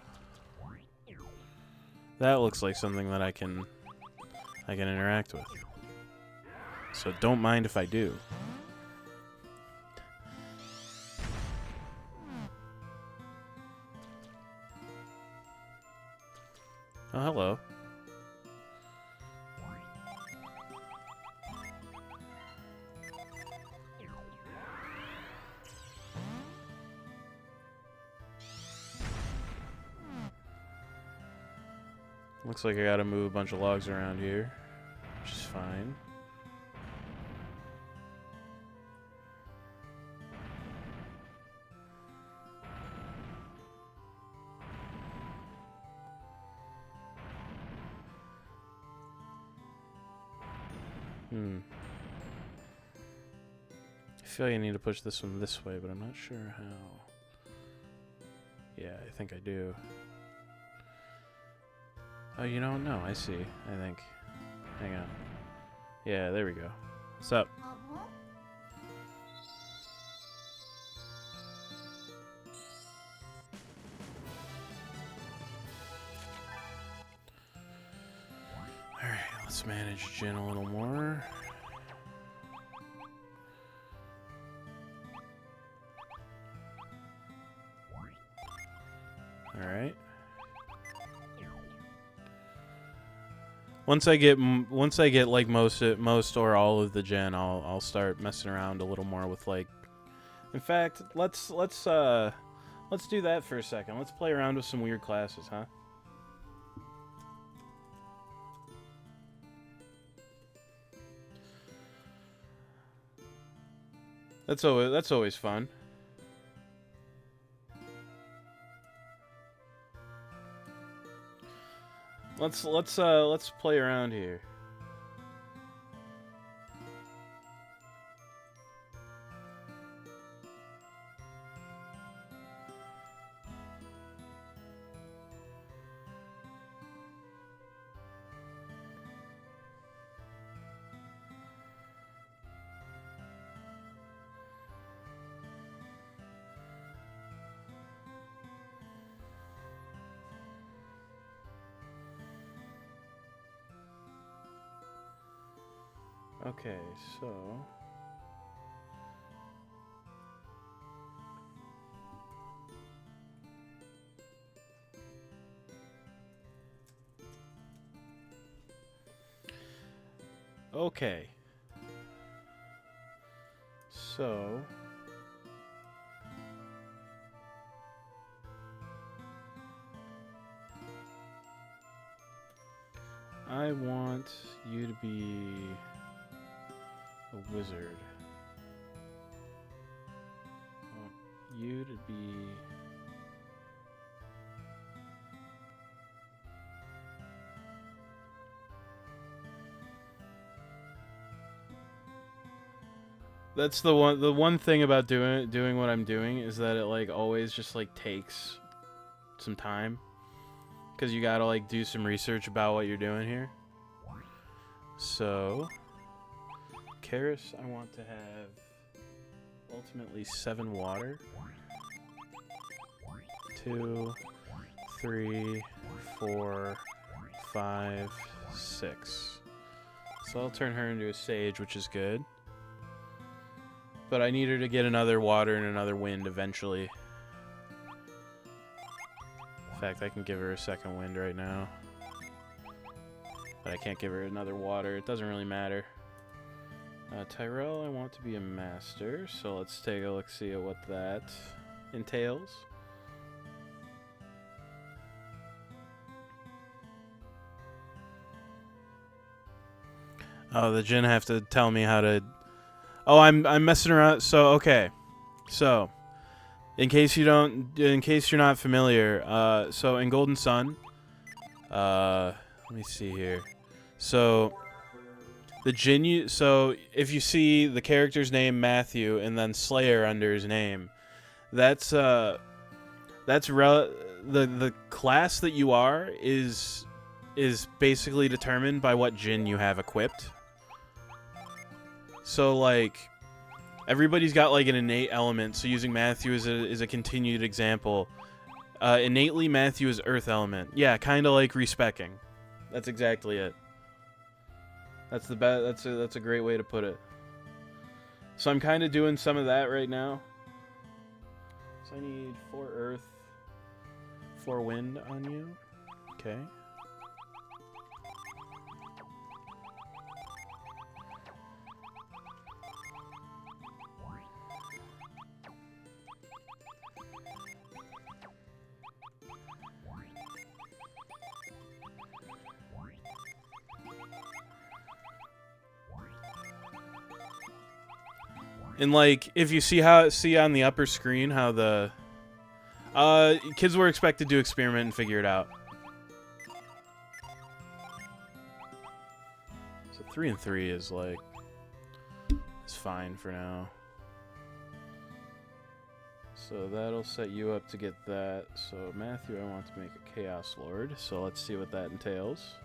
That looks like something that I can interact with. So don't mind if I do. Oh, hello. Looks like I gotta move a bunch of logs around here, which is fine. I feel like I need to push this one this way, but I'm not sure how. Yeah, I think I do. Oh, you don't know. I see. I think. Hang on. Yeah, there we go. What's up? Alright, let's manage Jin a little more. Alright. Once I get like most or all of the gen, I'll start messing around a little more with like. In fact, let's do that for a second. Let's play around with some weird classes, huh? That's always fun. Let's play around here. Okay, so okay. So I want you to be a wizard. I want you to be That's the one thing about doing what I'm doing is that it like always just like takes some time, because you gotta like do some research about what you're doing here. So Karis, I want to have ultimately 7 water. 2, 3, 4, 5, 6. So I'll turn her into a sage, which is good. But I need her to get another water and another wind eventually. In fact, I can give her a second wind right now. But I can't give her another water. It doesn't really matter. Tyrell, I want to be a master, so let's take a look-see at what that entails. Oh, the Jinn have to tell me how to... Oh, I'm messing around. So, okay. So, in case you're not familiar, so in Golden Sun, Let me see here. So the Jin. So if you see the character's name Matthew and then Slayer under his name, that's the class that you are is basically determined by what Jin you have equipped. So like everybody's got like an innate element. So using Matthew is a continued example. Innately, Matthew is Earth element. Yeah, kind of like respecking. That's exactly it. That's the best. That's a great way to put it. So I'm kind of doing some of that right now. So I need 4 Earth, 4 Wind on you. Okay. And like, if you see on the upper screen how the kids were expected to experiment and figure it out. So 3 and 3 is like fine for now. So that'll set you up to get that. So Matthew, I want to make a Chaos Lord. So let's see what that entails.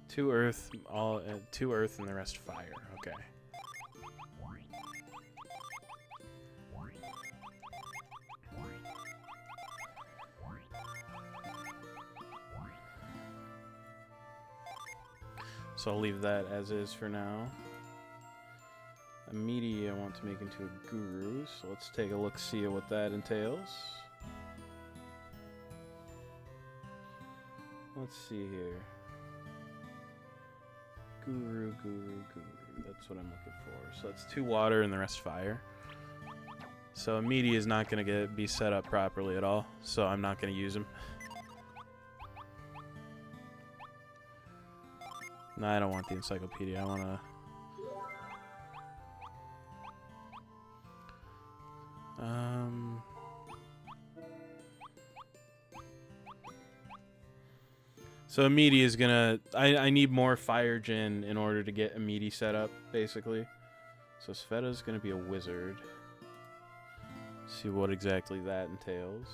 Two Earth, two Earth, and the rest Fire. Okay. So I'll leave that as is for now. A meaty I want to make into a guru, so let's take a look, see at what that entails. Let's see here. Guru. That's what I'm looking for. So that's 2 water and the rest fire. So a meaty is not going to be set up properly at all, so I'm not going to use him. No, I don't want the encyclopedia. I want to... So a meaty is gonna... I need more Fire Djinn in order to get a meaty set up, basically. So Sveta's gonna be a wizard. See what exactly that entails.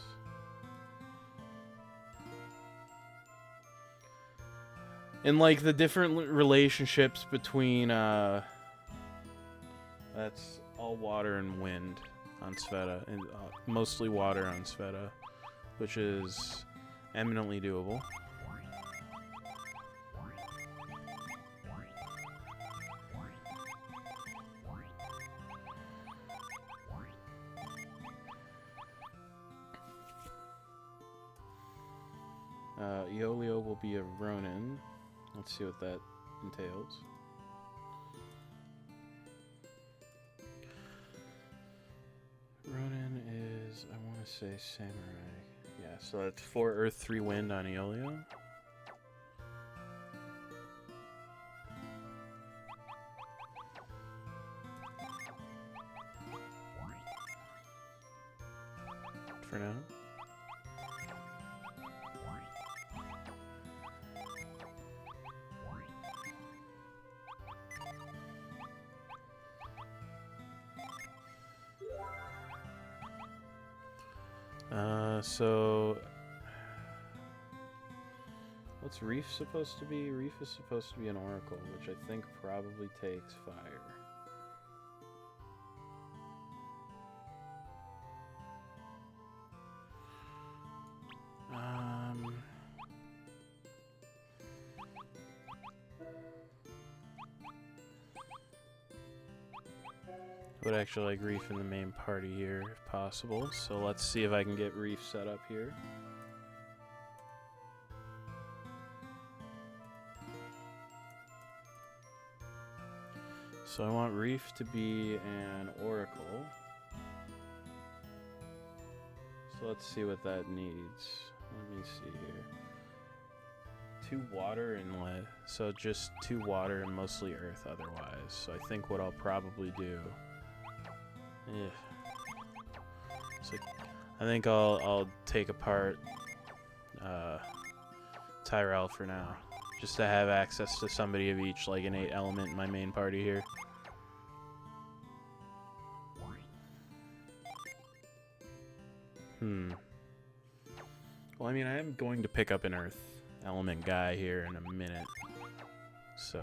And like the different relationships between that's all water and wind on Sveta, and mostly water on Sveta, which is eminently doable. Iolio will be a Ronin. Let's see what that entails. Ronin is, I want to say Samurai. Yeah, so that's 4 Earth, 3 Wind on Iolio. For now. So what's Reef supposed to be? Reef is supposed to be an Oracle, which I think probably takes fire. Would actually like Reef in the main party here if possible. So let's see if I can get Reef set up here. So I want Reef to be an Oracle. So let's see what that needs. Let me see here. 2 water and so just 2 water and mostly earth otherwise. So I think what I'll probably do, so I think I'll take apart Tyrell for now, just to have access to somebody of each, like an 8 element in my main party here. Well, I mean, I am going to pick up an earth element guy here in a minute, so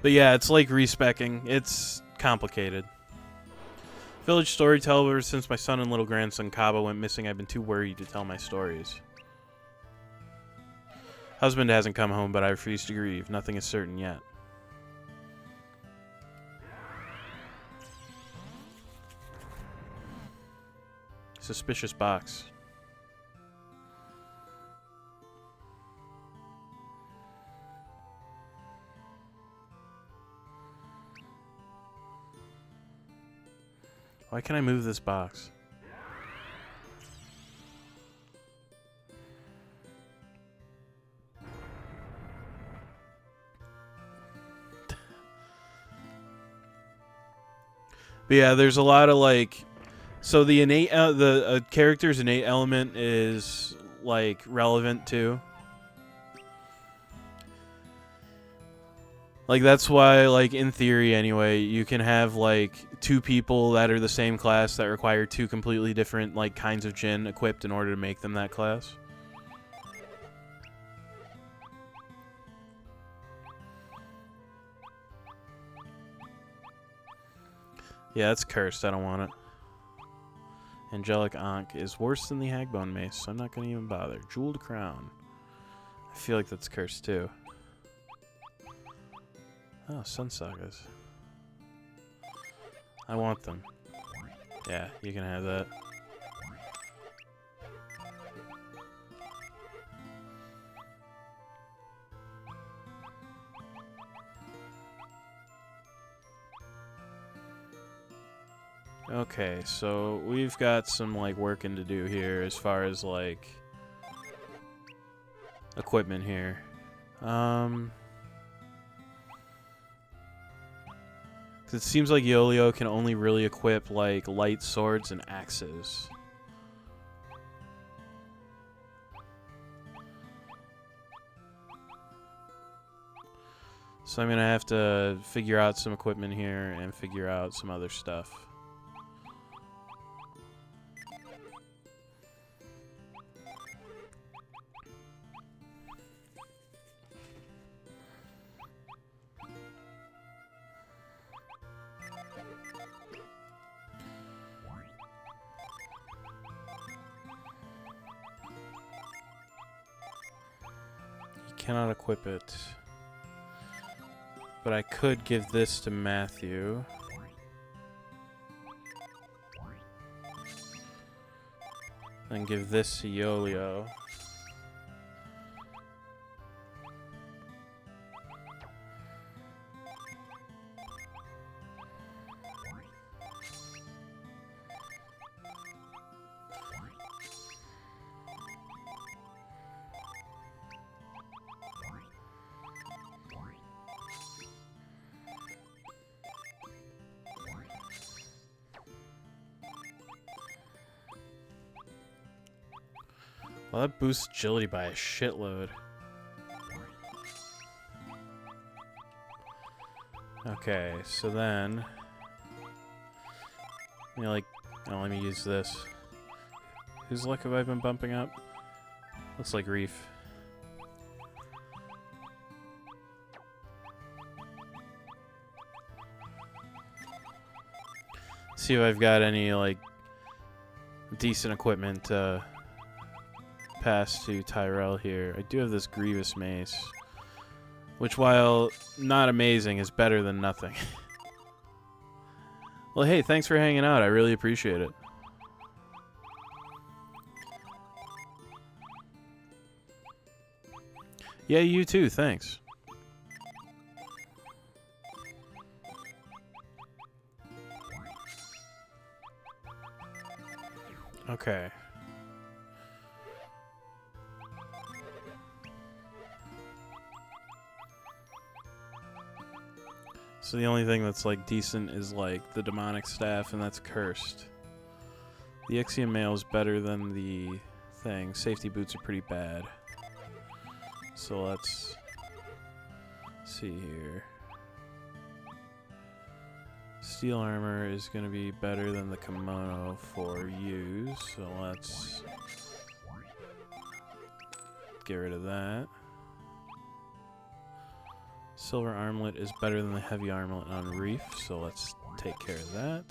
but yeah, it's like respecking. It's complicated. Village storyteller. Since my son and little grandson Kaba went missing, I've been too worried to tell my stories. Husband hasn't come home, but I refuse to grieve. Nothing is certain yet. Suspicious box. Why can't I move this box? But yeah, there's a lot of like, so the innate, the character's innate element is like relevant too. Like that's why, like in theory anyway, you can have like 2 people that are the same class that require 2 completely different like kinds of Jin equipped in order to make them that class. Yeah, that's cursed. I don't want it. Angelic Ankh is worse than the Hagbone Mace, so I'm not going to even bother. Jeweled Crown. I feel like that's cursed too. Oh, Sun Sagas. I want them. Yeah, you can have that. Okay, so we've got some like working to do here as far as like equipment here. 'Cause it seems like Yolio can only really equip like light swords and axes. So I'm gonna have to figure out some equipment here and figure out some other stuff. Cannot equip it. But I could give this to Matthew. And give this to Yolio. Well, that boosts agility by a shitload. Okay, so then... You know, like... Oh, let me use this. Whose luck have I been bumping up? Looks like Reef. See if I've got any, like... decent equipment, pass to Tyrell here. I do have this Grievous Mace, which, while not amazing, is better than nothing. Well, hey, thanks for hanging out. I really appreciate it. Yeah, you too. Thanks. Okay. So the only thing that's like decent is like the demonic staff, and that's cursed. The Ixion mail is better than the thing. Safety boots are pretty bad. So let's see here. Steel armor is going to be better than the kimono for you, so let's get rid of that. Silver armlet is better than the heavy armlet on Reef, so let's take care of that.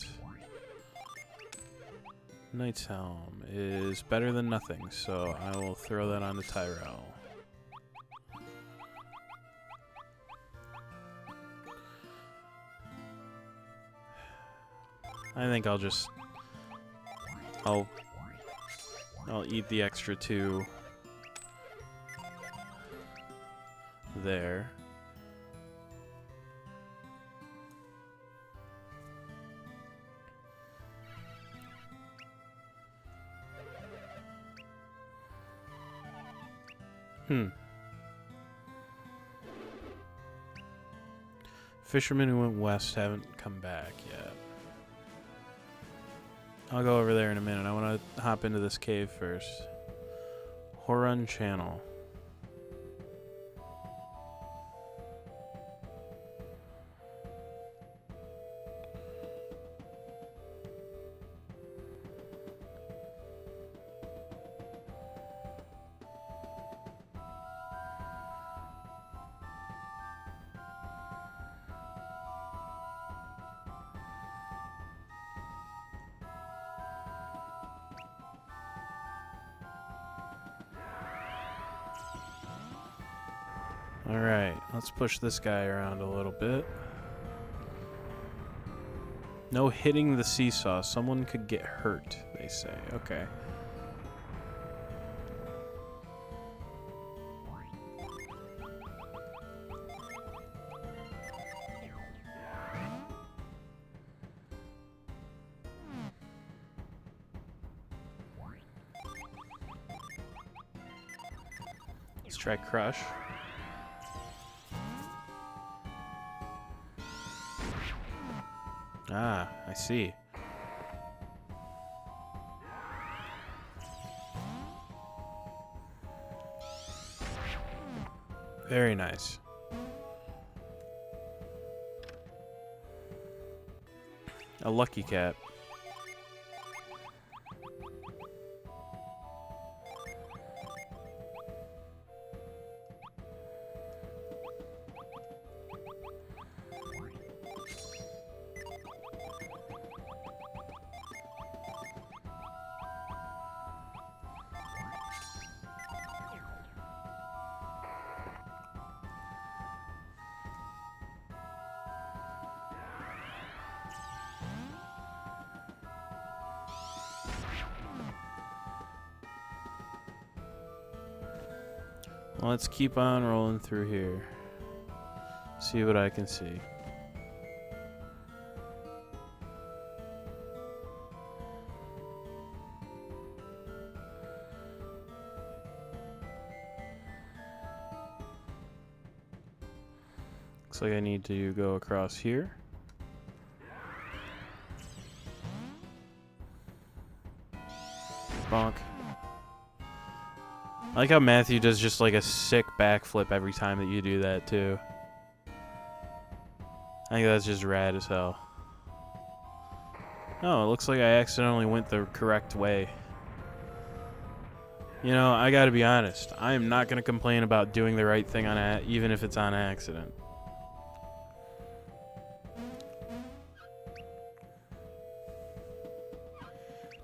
Knight's helm is better than nothing, so I will throw that onto Tyrell. I think I'll eat the extra 2 there. Fishermen who went west haven't come back yet. I'll go over there in a minute. I want to hop into this cave first. Horun Channel. Alright, let's push this guy around a little bit. No hitting the seesaw. Someone could get hurt, they say. Okay. Let's try Crush. Ah, I see. Very nice. A lucky cat. Let's keep on rolling through here. See what I can see. Looks like I need to go across here. Bonk. I like how Matthew does just like a sick backflip every time that you do that too. I think that's just rad as hell. Oh, it looks like I accidentally went the correct way. You know, I gotta be honest. I am not gonna complain about doing the right thing on even if it's on accident.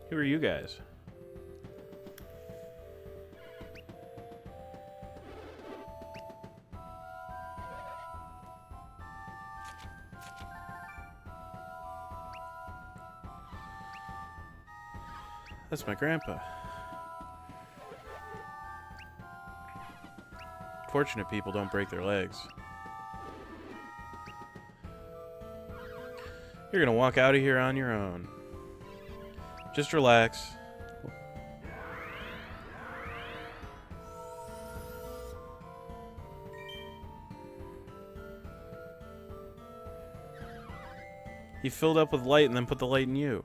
Who are you guys? That's my grandpa. Fortunate people don't break their legs. You're gonna walk out of here on your own. Just relax. He filled up with light and then put the light in you.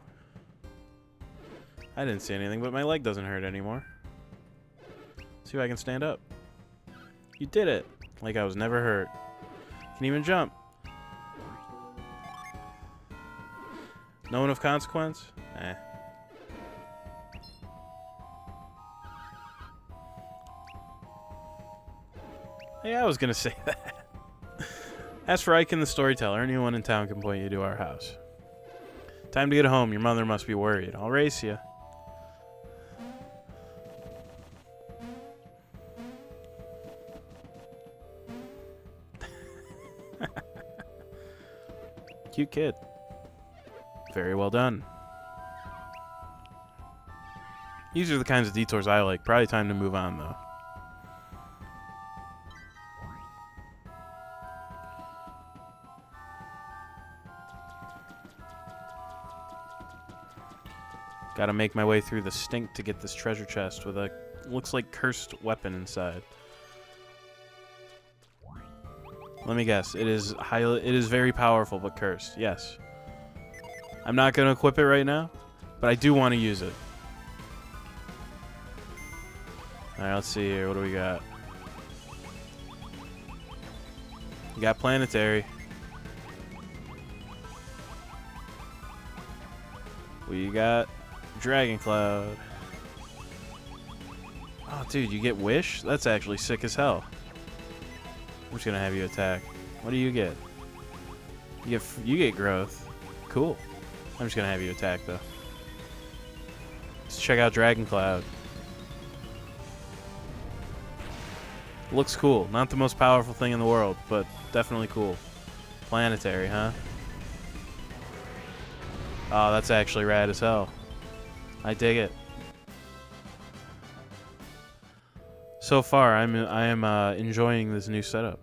I didn't see anything, but my leg doesn't hurt anymore. See if I can stand up. You did it. Like I was never hurt. Can even jump. No one of consequence? Eh. Hey, I was gonna say that. As for Ike and the storyteller, anyone in town can point you to our house. Time to get home. Your mother must be worried. I'll race you. Cute kid. Very well done. These are the kinds of detours I like. Probably time to move on, though. Gotta make my way through the stink to get this treasure chest with a, looks like, cursed weapon inside. Let me guess. It is very powerful, but cursed. Yes. I'm not gonna equip it right now, but I do want to use it. Alright, let's see here. What do we got? We got planetary. We got Dragon Cloud. Oh, dude, you get Wish? That's actually sick as hell. I'm just gonna have you attack. What do you get? You get Growth. Cool. I'm just gonna have you attack though. Let's check out Dragon Cloud. Looks cool. Not the most powerful thing in the world, but definitely cool. Planetary, huh? Oh, that's actually rad as hell. I dig it. So far, I am enjoying this new setup,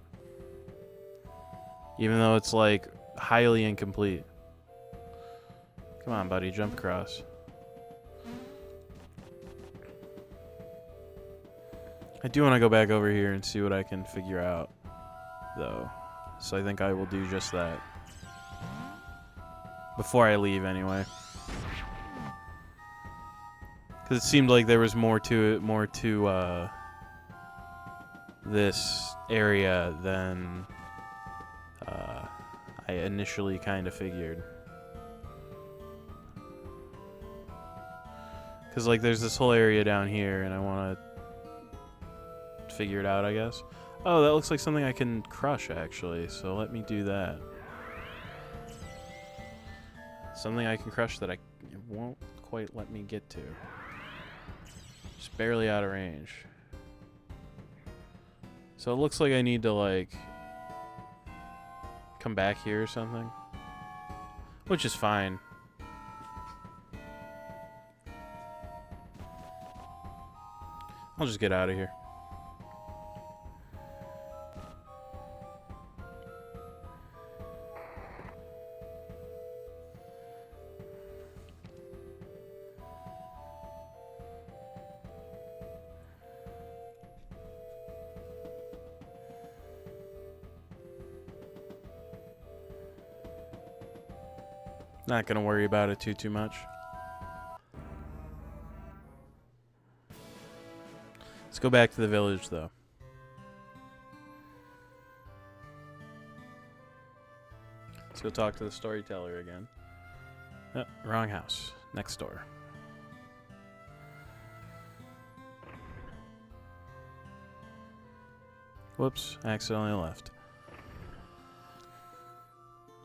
even though it's like highly incomplete. Come on, buddy, jump across. I do want to go back over here and see what I can figure out, though. So I think I will do just that before I leave, anyway. Because it seemed like there was more to this area than I initially kind of figured. Because, like, there's this whole area down here, and I want to figure it out, I guess. Oh, that looks like something I can crush, actually, so let me do that. Something I can crush that it won't quite let me get to. Just barely out of range. So it looks like I need to, like, come back here or something. Which is fine. I'll just get out of here. Not gonna worry about it too much. Let's go back to the village, though. Let's go talk to the storyteller again. Oh, wrong house. Next door. Whoops, accidentally left.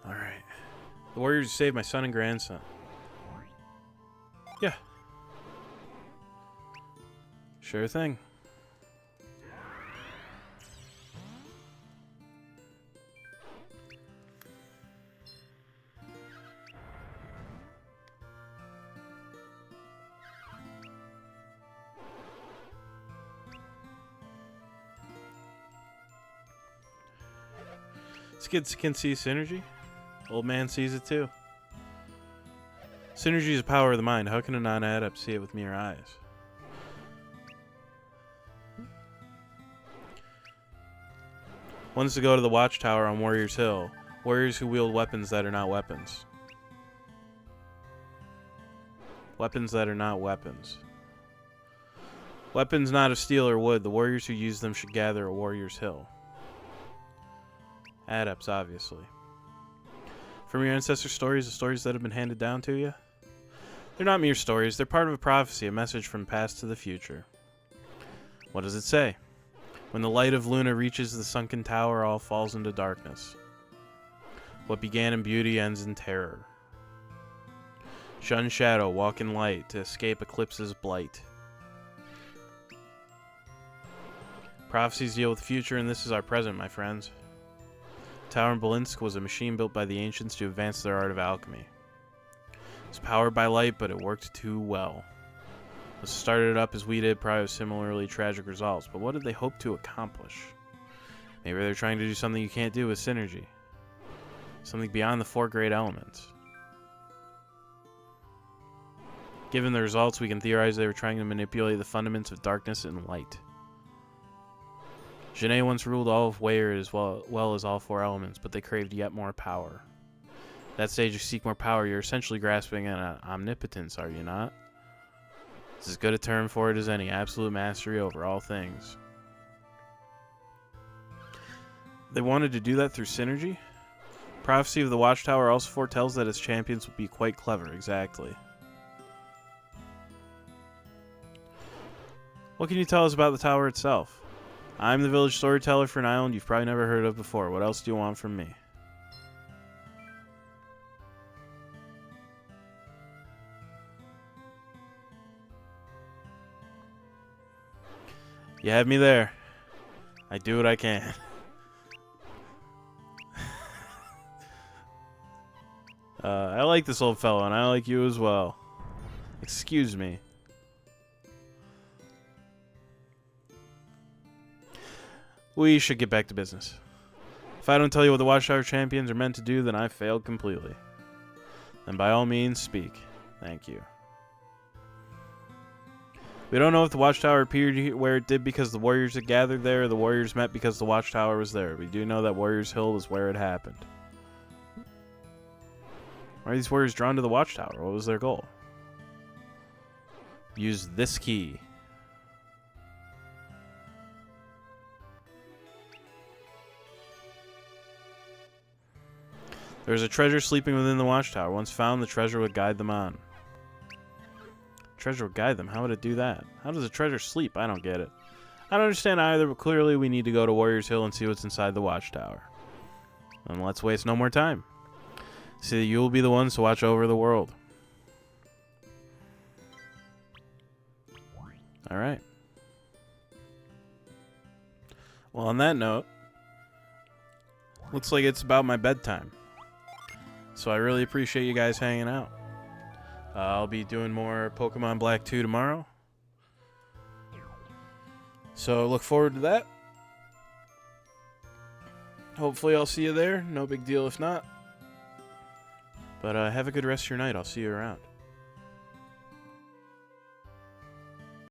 Alright. The warriors saved my son and grandson. Yeah. Sure thing. These kids can see synergy. Old man sees it too. Synergy is the power of the mind. How can a non-adept see it with mere eyes? One's to go to the watchtower on Warriors Hill. Warriors who wield weapons that are not weapons. Weapons that are not weapons. Weapons not of steel or wood. The warriors who use them should gather at Warriors Hill. Adepts, obviously. From your ancestor stories, the stories that have been handed down to you? They're not mere stories. They're part of a prophecy, a message from past to the future. What does it say? When the light of Luna reaches the sunken tower, all falls into darkness. What began in beauty ends in terror. Shun shadow, walk in light, to escape eclipse's blight. Prophecies deal with the future, and this is our present, my friends. The Tower in Belinsk was a machine built by the ancients to advance their art of alchemy. It was powered by light, but it worked too well. It started up as we did, probably with similarly tragic results, but what did they hope to accomplish? Maybe they're trying to do something you can't do with synergy. Something beyond the 4 great elements. Given the results, we can theorize they were trying to manipulate the fundamentals of darkness and light. Genet once ruled all of Weyr as well as all 4 elements, but they craved yet more power. At that stage, you seek more power, you're essentially grasping an omnipotence, are you not? It's as good a term for it as any, absolute mastery over all things. They wanted to do that through synergy? Prophecy of the Watchtower also foretells that its champions would be quite clever, exactly. What can you tell us about the tower itself? I'm the village storyteller for an island you've probably never heard of before. What else do you want from me? You have me there. I do what I can. I like this old fellow, and I like you as well. Excuse me. We should get back to business. If I don't tell you what the Watchtower champions are meant to do, then I've failed completely. Then by all means, speak. Thank you. We don't know if the Watchtower appeared where it did because the warriors had gathered there, or the warriors met because the Watchtower was there. We do know that Warriors Hill was where it happened. Why are these warriors drawn to the Watchtower? What was their goal? Use this key. There is a treasure sleeping within the Watchtower. Once found, the treasure would guide them on. Treasure would guide them? How would it do that? How does a treasure sleep? I don't get it. I don't understand either, but clearly we need to go to Warriors Hill and see what's inside the Watchtower. And let's waste no more time. See that you will be the ones to watch over the world. Alright. Well, on that note, looks like it's about my bedtime. So I really appreciate you guys hanging out. I'll be doing more Pokemon Black 2 tomorrow. So look forward to that. Hopefully I'll see you there. No big deal if not. But have a good rest of your night. I'll see you around.